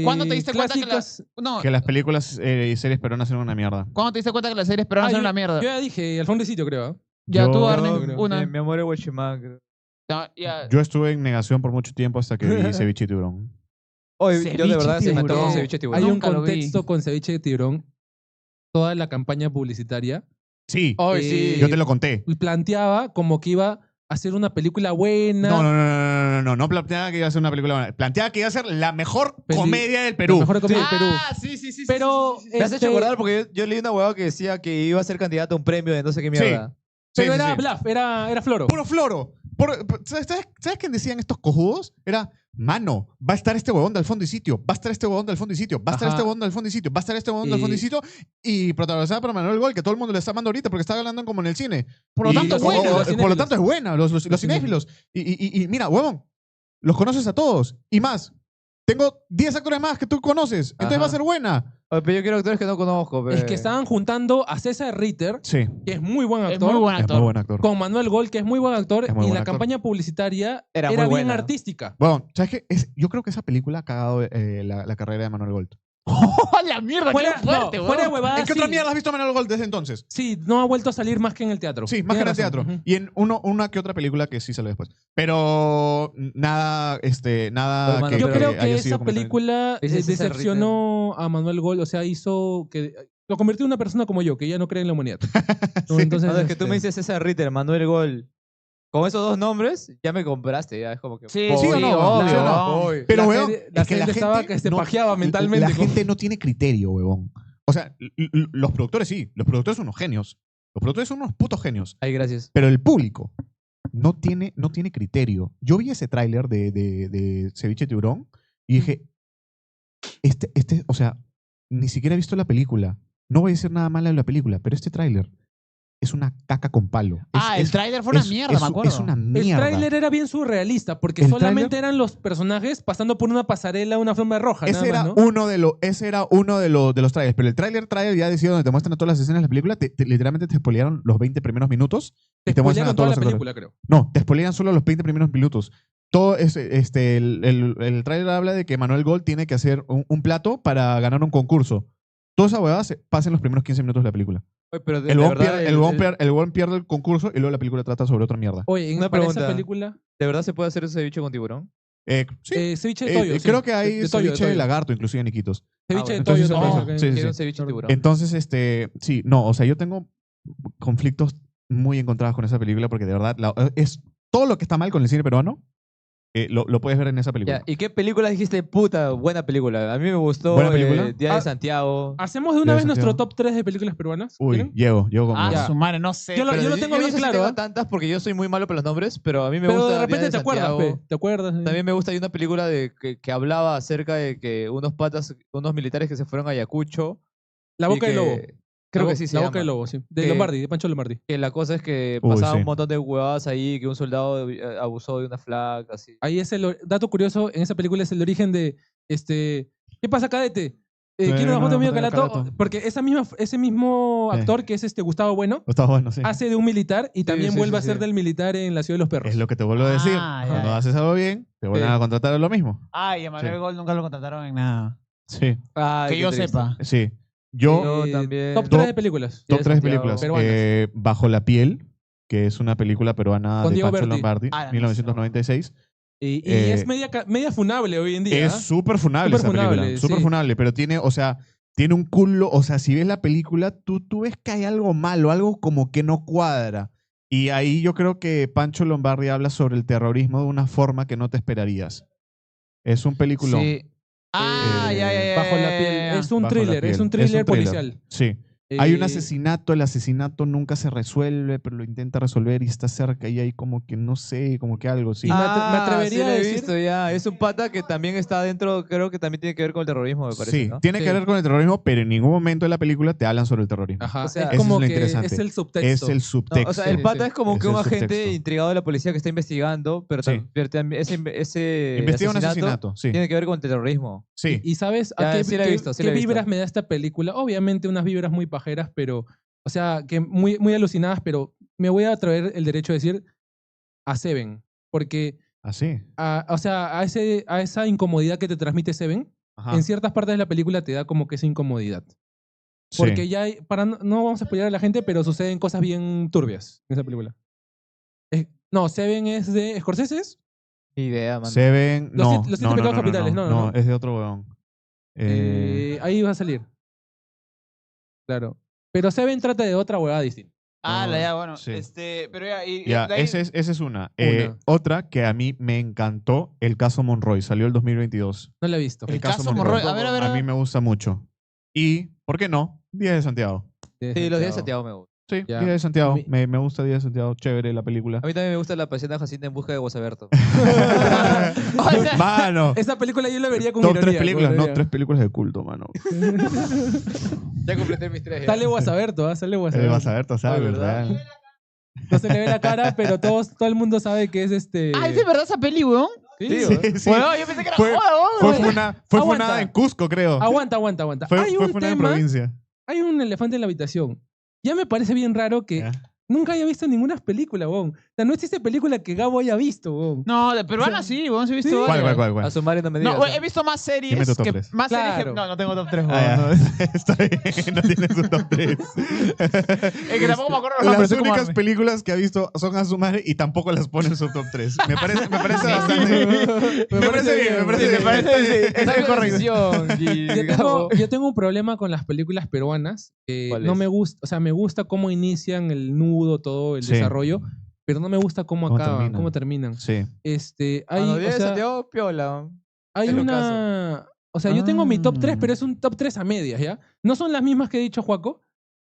¿Cuándo te diste cuenta que clásicas? No, Que las películas y series peruanas eran una mierda. ¿cuándo te diste cuenta que las series peruanas eran una mierda? Yo ya dije, al fondo de sitio, creo. ¿eh? Ya yo- tú, yo Arne, creo. una. Mi amor es Guachimán, creo. Ya. Yo estuve en negación por mucho tiempo hasta que vi Ceviche y Tiburón. Oye, yo Ceviche de verdad se me tiburón. antoja un ceviche de tiburón. Hay un Nunca lo vi. contexto con ceviche de tiburón. Toda la campaña publicitaria Sí, Oye, Eh, sí. yo te lo conté. planteaba como que iba a hacer una película buena. No planteaba que iba a ser una película buena. Planteaba que iba a ser la mejor Peli- comedia del La Perú. mejor comedia del Perú. Sí. Pero, Me has hecho acordar porque yo leí una huevada que decía que iba a ser candidato a un premio de no sé qué mierda. pero Sí, era sí. bluff, era floro. Puro floro. ¿Sabes quién decían estos cojudos? Era, mano, va a estar este huevón del fondo y sitio, va a estar este huevón del fondo y sitio, va a estar Ajá. este huevón del fondo y sitio, va a estar este huevón del fondo y sitio, y protagonizada por Manuel Gol, que todo el mundo le está amando ahorita porque está ganando como en el cine. Por lo Y- tanto, los bueno. cinéfilos, por lo cinéfilos. tanto es buena, los cinéfilos. Y mira, huevón, los conoces a todos. Y más, tengo 10 actores más que tú conoces, entonces Ajá. va a ser buena. Oye, pero yo quiero actores que no conozco. Es que estaban juntando a César Ritter, Sí, que es muy buen Es actor, muy buen es actor. muy buen actor. con Manuel Gol, que es muy buen actor, Es muy y buen la actor. campaña publicitaria Era era muy bien buena. artística. Bueno, ¿sabes qué? Yo creo que esa película ha cagado la carrera de Manuel Gold. ¡Oh, la mierda! Fuera, ¡Qué fuerte, no, weón! fuera de huevadas, ¿En qué otra sí. mierda has visto a Manuel Gold desde entonces? Sí, no ha vuelto a salir más que en el teatro. Sí, más que en el Tienes razón. teatro. Ujú. Y en una que otra película que sí salió después. Pero nada, nada Hermano, que Yo pero creo haya que sido esa completamente- película Ese César decepcionó a Manuel Gol, o sea, hizo que lo convirtió en una persona como yo, que ya no cree en la humanidad. No, Sí. entonces, No, es que tú este, me dices César Ritter, Manuel Gol. Con esos dos nombres, ya me compraste. Ya es como que. Sí, ¿Sí o no? obvio. ¿Sí o no? weón. Pero, la weón, serie- la es que la gente estaba gente que se no- pajeaba mentalmente. La con- gente no tiene criterio, huevón. O sea, los productores sí. Los productores son unos genios. Los productores son unos putos genios. Ay, gracias. Pero el público no tiene criterio. Yo vi ese tráiler de Ceviche Tiburón y dije, o sea, ni siquiera he visto la película. No voy a decir nada malo de la película, pero este tráiler es una caca con palo. El tráiler fue una mierda, me acuerdo. Es una El mierda. tráiler era bien surrealista, porque El solamente tráiler- eran los personajes pasando por una pasarela, una forma roja. Ese nada era más, ¿no? ese era uno de los trailers. Pero el tráiler ya decidió donde te muestran todas las escenas de la película. Literalmente te spoilearon los 20 primeros minutos. Te y te muestran a spoilearon todos toda la los actores. película, creo. No, te spoilean solo los 20 primeros minutos. Todo el tráiler habla de que Manuel Gold tiene que hacer un plato para ganar un concurso. Toda esa huevada se pasa en los primeros 15 minutos de la película. Oye, pero El huevón pierde el concurso y luego la película trata sobre otra mierda. Oye, Una para esa pregunta. película, ¿De verdad se puede hacer ese ceviche con tiburón? Sí. ceviche de toyo. sí. Creo que hay De toyo, ceviche de toyo. lagarto, inclusive en Iquitos. Ceviche de bueno. toyo. Entonces, también, no, ok. sí, Quiero un ceviche de tiburón. Entonces, sí, no, o sea, yo tengo conflictos muy encontrados con esa película porque de verdad es todo lo que está mal con el cine peruano lo puedes ver en esa película. Ya, ¿y qué película dijiste? Puta, buena película. A mí me gustó ¿Buena película? Día Ah, de Santiago. ¿Hacemos de una Ya, vez nuestro Santiago. top 3 de películas peruanas? Uy, ¿Quieren? llego con Ah, Ya. su madre, no sé. Yo lo- Pero tengo no bien sé si claro, tengo ¿eh? tantas porque yo soy muy malo para los nombres, pero a mí me Pero gusta de Día repente te acuerdas, Santiago. pe. ¿Te acuerdas? También me gusta, hay una película que hablaba acerca de que unos militares que se fueron a Ayacucho La Y boca del lobo. Creo La que sí se La boca llama. del lobo, sí. De Que- Lombardi, de Pancho Lombardi. Que la cosa es que Uy, pasaba sí. un montón de huevadas ahí, que un soldado abusó de una flaca, así. Ahí es el dato curioso, en esa película es el origen de, ¿qué pasa, cadete? ¿Quiere una foto mío, Calato? Porque ese mismo Sí. actor, que es Gustavo Bueno, Está bueno, sí. hace de un militar y también sí, vuelve sí, a ser sí. del militar en La Ciudad de los Perros. Es lo que te vuelvo a decir. Ah, ya, Cuando ya. haces algo bien, te vuelven Sí. a contratar a lo mismo. Ay, a Manuel Sí. Gol nunca lo contrataron en nada. Sí, Ay, Que qué yo triste. sepa. sí. Yo, Yo también. Top 3 de películas. top 3 de Santiago. películas. Peruanas. Bajo la piel, que es una película peruana Con de Diego Pancho Berti. Lombardi, Ah, no, 1996. Y Eh, es media funable hoy en día. Es ¿ah? súper funable Súper esa película. funable, Súper sí. funable, pero tiene, o sea, tiene un culo. O sea, si ves la película, tú ves que hay algo malo, algo como que no cuadra. Y ahí yo creo que Pancho Lombardi habla sobre el terrorismo de una forma que no te esperarías. Es un peliculón. Sí. Ah, ya, ya, ya. Bajo la piel. ya. Es un Bajo la thriller, piel. es un thriller policial. Sí. Hay un Eh, asesinato, el asesinato nunca se resuelve, pero lo intenta resolver y está cerca y hay como que, no sé, como que algo, sí. Y me atrevería sí lo a he decir- visto ya. Es un pata que también está dentro, creo que también tiene que ver con el terrorismo, me parece, Sí, ¿no? tiene Sí. que ver con el terrorismo, pero en ningún momento de la película te hablan sobre el terrorismo. Ajá. O sea, es eso como es lo que interesante. es el subtexto. Es el No, subtexto. o sea, Sí, el pata sí. es como Es que un el agente subtexto. intrigado de la policía que está investigando, pero, Sí. pero también ese Investiga un asesinato, sí. tiene que ver con el terrorismo. Sí. Y ¿sabes Ya, a qué, sí la he qué- visto, sí qué la he visto. vibras me da esta película? Obviamente unas vibras muy pajeras, pero, o sea, que muy alucinadas, pero me voy a traer el derecho de decir a Seven. Porque, Así. o sea, a esa incomodidad que te transmite Seven, Ajá. en ciertas partes de la película te da como que esa incomodidad. Sí. Porque ya hay, no vamos a spoiler a la gente, pero suceden cosas bien turbias en esa película. No, Seven es de Scorsese. ¿Es? Ni idea, man. Seven. Los No, siete- los siete no, pecados no, capitales, no. es de otro weón. Ahí va a salir. Claro. Pero Seven trata de otra huevada distinta. Ah, No, ya, bueno. sí. Pero ya, y Ya, de ahí- esa es una. Una. Otra que a mí me encantó, El caso Monroy. Salió el 2022. No la he visto. El caso Monroy. A ver, a ver. A mí me gusta mucho. Y, ¿por qué no? Días de Santiago. Sí, los días de Santiago me gustan. Sí, Ya. Días de Santiago. A mí- Me gusta Días de Santiago. Chévere la película. A mí también me gusta la pasión de Jacinta en busca de Guasaberto. O sea, Mano. Esa película yo la vería con Top ironía. 3 películas, con no, ironía. 3 películas de culto, mano. Ya completé mis tres. Sale Guasaberto, sale Guasaberto. Vas a ver, tú sabes, Ay, ¿verdad? real. No se le ve la cara, pero todo el mundo sabe que es este. Ah, ¿es de verdad esa peli, weón? Sí, Sí, weón. Sí, sí. Weón, yo pensé que era Fue- joda, Fue weón. Aguanta. funada en Cusco, creo. Aguanta. Fue Hay un funada en tema, provincia. hay un elefante en la habitación. Ya me parece bien raro que Ya. nunca haya visto ninguna película, weón. O sea, no existe película que Gabo haya visto, weón. No, de peruana sí, weón, sí he visto Sí. varias. ¿Cuál? A su madre no me digas. No, weón, he visto más series Dime tu top que... tres. Más series que... Claro. No, no tengo top 3, Ah, weón. ya. Está bien, no tienes un top 3. Es que tampoco me acuerdo los Las nombres, soy como únicas Arne. películas que ha visto son a su madre y tampoco las pone en su top 3. Me parece bastante. Me parece bien, me parece Sí, bien. me parece... Esa es correcto. Yo tengo un problema con las películas peruanas que ¿Cuál no es? me gusta, o sea, me gusta cómo inician el nudo, todo el Sí. desarrollo, pero no me gusta cómo ¿Cómo acaban, terminan? cómo terminan. Sí. Hay, Los o días de sea, Santiago, piola. hay es lo una, o sea, yo tengo mi top 3, pero es un top 3 a medias, ¿ya? No son las mismas que he dicho Juaco,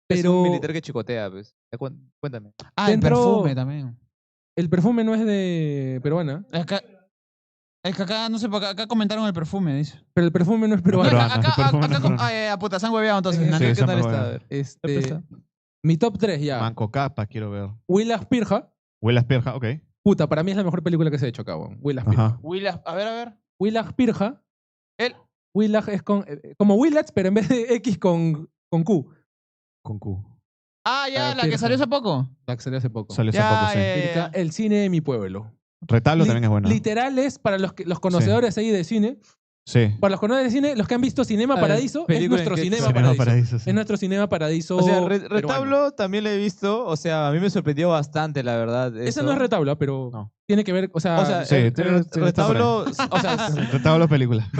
Es pero un militar que chicotea, pues. Ya cuéntame. Ah, el Dentro- perfume también. el perfume no es de peruana, Es que acá, no sé, porque acá comentaron el perfume, dice. pero el perfume no es No, peruano. Peruano, acá, el perfume acá, no es peruano. puta, se han hueveado entonces. Sí, nada. ¿Qué esa tal me está? va. A ver. Este, mi top 3 ya. Manco Capa, quiero ver. Willas Pirja. Huelas Perja, ok. Puta, para mí es la mejor película que se ha hecho acá, weón. Willas Pirja. Ajá. Willas, a ver. Willas Pirja. Él. Willas es con, como Willats, pero en vez de X con Q. Con Q. Ah, ya, Ah, la que Pirja. salió hace poco. La que salió hace poco. Salió hace Ya, poco, sí. ya, ya. Pirja, el cine de mi pueblo. Retablo también es bueno. Literal es para los conocedores ahí de cine. Sí. Para los conocedores de cine, los que han visto Cinema A ver, Paradiso, es película nuestro en que- Cinema Cinema Paradiso. Paradiso, sí. Es nuestro Cinema Paradiso. O sea, peruano. retablo también lo he visto. O sea, a mí me sorprendió bastante, la verdad. Esa eso. no es retablo, pero No. tiene que ver, o sea, O sea, Sí, está por retablo. O sea, Retablo película.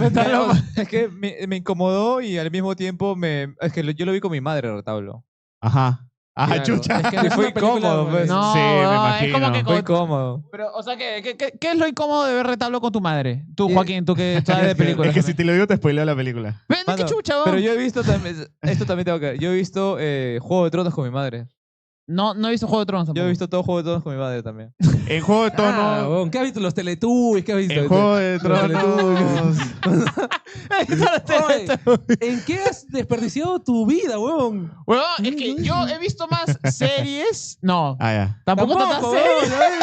es que me incomodó y al mismo tiempo es que yo lo vi con mi madre, retablo. Ajá. Ajá, claro, chucha. es que no es Fue una película, incómodo, pues. No, Sí, me no, es imagino. como que... Fue incómodo. Pero, o sea, ¿qué es lo incómodo de ver retablo con tu madre? Tú, Eh, Joaquín, tú que sabes de películas. Es que si te lo digo te spoileo la película. Ven, qué Mano, chucha, weón. Pero yo he visto también, esto también tengo que ver. Yo he visto Juego de Tronos con mi madre. No he visto Juego de Tronos Yo tampoco. he visto todo Juego de Tronos con mi madre también. En Juego de Tronos. Huevón, ¿qué has visto? Los Teletubbies, ¿qué has visto? En Juego de Los Teletubbies. Tronos. Oye, ¿en qué has desperdiciado tu vida, huevón? Huevón, es que yo he visto más series. No, Ah, ya. tampoco tantas huevón, series. ¿ya ves?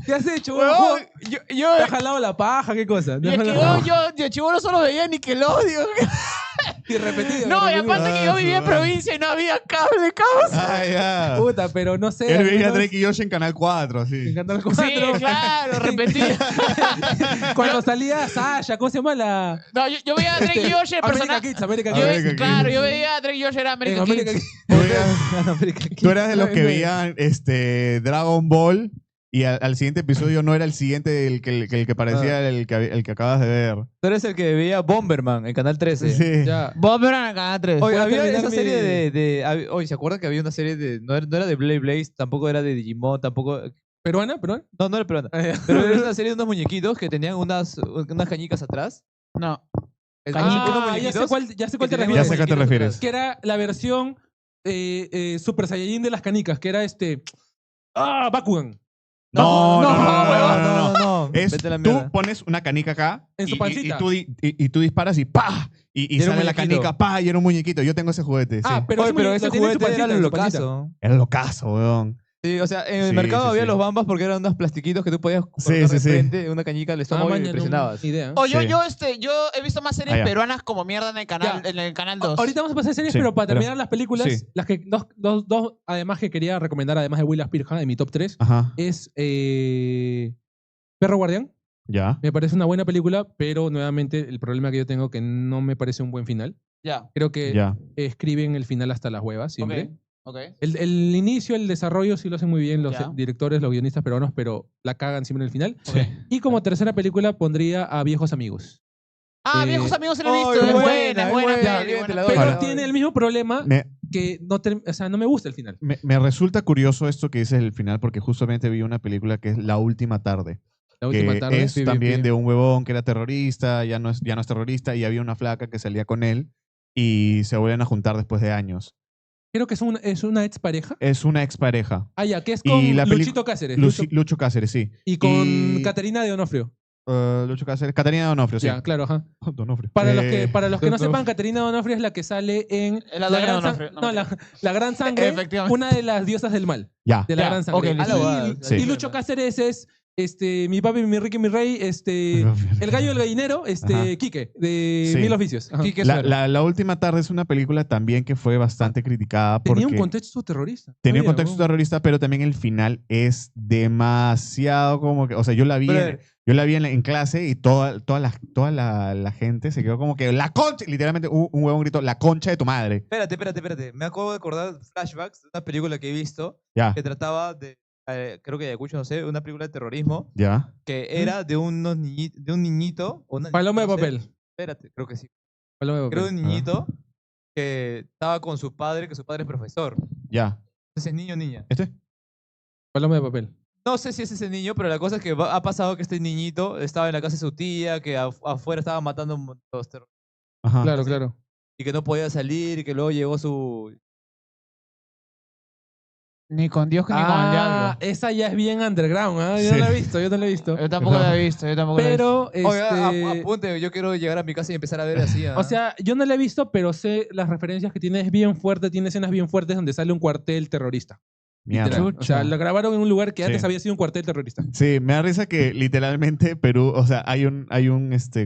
¿Qué has hecho, huevón? Huevón, yo ¿Te has jalado la paja? ¿Qué cosa? y es que yo de chibolo solo veía Nickelodeon. Y repetido. No, y repetido. aparte que yo vivía en provincia y no había cable, causa. Ah, ya. Puta, pero no sé. Él al veía menos Drake y Josh en Canal 4, sí. en Canal Sí, 4. claro, repetía. Cuando salía Sasha, ¿cómo se llama la...? No, yo veía a Drake y Josh, el América personaje. Kids, América Yo Kids. America Kids. claro, yo veía a Drake y Josh, era En American América Kids. Kids. Tú eras de los que veían Dragon Ball y al siguiente episodio no era el siguiente el que parecía el que acabas de ver. Tú eres el que veía Bomberman en Canal 13. Sí. Ya. Vos verán en Canal 3. Oye, Voy a había terminar esa mi- serie oye, ¿se acuerdan que había una serie de... No era de Blade Blaze, tampoco era de Digimon, tampoco... ¿Peruana? ¿Peruana? No era peruana. Ah, ya. Pero era una serie de unos muñequitos que tenían unas cañicas atrás. No. Unos Ah, ya sé muñequitos cuál, ya sé cuál te que tenían Ya refieres. sé a qué te refieres. Que era la versión Super Saiyajin de las canicas, que era Bakugan. No, no, no, huevón. no, no. no. Es, Vete a la tú mierda. pones una canica acá En su pancita. y tú disparas y ¡pah! Y Era un sale la muñequito. canica, ¡pah! Y era un muñequito. Yo tengo ese juguete, sí. Ah, pero, Oye, pero lo ese tiene en su juguete era pancita, el en su pancita. locazo. Era locazo, weón. Sí, o sea, en el Sí, mercado sí, había sí. los bambas porque eran unos plastiquitos que tú podías Sí, colocar sí, de sí. frente, una cañica al estómago y maña, no, presionabas. ni idea. O yo Sí. he visto más series Ah, ya. peruanas como mierda en el canal, Ya. en el canal 2. Ahorita vamos a pasar series, Sí, pero para pero- terminar las películas, sí. las que dos además que quería recomendar, además de Will Spearhead en mi top 3, Ajá. es Perro Guardián. Ya. Me parece una buena película, pero nuevamente el problema que yo tengo que no me parece un buen final. Ya. Creo que Ya. escriben el final hasta las huevas siempre. Ok. El inicio, el desarrollo sí lo hacen muy bien los Ya. directores, los guionistas peruanos, pero la cagan siempre en el final. Ok. Y como tercera película pondría a Viejos Amigos. Ah, Eh, Viejos Amigos se lo he oh, visto. es Es buena, buena, es es buena. buena, peli, bien, buena te la doy. peli. Pero Ahora- tiene el mismo problema Me, que no me gusta el final. me resulta curioso esto que dices el final porque justamente vi una película que es La Última Tarde. La última que tarde. es Sí, también bien. de un huevón que era terrorista, ya no es terrorista, y había una flaca que salía con él y se vuelven a juntar después de años. Creo que es una expareja. Es una expareja. Ah, ya, que es Y con la peli- Luchito Cáceres. Lucho Cáceres, sí. y con y- Caterina de Onofrio. Lucho Cáceres. Catarina Donofrio, sí. Ya, claro, ajá. Donofrio. Para Eh, los que no sepan, Caterina de Onofrio es la que sale en Es la dueña de gran Onofrio. no, la Gran Sangre, Efectivamente. una de las diosas del mal, Ya. de la Ya, Gran Sangre. ok, Y- listo. Sí. y Lucho Cáceres es mi papi, mi Ricky, mi rey, el gallo del gallinero, Ajá. Quique, de Sí. Mil Oficios. Ajá. Quique La, Suero. la Última Tarde es una película también que fue bastante criticada porque Tenía un contexto terrorista. tenía un Sabía, contexto weón. terrorista, pero también el final es demasiado como que, o sea, yo la vi Brother. en clase y toda la gente se quedó como que la concha, literalmente un huevón gritó, la concha de tu madre. Espérate. Me acabo de acordar flashbacks de una película que he visto Ya, que trataba de, creo que Ayacucho, no sé, una película de terrorismo ya. que era de un niñito. O una Paloma de niña, no sé. papel. Espérate, creo que sí. Paloma de Creo papel. de un niñito que estaba con su padre, que su padre es profesor. Ya. Entonces, niño o niña. ¿Este? Paloma de papel. No sé si es ese niño, pero la cosa es que ha pasado que este niñito estaba en la casa de su tía, que afuera estaba matando a un montón de terroristas Ajá. Claro, sí. claro. y que no podía salir, y que luego llegó su... Ni con Dios ni con el diablo. esa ya es bien underground, ¿ah? Yo Sí. no la he visto, yo no la he visto. Yo tampoco la he visto, yo tampoco la he visto. Pero, Oiga, apunte, yo quiero llegar a mi casa y empezar a ver así. o sea, yo no la he visto, pero sé las referencias que tiene. Es bien fuerte, tiene escenas bien fuertes donde sale un cuartel terrorista. Mierda. Literal. O sea, lo grabaron en un lugar que Sí. antes había sido un cuartel terrorista. Sí, me da risa que literalmente Perú, o sea, hay un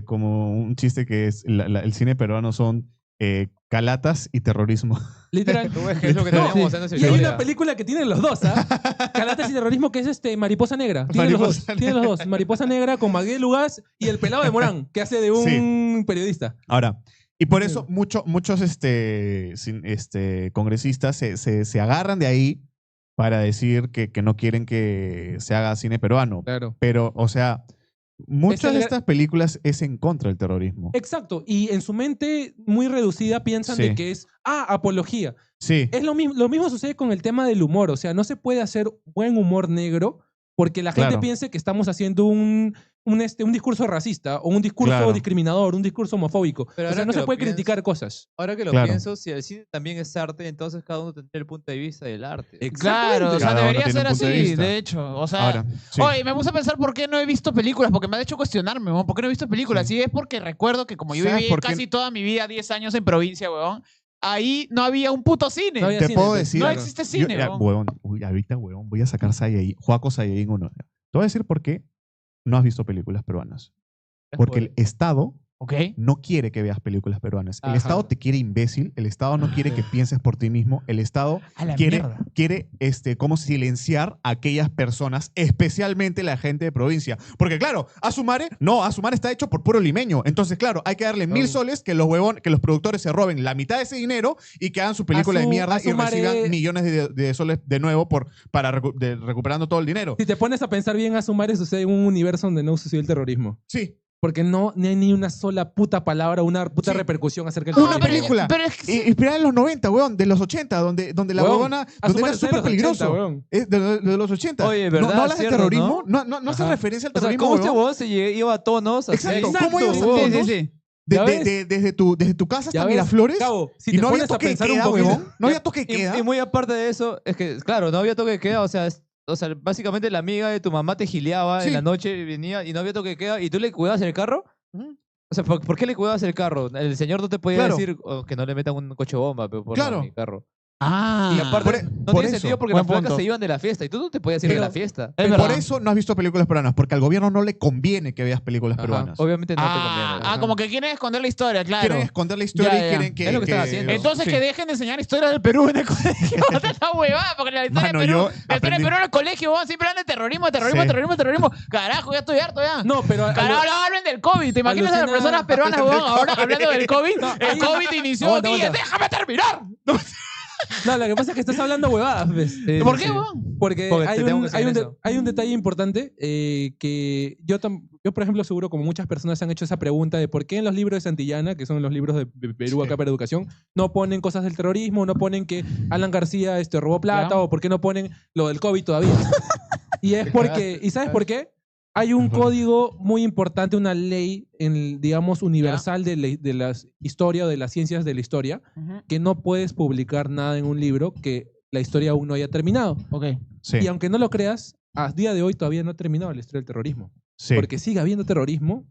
como un chiste que es el cine peruano son calatas y terrorismo. Literal. es que es lo que No, teníamos sí. en esa Y hay historia. una película que tiene los dos, ¿ah? Calatas y terrorismo, que es Mariposa Negra. Tiene los Mariposa dos. Tiene los dos. Mariposa Negra con Maguel Lugas y el pelado de Morán, que hace de un periodista. Ahora, y por eso muchos congresistas se agarran de ahí para decir que no quieren que se haga cine peruano. Claro. Pero, o sea, muchas el de gra- estas películas es en contra del terrorismo. Exacto. Y en su mente muy reducida piensan Sí. de que es, apología. Sí, Es lo mismo sucede con el tema del humor. O sea, no se puede hacer buen humor negro porque la gente Claro. piense que estamos haciendo un discurso racista o un discurso Claro. discriminador, un discurso homofóbico. Pero O sea, ahora no que se lo puede pienso- criticar cosas. Ahora que lo Claro. pienso, si el cine también es arte, entonces cada uno tendría el punto de vista del arte. Claro, o sea, Cada uno debería tiene ser un punto de así, vista. de hecho. O sea, Ahora, sí. oye, me puse a pensar por qué no he visto películas, porque me ha hecho cuestionarme, weón. ¿Por qué no he visto películas? Sí. Y es porque recuerdo que como yo ¿Sabes viví por qué? casi toda mi vida, 10 años en provincia, weón, ahí no había un puto cine. No había Te cine, puedo pues. decir. No Claro. existe cine, ya, weón. huevón, uy, ahorita, huevón, voy a sacar Saiyajin, Juaco Saiyajin 1. Te voy a decir por qué no has visto películas peruanas. Porque el Estado ¿Ok? no quiere que veas películas peruanas. El Ajá. Estado te quiere imbécil, el Estado no quiere que pienses por ti mismo, el Estado A la quiere, mierda. quiere como silenciar a aquellas personas, especialmente la gente de provincia. Porque claro, Asumare está hecho por puro limeño. Entonces, claro, hay que darle 1000 soles que los productores se roben la mitad de ese dinero y que hagan su película de mierda y Asumare- reciban millones de soles de nuevo recuperando todo el dinero. Si te pones a pensar bien, Asumare sucede en un universo donde no sucedió el terrorismo. Sí, Porque no hay ni una sola puta palabra, una puta Sí. repercusión acerca del una terrorismo. película pero es que- inspirada en los 90, weón, de los 80, donde la Huevón, huevona, donde Asumare era está en súper los peligroso. 80, weón. De los 80. Oye, ¿No, ¿verdad? no hablas de Cierto, terrorismo? ¿No hace Ajá. referencia al O sea, terrorismo, ¿cómo este huevón? huevón iba a tonos? así? Exacto. Exacto, ¿Cómo ibas a huevón. tonos? Sí, sí, sí. ¿Ya ves? Desde tu casa Ya hasta ves, Miraflores. Cabo, si Y te no había pones a toque de pensar un queda, poquito... huevón. No había toque de queda. Y muy aparte de eso, es que, claro, no había toque de queda, o sea, básicamente la amiga de tu mamá te gileaba Sí. en la noche y venía y no había toque de queda y tú le cuidabas el carro. Ujú. O sea, ¿por qué le cuidabas el carro? El señor no te podía Claro. decir que no le metan un coche bomba pero por Claro. mi carro. Ah. Y aparte, no por tiene eso. sentido porque Buen las placas punto. se iban de la fiesta y tú no te podías ir de Pero- la fiesta. Es Por verdad. eso no has visto películas peruanas, porque al gobierno no le conviene que veas películas Ajá. peruanas. Obviamente no te Ah, conviene. como que quieren esconder la historia, claro. Quieren esconder la historia Ya, y ya. quieren que... Es lo que están haciendo. Entonces Sí. que dejen de enseñar historia del Perú en el colegio. Otra la huevada, porque la historia Mano, de Perú, yo la historia de aprendí- Perú en el colegio, weón, siempre hablan de terrorismo. Sí. Carajo, ya estoy harto ya. No, pero... Carajo, ahora hablan del COVID. ¿Te imaginas a las Alucina- personas peruanas, weón, ahora hablando del COVID? El ahí- COVID inició Aguanta, aquí. aguanta. ¡Déjame terminar! No, lo que pasa es que estás hablando huevadas, ¿ves? Sí, ¿Por sí, qué, sí. weón? Porque Porque hay te tengo un, que hay, un enseñar de- eso. hay un detalle importante que yo, por ejemplo, seguro como muchas personas han hecho esa pregunta de por qué en los libros de Santillana, que son los libros de Perú Sí. acá para educación, no ponen cosas del terrorismo, no ponen que Alan García robó plata Ya. o por qué no ponen lo del COVID todavía. Y es porque, ¿y sabes por qué? Hay un código muy importante, una ley, digamos, universal de la historia o de las ciencias de la historia, que no puedes publicar nada en un libro que la historia aún no haya terminado. Ok. Sí, Y aunque no lo creas, a día de hoy todavía no ha terminado la historia del terrorismo. sí. Porque sigue habiendo terrorismo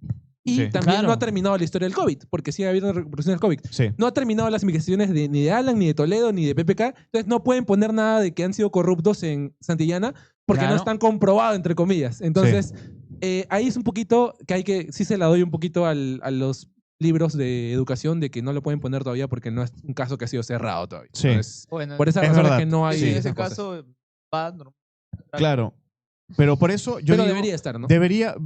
y Sí. también Claro. no ha terminado la historia del COVID, porque sigue habiendo repercusiones del COVID. Sí. No ha terminado las investigaciones ni de Alan, ni de Toledo, ni de PPK. Entonces no pueden poner nada de que han sido corruptos en Santillana porque Claro. no están comprobados, entre comillas. Entonces, ahí es un poquito que sí se la doy un poquito a los libros de educación de que no lo pueden poner todavía porque no es un caso que ha sido cerrado todavía. Sí. Entonces, Bueno, por esa Es razón es verdad. que no hay sí, en esas ese cosas. caso va normal. Claro. Pero por eso yo Pero digo... debería estar, ¿no?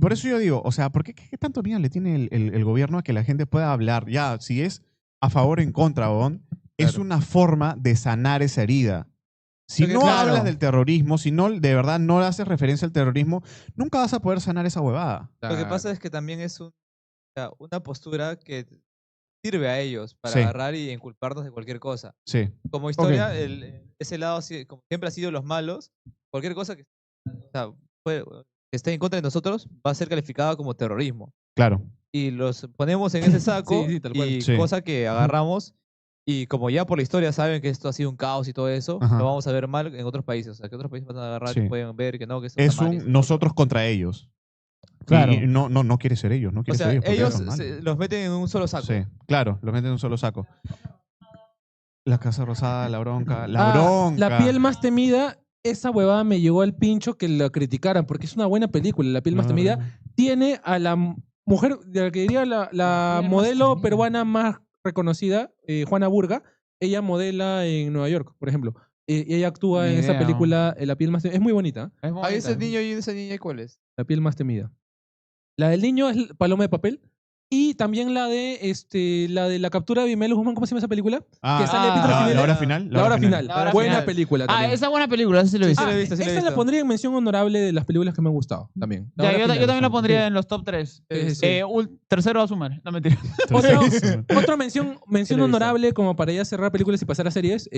Por eso yo digo, o sea, ¿por qué tanto miedo le tiene el gobierno a que la gente pueda hablar? Ya, si es a favor o en contra, weón, es Claro. una forma de sanar esa herida. Si Porque, no claro. hablas del terrorismo, si no de verdad no le haces referencia al terrorismo, nunca vas a poder sanar esa huevada. Lo que pasa es que también es una postura que sirve a ellos para Sí. agarrar y inculparnos de cualquier cosa. Sí, Como historia, ese lado como siempre ha sido los malos. Cualquier cosa que, o sea, que esté en contra de nosotros va a ser calificada como terrorismo. claro. Y los ponemos en ese saco Sí, tal cual. y Sí. cosa que agarramos y como ya por la historia saben que esto ha sido un caos y todo eso, Ajá. lo vamos a ver mal en otros países. O sea, que otros países van a agarrar Sí. y pueden ver que no, que esto Es está mal y un esto nosotros contra ellos. Claro. Y no quiere ser ellos, no O quiere sea, ser ellos. porque ellos son malos. los meten en un solo saco. Sí, claro, los meten en un solo saco. La Casa Rosada, la bronca. La Ah, bronca. La piel más temida, esa huevada me llegó al pincho que la criticaran, porque es una buena película. La piel más temida tiene a la mujer, de la que diría la piel más modelo temida. peruana más reconocida, Juana Burga. Ella modela en Nueva York, por ejemplo. Y ella actúa Ni en esa idea. película, La piel más temida. Es muy bonita, Es Ah, bonita. ese niño y esa niña, ¿cuál es? La piel más temida. La del niño es Paloma de Papel. Y también la de la captura de Abimelech Guzmán, ¿cómo se llama esa película? que sale Peter la Jiménez. hora final. La hora final. La hora Buena final. película Ah, también. esa buena película, esa sí lo he visto. Sí, lo he visto, sí lo he Esa la visto. pondría en mención honorable de las películas que me han gustado también. La Ya, hora yo final, también la sí. pondría en los top 3. Sí, sí. Tercero a sumar. No, mentira. Otra mención Sí lo he visto. honorable como para ya cerrar películas y pasar a series.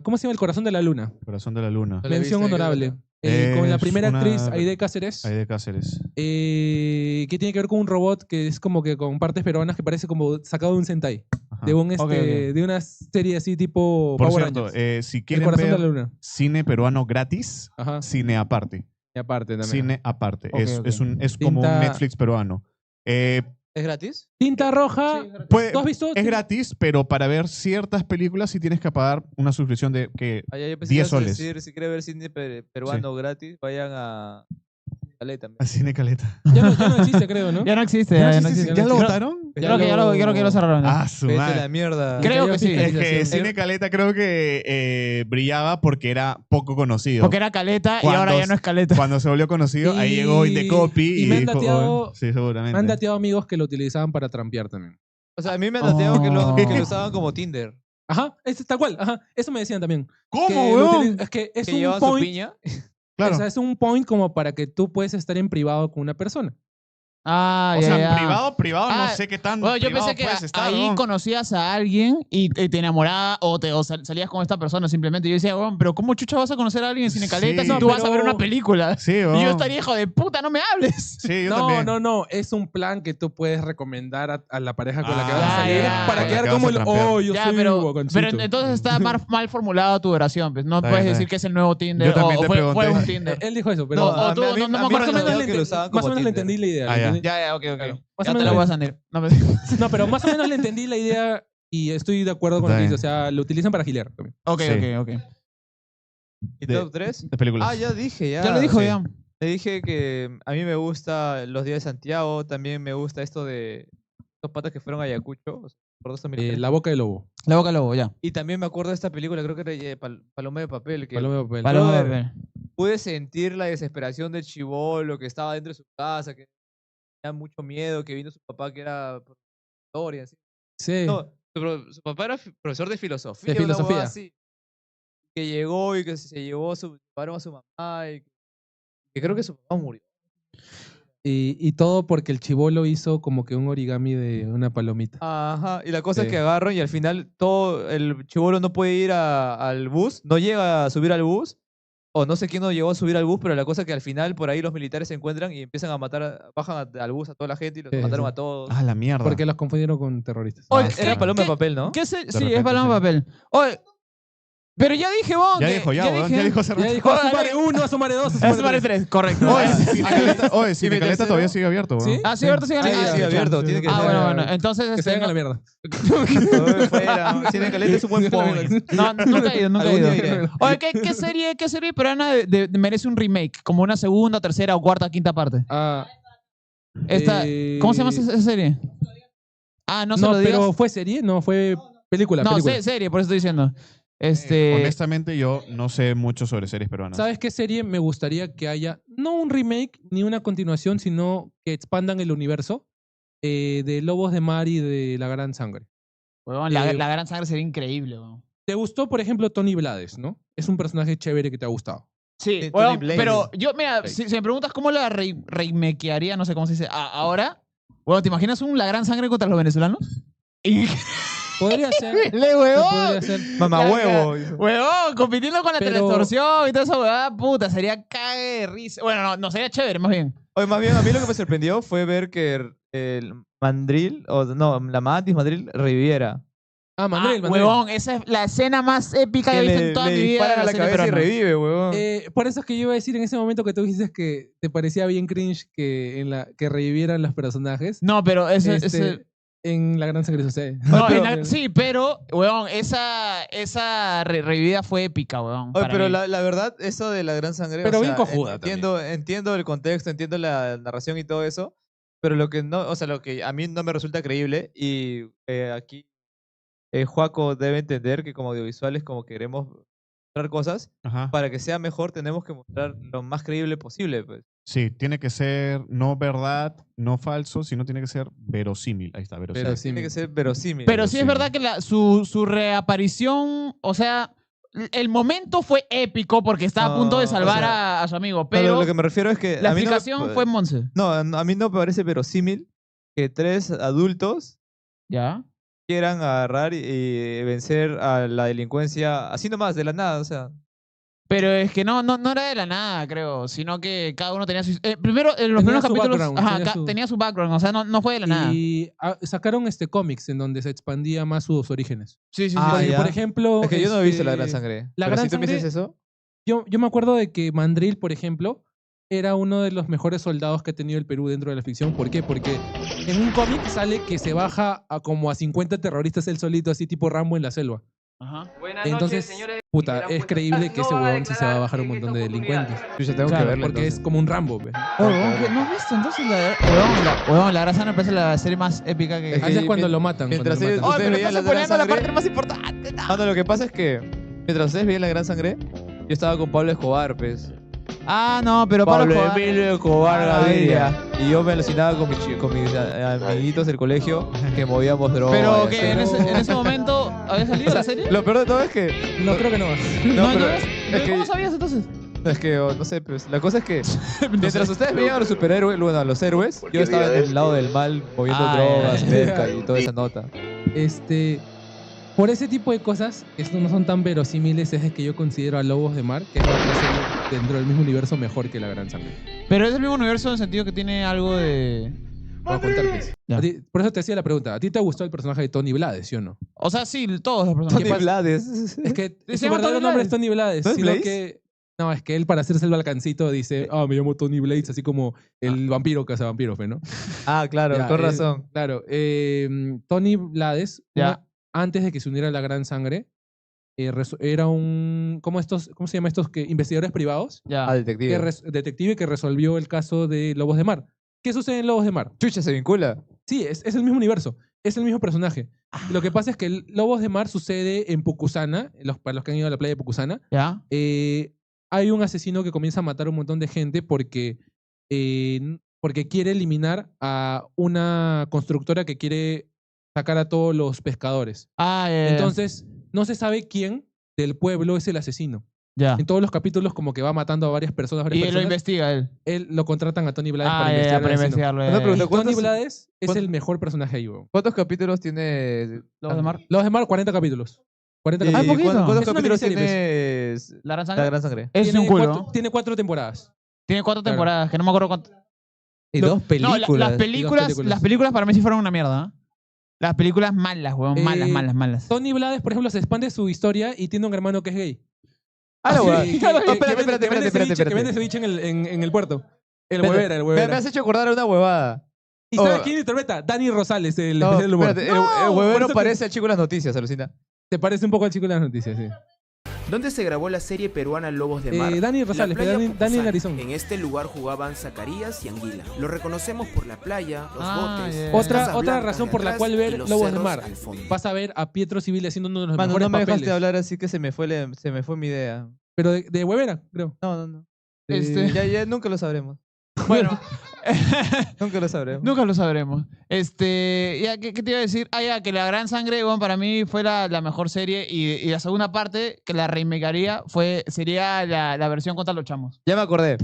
¿Cómo se llama? El corazón de la luna. Corazón de la Luna. No la he Mención visto, ¿de qué honorable. trata? con la Es primera una- actriz, Aide Cáceres. Aide Cáceres. Que tiene que ver con un robot que es como que con partes peruanas que parece como sacado de un Sentai. Ajá. De, Ok. de una serie así tipo Por Power cierto, Rangers. si El quieren corazón de ver la luna. cine peruano gratis, Ajá. cine aparte. Y aparte también. Cine aparte. Ok, es, ok. es como un Tinta- Netflix peruano. Eh, ¿Es gratis? Tinta roja. puede- ¿Tú has visto? es gratis, pero para ver ciertas películas sí tienes que pagar una suscripción de que Ah, ya, yo pensé 10 que ibas a soles. decir, si quieren ver cine peruano gratis, vayan a Caleta. al cine caleta. Ya no existe, creo, ¿no? Ya no existe. ¿Ya, Ya no existe. ¿Ya lo Creo- votaron? Creo que lo cerraron. Ah, su Vete a madre. la mierda. Creo cayó que sí. Es que fiscalización. Cine Caleta creo que brillaba porque era poco conocido. Porque era caleta y ¿Cuántos? ahora ya no es caleta. Cuando se volvió conocido, ahí Y- llegó Indecopy y me han dijo, dateado- "Oh, sí, seguramente. Me han dateado amigos que lo utilizaban para trampear también. O sea, a mí me han dateado que Oh. lo usaban como Tinder. Ajá, es tal cual. Ajá, eso me decían también. ¿Cómo, Que lo weón? es que es Que un llevaban su point. piña. Claro. O sea, es un point como para que tú puedes estar en privado con una persona. Ah, O ya, sea, ya. privado, Ah, no sé qué tan Bueno, yo privado pensé que puedes estar, ahí ¿no? conocías a alguien y te enamorabas o salías con esta persona simplemente. Yo decía, bueno, pero ¿cómo chucha vas a conocer a alguien en Cine Caleta Sí. si No, tú vas a pero- ver una película? Sí, Y weón. yo estaría, hijo de puta, no me hables. Sí, yo No, también. no. Es un plan que tú puedes recomendar a la pareja con la que vas Ah, a salir ya. para Con la quedar que vas como a el. trampear. Oh, yo Ya, soy pero guaconcito". entonces está mal formulada tu oración. Pues. No Está puedes bien, está decir bien. que es el nuevo Tinder Yo también o te fue pregunté. un Tinder. Él dijo eso, pero No, o tú, a mí- no me a mí acuerdo me más o menos, dateado le que lo usaban más o como menos le Tinder. entendí la idea. Ah, le ya. entendí- Ya, ya, ok. Más o Ya te menos la le- voy a salir. No, No, pero más o menos le entendí la idea y estoy de acuerdo con lo Está que dice. bien. O sea, lo utilizan para gilear también. ok, Sí. ok. ¿Y De- top 3? De películas. Ah, ya dije, ya. Ya lo dijo, sí. ya. Le dije que a mí me gusta Los Días de Santiago, también me gusta esto de los patas que fueron a Ayacucho, o sea, por 2 militares. La boca del lobo. La boca lobo, ya. Y también me acuerdo de esta película, creo que era Paloma de Papel, que Paloma de papel. Paloma de brother, papel. pude sentir la desesperación del chibolo que estaba dentro de su casa, que tenía mucho miedo, que vino su papá que era profesor y así. Sí. No, su papá era profesor de filosofía. De una huevada filosofía. así. Que llegó y que se llevaron a su mamá y que creo que su papá murió. Y todo porque el chibolo hizo como que un origami de una palomita. Ajá, y la cosa es Sí. que agarran y al final todo el chibolo no puede ir al bus, no llega a subir al bus, o no sé quién no llegó a subir al bus, pero la cosa es que al final por ahí los militares se encuentran y empiezan a matar, bajan al bus a toda la gente y los Sí, mataron sí. a todos. Ah, la mierda. Porque los confundieron con terroristas. Oye, Era ¿qué- Paloma de qué- Papel, ¿no? ¿Qué se- De sí, repente, es Paloma de sí. papel. Oye, pero ya dije, vos. Ya dijo, ya, weón. Ya dijo hace Ya rato. dijo, a Oye, sumare 1, a sumare 2, a Es sumare Mare 3. 3, correcto. Oye, Cine Caleta, oye, Cine mi Caleta tercero? todavía sigue abierto, weón. ¿Sí? Ah, sí, ahorita sigue Ah, abierto. ya, sigue ya, abierto, ya. tiene que Ah, ser. bueno. Entonces, Que se este, vayan a la mierda. Fuera, Cine Caleta es un buen point. no, nunca he ido, nunca he Algún ido. día iré. Oye, ¿qué serie peruana merece un remake? Como una segunda, tercera o cuarta, quinta parte. Ah, Esta, ¿cómo se llama esa serie? Ah, no se lo digas. pero ¿fue serie? No, fue película. No, película. serie, por eso estoy diciendo. Honestamente, yo no sé mucho sobre series peruanas. ¿Sabes qué serie me gustaría que haya? No un remake ni una continuación, sino que expandan el universo de Lobos de Mar y de La Gran Sangre. Huevón, la gran sangre sería increíble, weón. ¿Te gustó, por ejemplo, Tony Blades, no? Es un personaje chévere que te ha gustado. Sí, Sí, huevón, Tony Blaze. pero yo, mira, Sí. si me preguntas cómo la remakearía, no sé cómo se dice, ahora, bueno, ¿te imaginas la gran sangre contra los venezolanos? Podría ser. ¡Le huevón! Podría ser. Mamá Ya, huevo. Huevón, compitiendo con la Pero- teleextorsión y toda esa huevada, puta, sería cague de risa. Bueno, no sería chévere, más bien. Oye, más bien, a mí lo que me sorprendió fue ver que el Mandril, o no, la Mantis Mandril reviviera. Ah, Mandril, Mandril. Huevón, esa es la escena más épica que he visto en toda mi vida. disparan de a la serie cabeza y peruana. revive, huevón. Por eso es que yo iba a decir en ese momento que tú dices que te parecía bien cringe que revivieran los personajes. No, pero En La Gran Sangre sucede. no, Pero- sí, pero, huevón, esa revivida fue épica, huevón. Oye, para pero mí. la verdad, eso de la gran sangre. Pero o bien sea, cojuda entiendo el contexto, entiendo la narración y todo eso. Pero lo que no, o sea, lo que a mí no me resulta creíble, y aquí Joaco debe entender que como audiovisuales, como queremos mostrar cosas, Ajá. para que sea mejor tenemos que mostrar lo más creíble posible, pues. Sí, tiene que ser no verdad, no falso, sino tiene que ser verosímil. Ahí está, verosímil. Verosímil. Tiene que ser verosímil. Pero sí es sí. verdad que su reaparición, o sea, el momento fue épico porque estaba a punto de No, o salvar sea, a su amigo, No, pero lo que me refiero es que la a mí no me- explicación fue Monse. No, a mí no me parece verosímil que 3 adultos ¿Ya? quieran agarrar y vencer a la delincuencia así nomás, de la nada, o sea. Pero es que no era de la nada, creo, sino que cada uno tenía su... primero, en los Tenía primeros su capítulos background, ajá, tenía su background, o sea, no fue de la nada. Y sacaron cómics en donde se expandía más sus orígenes. Sí, sí, sí. Ah, sí. ya. Por ejemplo... Es que yo no he visto La este, Gran Sangre. La Pero Gran si tú me Sangre- dices eso, Yo me acuerdo de que Mandril, por ejemplo, era uno de los mejores soldados que ha tenido el Perú dentro de la ficción. ¿Por qué? Porque en un cómic sale que se baja como a 50 terroristas él solito, así tipo Rambo en la selva. Ajá. Entonces, puta, es creíble que ese huevón sí se va a bajar un montón de delincuentes. yo ya tengo Claro, que verla. Porque es como un Rambo, ¿ve? Oh, ¿no has visto entonces la Gran Sangre me parece la serie más épica que... Es que Ahí es cuando lo matan. mientras cuando lo ellos- matan. ustedes pero veían estás La Gran spoileando la Sangre. parte más importante. Ah, no, lo que pasa es que mientras ustedes veían La Gran Sangre, yo estaba con Pablo Escobar, pues. Ah, no, pero Pablo Escobar- Emilio Escobar Ah, Gaviria. Y yo me alucinaba con con mis amiguitos del colegio que movíamos drogas. Pero así. que en ese momento había salido la serie. Lo peor de todo es que... No, creo que no. No, pero es- es que- ¿Cómo sabías entonces? Es que, no sé, pues la cosa es que mientras ustedes veían a los superhéroes, bueno, a los héroes, yo estaba en el lado del mal moviendo Ah, drogas, ya. merca y toda esa nota. Por ese tipo de cosas, que no son tan verosímiles, es de que yo considero a Lobos de Mar, que es la otra serie dentro del mismo universo, mejor que La Gran Sangre. Pero es el mismo universo en el sentido que tiene algo de... Voy a contarte. Ya. Por eso te hacía la pregunta. ¿A ti te gustó el personaje de Tony Blades, sí o no? O sea, sí, todos los personajes. Tony Blades. Es que Se su llama verdadero Tony nombre Blades. es Tony Blades, ¿No es sino Blaze? que... No, es que él para hacerse el balcancito dice, me llamo Tony Blades, así como el vampiro cazavampiros, ¿no? Ah, claro, Ya, con razón. Claro. Tony Blades, Ya. antes de que se uniera a La Gran Sangre, era un... ¿Cómo se llama estos investigadores privados? Ya. Ah, detective. Detective que resolvió el caso de Lobos de Mar. ¿Qué sucede en Lobos de Mar? Chucha, se vincula. Sí, es el mismo universo. Es el mismo personaje. Lo que pasa es que Lobos de Mar sucede en Pucusana, para los que han ido a la playa de Pucusana. Ya. Hay un asesino que comienza a matar a un montón de gente porque quiere eliminar a una constructora que quiere sacar a todos los pescadores. Ah, Entonces, no se sabe quién del pueblo es el asesino. ya. En todos los capítulos como que va matando a varias personas. Y él lo investiga él. Él lo contratan a Tony Blades Ah, para ya, investigar para al asesino. investigarlo. Una ya, pregunta, Y Tony ¿cuántos- Blades es cuántos- el mejor personaje ahí, weón. ¿Cuántos capítulos tiene Lobos de Mar. Los demás, 40 capítulos. 40 ¿Y capítulos. poquito. cuántos Es una capítulos miniserie, tiene ¿La Gran La Sangre? Gran Sangre? Es Tiene un culo. tiene 4 temporadas. Tiene 4 Claro. temporadas, que no me acuerdo cuánto. Y Lo- dos No, películas. las películas para mí sí fueron una mierda. ¿eh? Las películas malas, weón. Malas, Eh, malas. Tony Blades, por ejemplo, se expande su historia y tiene un hermano que es gay. Ah, la Sí, hueá. que- No, que espérate, vende- espérate, que vende espérate, ceviche- Que vende espérate. ceviche en el puerto. El Espérate, huevera, el Me huevera. has hecho acordar a una huevada. ¿Y sabe Oh. quién interpreta? Dani Rosales, el No, especial del humor. espérate, el por huevero eso parece al chico de las noticias, alucina. Te parece un poco al chico de las noticias, sí. ¿Dónde se grabó la serie peruana Lobos de Mar? Dani La Rosales, playa Dani Pucusana. Narizón. En este lugar jugaban Zacarías y Anguila. Lo reconocemos por la playa, los botes, ya. las casas Otra blancas razón de por la atrás cual y ver los Lobos de cerros Mar. al fondo. Vas a ver a Pietro Civil haciendo uno de los Mano, mejores no me papeles. dejaste hablar así que se me fue mi idea. Pero de huevera, creo. No. Ya nunca lo sabremos. Bueno, Nunca lo sabremos. nunca lo sabremos. Ya, ¿qué te iba a decir? Ah, ya, que La Gran Sangre, bueno, para mí fue la mejor serie. Y la segunda parte, que la remakearía, sería la versión contra los chamos. Ya me acordé.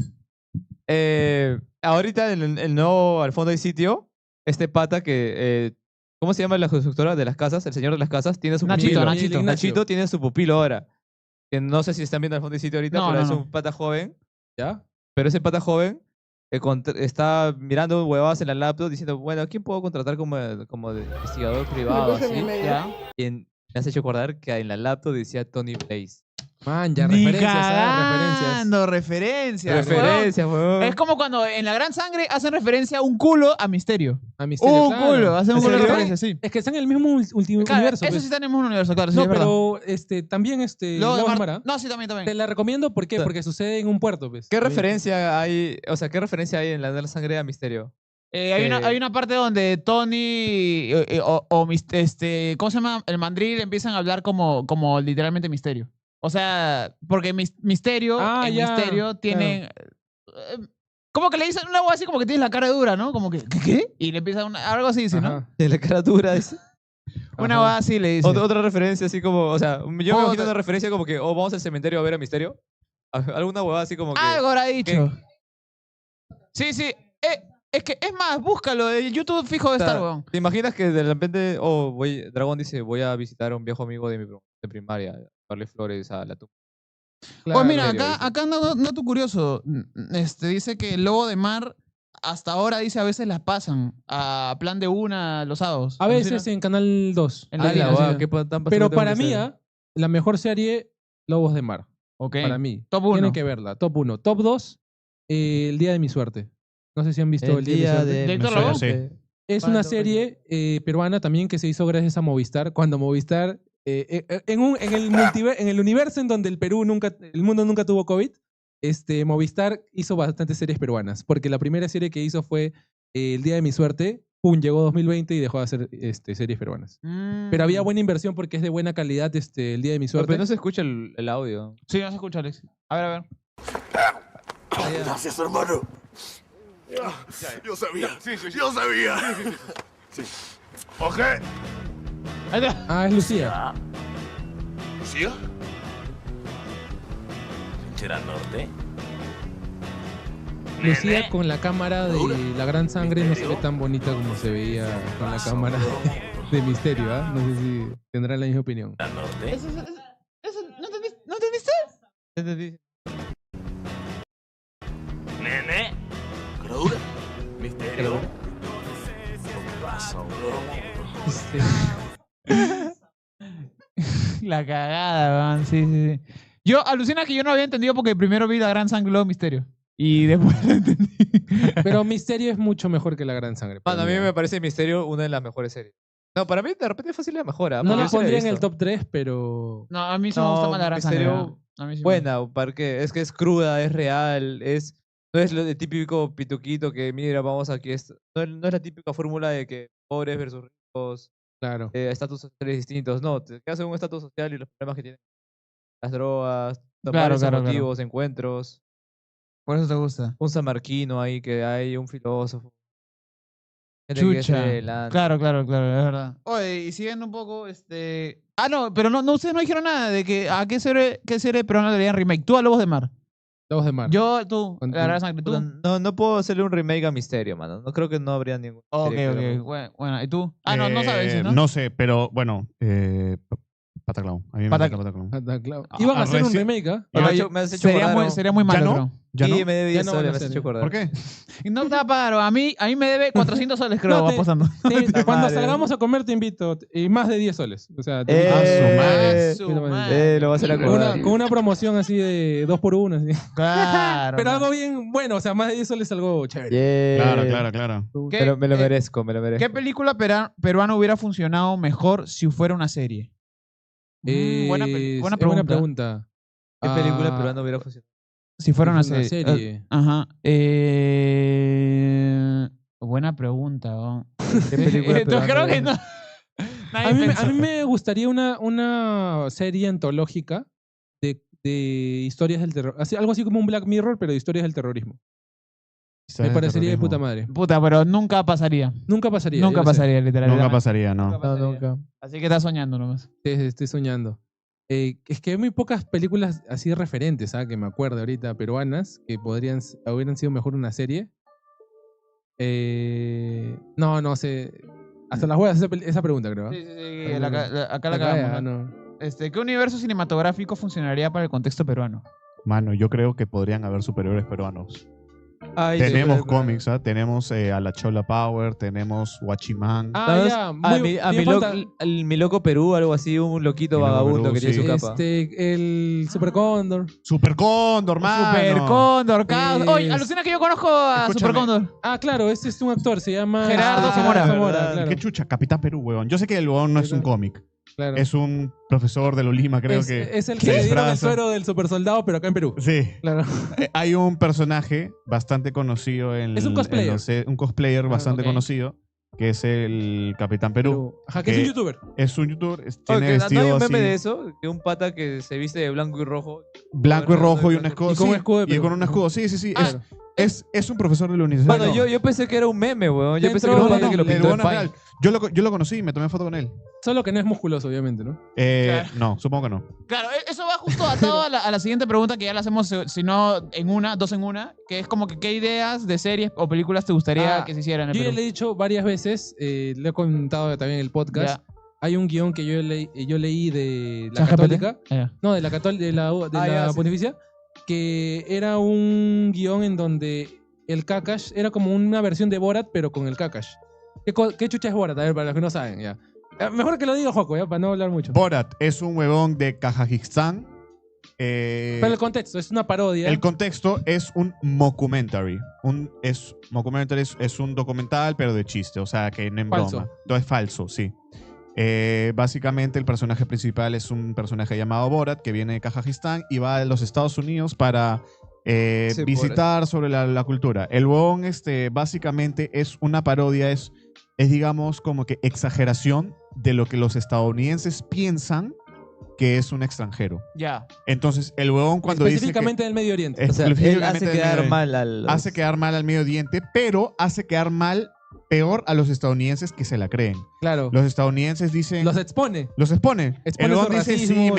Ahorita en el nuevo Al fondo hay sitio, este pata que... ¿Cómo se llama la constructora de las casas? El señor de las casas tiene su Nachito, pupilo. Nachito. Ignacio. Nachito tiene su pupilo ahora. Que no sé si están viendo Al fondo hay sitio ahorita, No, pero no, es no. un pata joven. ¿Ya? Pero ese pata joven está mirando huevadas en la laptop diciendo, bueno, ¿a quién puedo contratar como de investigador privado? Así? ¿Ya? Y me has hecho acordar que en la laptop decía Tony Blaze. Man, ya, Ni referencias, ¿sabes? cagando, referencias. Referencia, weón. Es como cuando en La Gran Sangre hacen referencia a un culo a Misterio. A Misterio, Un claro. culo, hacen un ¿En culo de serio? referencia, sí. Es que están en el mismo Claro, universo. eso pues. sí tenemos un universo, claro. Sí, No, es verdad. pero también Luego de Lobos de Mar- Mar, ¿ah? No, sí, también. Te la recomiendo, ¿por qué? O sea, Porque sucede en un puerto, pues. ¿Qué referencia hay? O sea, ¿qué referencia hay en la de la sangre a Misterio? Hay una parte donde Tony ¿cómo se llama? El mandril empiezan a hablar como literalmente Misterio. O sea, porque Misterio, Ah, en ya, Misterio tienen... como que le dicen una voz así como que tienes la cara dura, ¿no? Como que, ¿qué? Y le empieza algo así, dice, ¿no? Ajá. De la cara dura. Una Ajá. voz así le dice. Otra referencia así como, o sea, yo me Otra- imagino una referencia como que, vamos al cementerio a ver a Misterio. Alguna huevada así como que... Algo habrá dicho. Sí, sí. Es que, es más, búscalo. El YouTube fijo de o sea, estar, weón. ¿te imaginas que de repente, Dragón dice, voy a visitar a un viejo amigo de mi de primaria, darle flores a la tumba? Claro. Pues mira, serio, acá no tu curioso. Dice que el Lobo de Mar hasta ahora dice a veces las pasan a plan de una los sábados. A veces Alucina. en Canal 2. En la Ah, línea, la sí. guau, qué tan pasado Pero tengo para que mí, ser. la mejor serie, Lobos de Mar. Ok. Para mí. Top 1. Tienen que verla. Top 1. Top 2, El Día de mi Suerte. No sé si han visto El Día de mi Suerte. ¿De Héctor suena, Lavoe? sí. Es una serie peruana también que se hizo gracias a Movistar. Cuando Movistar, en el universo en donde el mundo nunca tuvo COVID, Movistar hizo bastantes series peruanas. Porque la primera serie que hizo fue El Día de mi Suerte. Pum, llegó 2020 y dejó de hacer series peruanas. Pero había buena inversión porque es de buena calidad El Día de mi Suerte. Pero no se escucha el audio. Sí, no se escucha, Alex. A ver. Gracias, hermano. Yo sabía. Yo sabía. Ok. Ahí está. Ah, es Lucía. ¿Lucía? ¿Sinchera Norte? Lucía con la cámara de La Gran Sangre no se ve tan bonita como se veía con la cámara de Misterio, ¿ah? No sé si tendrán la misma opinión. ¿Norte? Eso, ¿no entendiste? ¿Entendí? Nene. ¿Cradura? ¿Misterio? ¿Qué pasa, bro? La cagada, man. Sí. Yo alucina que yo no había entendido porque primero vi La Gran Sangre y luego Misterio. Y después lo entendí. Pero Misterio es mucho mejor que La Gran Sangre. para Mano, a mí ¿ah? me parece Misterio una de las mejores series. No, para mí de repente es fácil la mejora. No porque la yo sí he pondría en el visto. top 3, pero... No, a mí sí me gusta más La Gran Sangre. Misterio, A mí sí me- buena, porque es que es cruda, es real, no es lo de típico pituquito que mira, vamos aquí. No es la típica fórmula de que pobres versus ricos, Claro. estatus sociales distintos. No, te quedas en un estatus social y los problemas que tienen. Las drogas, Claro, los claro. motivos, encuentros. Por eso te gusta. Un sanmarquino ahí que hay, un filósofo. Gente que Chucha. se lanza. Claro, es verdad. Oye, y siguiendo un poco, Ah, no, pero no, ustedes no dijeron nada de que a qué serie peruana le harían remake. Tú a Lobos de Mar. Lobos de Mar. Tú, Con- La Gran Sangre, tú. Puta, no puedo hacerle un remake a Misterio, mano. No creo que no habría ningún. Ok, serie que lo- Bueno, ¿y tú? Ah, no sabes, ¿no? No sé, pero bueno, Pataclown. A mí me Patac- encanta Pataclown. Ah, claro. Iban a Ah, hacer un reci- remake, ¿ah? Me has hecho acordar, Sería muy malo, ¿Ya no? creo. ¿Ya no? Sí, me debe 10 Ya no van a soles, me has hacer, hecho acordar. ¿Por qué? Y no está paro. A mí me debe 400 soles, creo, No, apostando. Sí, cuando madre. salgamos a comer te invito. Y más de 10 soles. O sea, Su Lo madre. Lo va a hacer con acordar. una promoción así de 2x1. Así. Claro. Pero algo bien bueno. O sea, más de 10 soles algo chévere. Yeah. Claro. ¿Qué- Me lo eh, merezco, me lo merezco. ¿Qué película peruana hubiera funcionado mejor si fuera una serie? Buena Es pregunta. buena pregunta. ¿Qué película Ah, peruana hubiera funcionado? Si fuera una una serie. serie. Ajá. Buena pregunta. ¿no? ¿Qué película Entonces creo peruana que no. Nadie A mí pensó. me gustaría una serie antológica de historias del terror. Algo así como un Black Mirror, pero de historias del terrorismo. Me parecería de puta madre. Puta, pero nunca pasaría. Nunca pasaría. Nunca yo lo sé. pasaría, literalmente. Nunca pasaría, no. Nunca pasaría. nunca. Así que estás soñando nomás. Sí, estoy soñando. Es que hay muy pocas películas así referentes, ¿ah? Que me acuerdo ahorita, peruanas, que hubieran sido mejor una serie. No sé. Hasta las huevas esa pregunta, creo. ¿ah? Sí, Pero acá la Acá ya, acabamos. ¿no? no. ¿Qué universo cinematográfico funcionaría para el contexto peruano? Mano, yo creo que podrían haber superiores peruanos. Ay, Tenemos sí, cómics, ¿ah? Tenemos a la Chola Power, tenemos Huachimán. ¿Sabes? Ya. Mi loco Perú, algo así, un loquito Mi Loco vagabundo Perú, que tiene sí. su capa. El Super Cóndor. Super Cóndor, mano. Super Cóndor, caos. Es- Oye, alucina que yo conozco a Escúchame. Super Cóndor. Ah, claro, este es un actor, se llama Gerardo Gerardo Zamora. claro. ¿Qué chucha? Capitán Perú, huevón. Yo sé que el huevón no es un cómic. Claro. Es un profesor de Lima, creo es, que. es el que le dieron el disfraza. suero del super soldado, pero acá en Perú. Sí. Claro. Hay un personaje bastante conocido en. Es un cosplayer. un cosplayer bastante ok. conocido, que es el Capitán Perú. Ajá, que es un que- youtuber. Es un youtuber, Oye, tiene ¿no hay vestido un meme así, de eso? Que un pata que se viste de blanco y rojo. blanco y rojo y un escudo. Y con un sí, escudo de y Perú. con un escudo, sí. Claro. Es un profesor de la universidad. Bueno, yo pensé que era un meme, weón. Yo pensé que era Dentro un pata que lo el pintó en huevón es Paint. real. Yo lo conocí y me tomé foto con él. Solo que no es musculoso, obviamente, ¿no? Claro. No, supongo que no. Claro, eso va justo atado a la siguiente pregunta que ya la hacemos, si no en una, dos en una, que es como que qué ideas de series o películas te gustaría Ah, que se hicieran en el Yo ya Perú. le he dicho varias veces, le he comentado también en el podcast, Ya. hay un guión que yo leí de la ChatGPT. Católica, Ya. no, de la sí. Pontificia, que era un guión en donde el Kakash era como una versión de Borat, pero con el Kakash. ¿Qué chucha es Borat? A ver, para los que no saben, ya. Mejor que lo diga Joaco, ya, para no hablar mucho. Borat es un huevón de Kazajistán. Pero el contexto es una parodia. El contexto es un mockumentary. Mockumentary es un documental, pero de chiste, o sea, que no en Falso. broma. Todo es falso, sí. Básicamente, el personaje principal es un personaje llamado Borat, que viene de Kazajistán y va a los Estados Unidos para Sí, visitar sobre la cultura. El huevón, básicamente, es una parodia, es, digamos, como que exageración de lo que los estadounidenses piensan que es un extranjero. Ya. Entonces, el huevón cuando dice que... Específicamente del Medio Oriente. O sea, él Específicamente hace del quedar Medio mal al... hace quedar mal al Medio Oriente, pero hace quedar mal, peor a los estadounidenses que se la creen. Claro. Los estadounidenses dicen... Los expone. Los expone. Expone El su huevón dice, racismo, sí, su-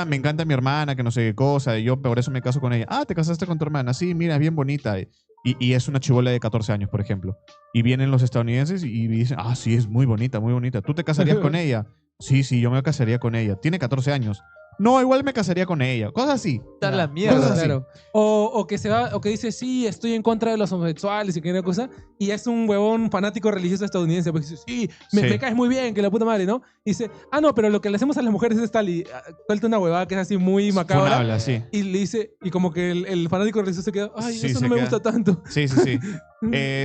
me encanta mi hermana, que no sé qué cosa, y yo por eso me caso con ella. Ah, te casaste con tu hermana. Sí, mira, es bien bonita. Y es una chibola de 14 años, por ejemplo. Y vienen los estadounidenses y dicen, ah, sí, es muy bonita, muy bonita. ¿Tú te casarías con ella? Sí, yo me casaría con ella. Tiene 14 años. No, igual me casaría con ella. Cosas así. Está la Cosas mierda. así. claro. O que se va, o que dice, sí, estoy en contra de los homosexuales y que una cosa, y es un huevón fanático religioso estadounidense, porque dice, sí, me caes muy bien, que la puta madre, ¿no? Y dice, ah, no, pero lo que le hacemos a las mujeres es tal, y suelta una huevada que es así muy macabra. Funable, sí. Y le dice, y como que el fanático religioso se queda, ay, Sí, eso se no me queda. gusta tanto. Sí.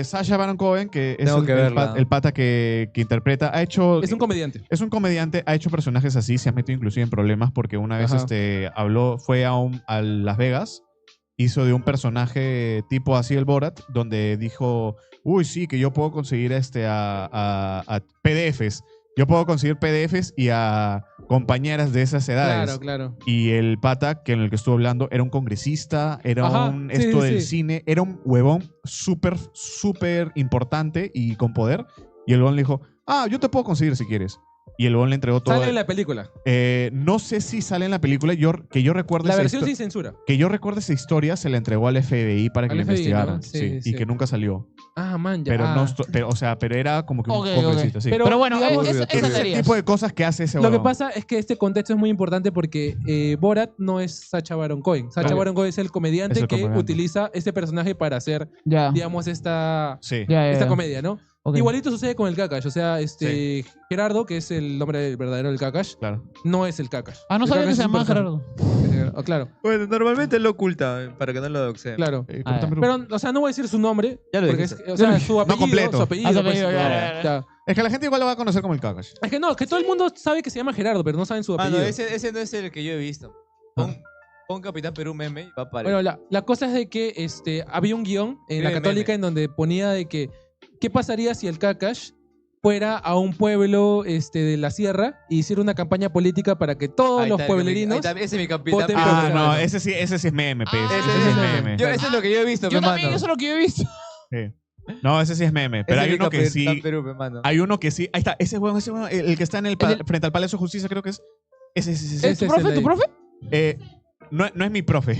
Sacha Baron Cohen, que es Tengo que verla. el pata que interpreta, ha hecho... Es un comediante. Es un comediante, ha hecho personajes así, se ha metido inclusive en problemas porque una vez Ajá. fue a Las Vegas, hizo de un personaje tipo así el Borat, donde dijo, uy, sí, que yo puedo conseguir a PDFs. Yo puedo conseguir PDFs y a compañeras de esas edades. Claro. Y el pata en el que estuvo hablando era un congresista, era Ajá, un sí, esto sí, del sí. cine, era un huevón súper importante y con poder. Y el huevón le dijo, ah, yo te puedo conseguir si quieres. Y el huevón le entregó todo. Sale en la película. No sé si sale en la película, que yo recuerde La esa versión histo- sin censura. que yo recuerde esa historia se la entregó al FBI para que Al la FBI, investigaran. ¿no? Sí, Y sí. que nunca salió. Ah, man, ya. Pero Ah. no, pero era como que un Ok, congresista, sí. Pero, Pero bueno, digamos, esa Ese la es el harías. tipo de cosas que hace ese Lo que huevón. pasa es que este contexto es muy importante porque Borat no es Sacha Baron Cohen. Sacha Claro. Baron Cohen es el comediante Es el que comediante. utiliza este personaje para hacer, Ya. digamos, esta Sí. Ya. comedia, ¿no? Ok. Igualito sucede con el Kakash. O sea, Gerardo, que es el nombre verdadero del Kakash, Claro. no es el Kakash. Ah, no El sabía que Kakash se es un llamaba personaje. Gerardo. Claro, Bueno, normalmente lo oculta para que no lo doxeen. claro. Capitán Perú. Pero, o sea, no voy a decir su nombre. Ya lo porque es, dijiste. o sea, su apellido. completo. Su apellido. Ah, su pues, apellido, no, ya. ya. Es que la gente igual lo va a conocer como el Kakash. Es que no, que todo el mundo sabe que se llama Gerardo, pero no saben su Ah, apellido. no, ese no es el que yo he visto. Pon Capitán Perú meme y va a aparecer. Bueno, la cosa es de que había un guión en la Meme, Católica meme. en donde ponía de que qué pasaría si el Kakash fuera a un pueblo de la sierra e hiciera una campaña política para que todos Ahí los está, pueblerinos... ahí está, ese es mi Capitán voten Perú. por Ah, el no, Kakash. ese sí es meme, pues. Ah, Ese sí es meme. Eso es lo que yo he visto, Yo me también, mano. eso es lo que yo he visto. Sí. No, ese sí es meme. Pero Ese hay es mi uno que Capitán sí. Perú, me mano. Hay uno que sí. Ahí está, ese huevón, el que está en frente al Palacio de Justicia, creo que es. Ese. Ese ¿Es tu es profe? el ¿Tu de- profe? No es mi profe.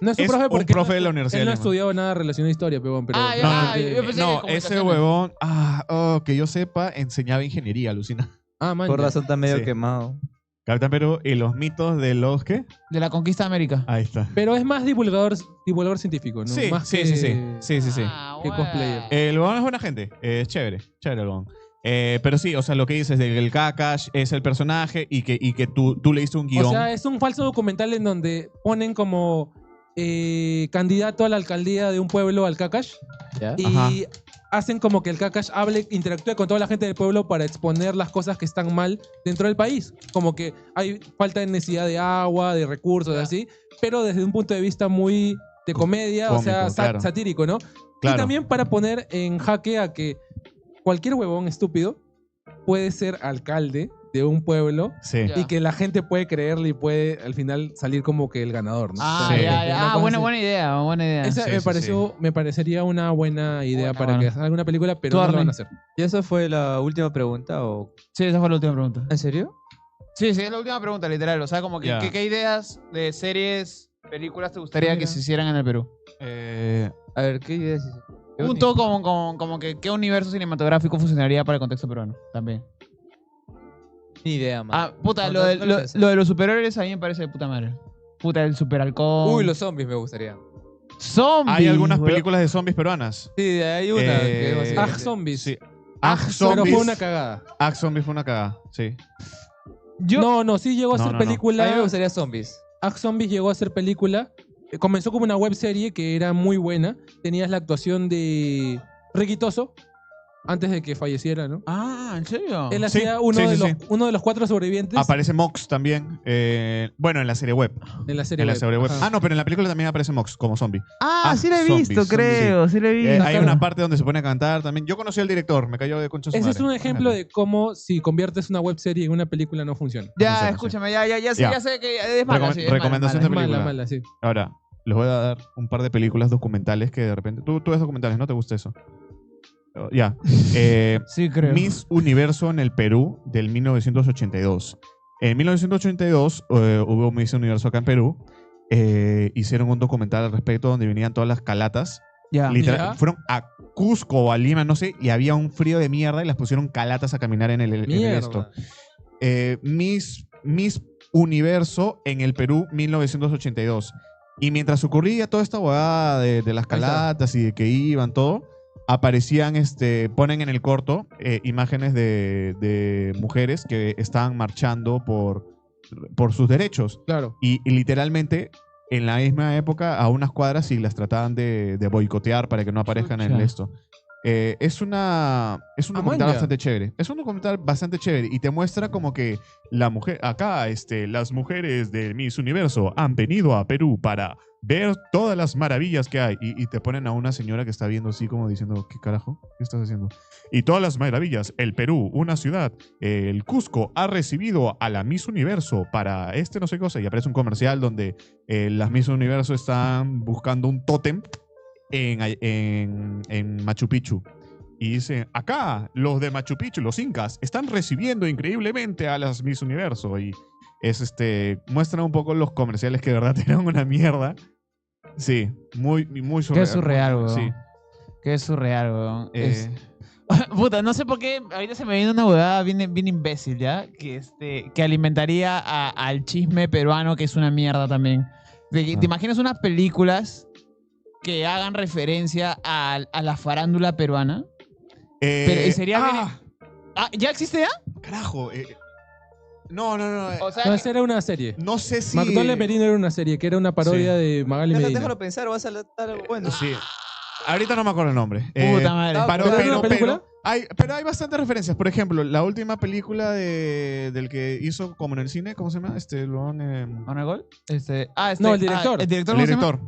No es su es profe un porque profe de la universidad. él no ha de Lima. estudiado nada relacionado a historia, pero Ah, ya. No, Ah, yo pensé que no, ese comunicaciones. huevón, que yo sepa, enseñaba ingeniería, alucina. Ah, man. Por ya. razón está medio Sí. quemado. Capitán Perú y los mitos de los ¿qué? De la conquista de América. Ahí está. Pero es más divulgador científico, ¿no? Sí, Más sí, que- sí. Ah, Qué bueno. cosplayer. El huevón es buena gente, es chévere el huevón. Pero sí, o sea, lo que dices del Kakash es el personaje y que tú leíste un guión. O sea, es un falso documental en donde ponen como candidato a la alcaldía de un pueblo al Kakash ¿Ya? y Ajá. hacen como que el Kakash interactúe con toda la gente del pueblo para exponer las cosas que están mal dentro del país. Como que hay falta de necesidad de agua, de recursos, así, pero desde un punto de vista muy de comedia, o sea, Cómico, claro. satírico, ¿no? Claro. Y también para poner en jaque a que cualquier huevón estúpido puede ser alcalde de un pueblo Sí. Ya. y que la gente puede creerle y puede al final salir como que el ganador, ¿no? Ah, Sí. ya, Una ya. Ah, cosa buena, así. buena idea, buena idea. Esa Sí, sí, me parecería una buena idea Buena, para buena. que salga una película, pero Tú, no lo Arlen. van a hacer. ¿Y eso fue la última pregunta o...? Sí, esa fue la última pregunta. ¿En serio? Sí, es la última pregunta, literal. O sea, como que Ya. ¿qué ideas de series, películas te gustaría que Mira. se hicieran en el Perú? A ver, ¿qué ideas hiciste? Punto como que qué universo cinematográfico funcionaría para el contexto peruano también. Ni idea, man. Ah, puta, No, lo, no- de, no lo lo- pensé. lo de los superhéroes a mí me parece de puta madre. Puta, el super halcón. Uy, los zombies me gustaría. zombies. Hay algunas weón. películas de zombies peruanas. Sí, hay una que es básicamente- Ah, Zombies. Sí. Pero Zombies. fue una cagada. Zombies fue una cagada, sí. No, sí llegó a No, ser no, no. A mí me película. gustaría zombies. Zombies llegó a ser película. Comenzó como una web serie que era muy buena. Tenías la actuación de Ricky Toso antes de que falleciera, ¿no? Ah, ¿en serio? Él Sí, hacía uno, sí, de sí, los, sí. uno de los 4 sobrevivientes Aparece Mox también. Bueno, en la serie web. en la serie. En la web. serie web. Ajá. Ah, no, pero en la película también aparece Mox como zombie. Sí la he zombies, visto, creo. Sí la he visto. Hay una parte donde se pone a cantar también. Yo conocí al director, me cayó de concha su Ese es madre. un ejemplo de cómo si conviertes una web serie en una película no funciona. Ya, no sé. escúchame, ya sé, Ya. ya sé que es mala. Sí, es Recomendación mala, de Mala, película. mala, sí. Ahora, les voy a dar un par de películas documentales que de repente... Tú ves documentales, ¿no te gusta eso? Ya. Sí, creo. Miss Universo en el Perú del 1982. En 1982 hubo Miss Universo acá en Perú. Hicieron un documental al respecto donde venían todas las calatas. Ya. Literal, Ya. fueron a Cusco o a Lima, no sé, y había un frío de mierda y las pusieron calatas a caminar en el esto. Miss Universo en el Perú 1982. Y mientras ocurría toda esta huevada de las calatas y de que iban todo, aparecían, ponen en el corto imágenes de mujeres que estaban marchando por sus derechos. Claro. Y literalmente, en la misma época, a unas cuadras y las trataban de boicotear para que no aparezcan en Chucha. esto. Es un documental manja. bastante chévere. Es un documental bastante chévere y te muestra como que la mujer, acá, las mujeres de Miss Universo han venido a Perú para ver todas las maravillas que hay. Y te ponen a una señora que está viendo así como diciendo, ¿qué carajo? ¿Qué estás haciendo? Y todas las maravillas. El Perú, una ciudad. El Cusco ha recibido a la Miss Universo para no sé qué cosa. Y aparece un comercial donde las Miss Universo están buscando un tótem en Machu Picchu. Y dice, acá los de Machu Picchu, los incas, están recibiendo increíblemente a las Miss Universo. Y muestran un poco los comerciales que de verdad eran una mierda. Sí, muy surreal. Qué surreal, weón. Sí. Qué surreal, weón. Eh, Puta, no sé por qué ahorita se me viene una huevada bien imbécil, ¿ya? Que alimentaría al chisme peruano, que es una mierda también. ¿Te imaginas unas películas que hagan referencia a la farándula peruana? Pero, y sería ¿ya existe ya? Carajo. No. O sea, No, esa era una serie. No sé si... McDonald's Merino era una serie que era una parodia de Magali Medina. Déjalo pensar, vas a estar algo bueno. Sí. Ahorita no me acuerdo el nombre. Puta madre. ¿Pero era una película? Pero hay bastantes referencias. Por ejemplo, la última película del que hizo como en el cine, ¿cómo se llama? ¿Ana Gol? No, el director. el director. El ¿cómo se llama? director.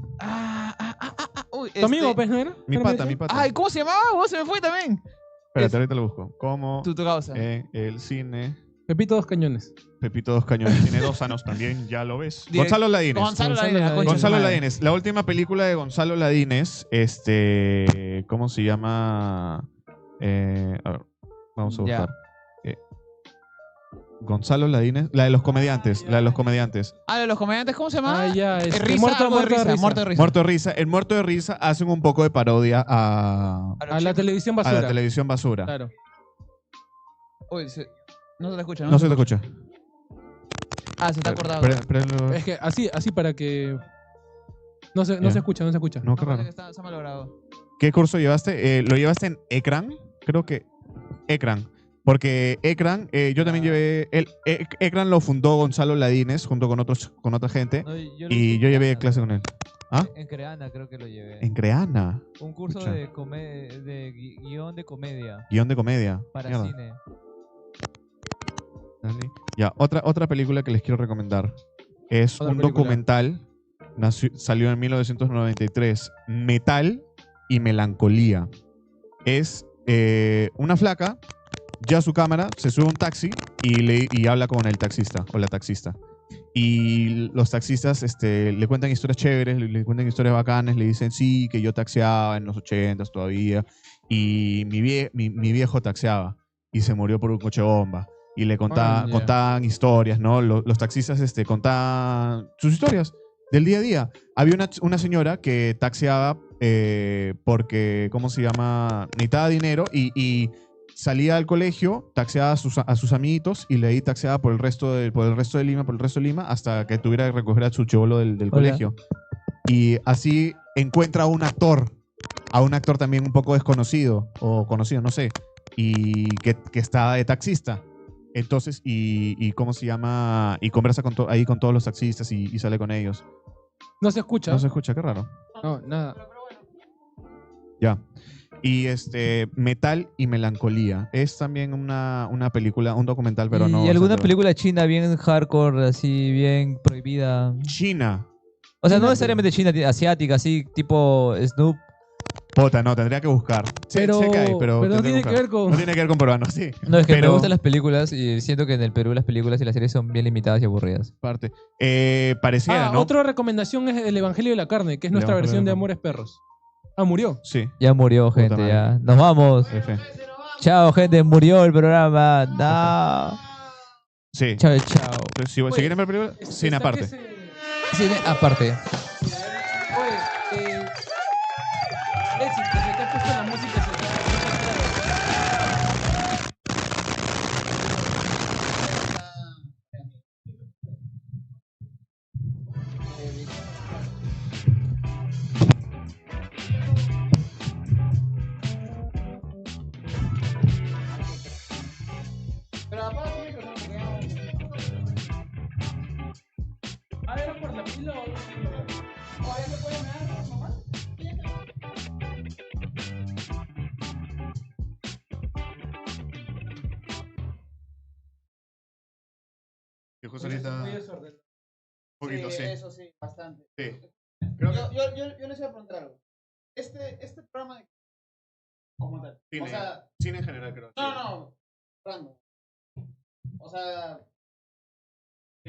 Uy, ¿Tu amigo, pues, no era? Mi ¿No pata, me mi pata. Ay, ¿cómo se llamaba? Vos se me fue también. Espérate, ahorita lo busco. Como Tu causa. en el cine... Pepito Dos Cañones. Pepito Dos Cañones tiene 2 años también, ya lo ves. Direct- Gonzalo Ladines. Gonzalo Gonzalo Ladines, la concha de su Gonzalo madre. Ladines. La última película de Gonzalo Ladines, ¿cómo se llama? A ver, vamos a Ya. buscar. Gonzalo Ladines, la de los comediantes, la de los comediantes. De los comediantes, ¿cómo se llama? Ah, ya. Risa, Muerto algo de de risa. Muerto de risa. Muerto de risa. En Muerto de risa hacen un poco de parodia a A la televisión la basura. televisión basura. Claro. Uy, no se te escucha, ¿no? No se te escucha. Se está acordado. Es que así para que... No se Ya. escucha, no se escucha. No, qué parece raro. que está malogrado. ¿Qué curso llevaste? ¿Lo llevaste en Ecran? Creo que Ecran. Porque Ecran, yo también llevé... Ecran lo fundó Gonzalo Ladines junto con otra gente. No, yo lo Y hice en yo llevé Creana. clase con él. ¿Ah? En Creana creo que lo llevé. En Creana. Un curso Escucha. de guión de comedia Guión de comedia. para Mierda. cine. Dale. Ya, otra película que les quiero recomendar. Es Otra un película. documental. Salió en 1993. Metal y melancolía. Es una flaca, ya su cámara, se sube a un taxi y habla con el taxista o la taxista. Y los taxistas le cuentan historias chéveres, le cuentan historias bacanas, le dicen, sí, que yo taxeaba en los 80s todavía. Y mi viejo taxeaba y se murió por un coche bomba. Y le ya. contaban historias, ¿no? Los taxistas contaban sus historias del día a día. Había una señora que taxeaba porque, ¿cómo se llama? Necesitaba dinero y salía del colegio, taxeaba a sus amiguitos y le ahí taxeaba por el resto de Lima, hasta que tuviera que recoger a su chibolo del colegio. Y así encuentra a un actor también un poco desconocido, o conocido, no sé, y que está de taxista. Entonces, y ¿cómo se llama? Y conversa ahí con todos los taxistas y sale con ellos. No se escucha. No se escucha, qué raro. No, nada. Ya. Y Metal y Melancolía. Es también una película, un documental, pero no. ¿Y alguna bastante- película china bien hardcore, así, bien prohibida? China. O sea, China, no necesariamente china, asiática, así, tipo Snoop. Puta, no, tendría que buscar. Sé que hay, pero no tendría tiene que buscar. ver con. No tiene que ver con peruanos, sí. No, es que me Pero- gustan las películas y siento que en el Perú las películas y las series son bien limitadas y aburridas. Parte. Pareciera, Ah, ¿no? otra recomendación es El Evangelio de la Carne, que es El nuestra Evangelio versión de de la Carne. Amores Perros. Ah, murió. Sí. Ya murió, Puta gente, madre. ya. Nos vamos. F. Chao, gente, murió el programa. No. Sí. Chao, chao. Entonces, si quieren ver películas, cine Está aparte. que se- Cine aparte. Oye, Lexi, desde que has puesto la música se A ver, por la pila o ya se puede mear, mamá. Que justo ahorita. Muy desordenado. Un poquito, sí. Eso sí, bastante. Sí. Yo les voy a preguntar algo. Este programa de... ¿Cómo tal? Cine, O sea, cine en general, creo. no, random. O sea,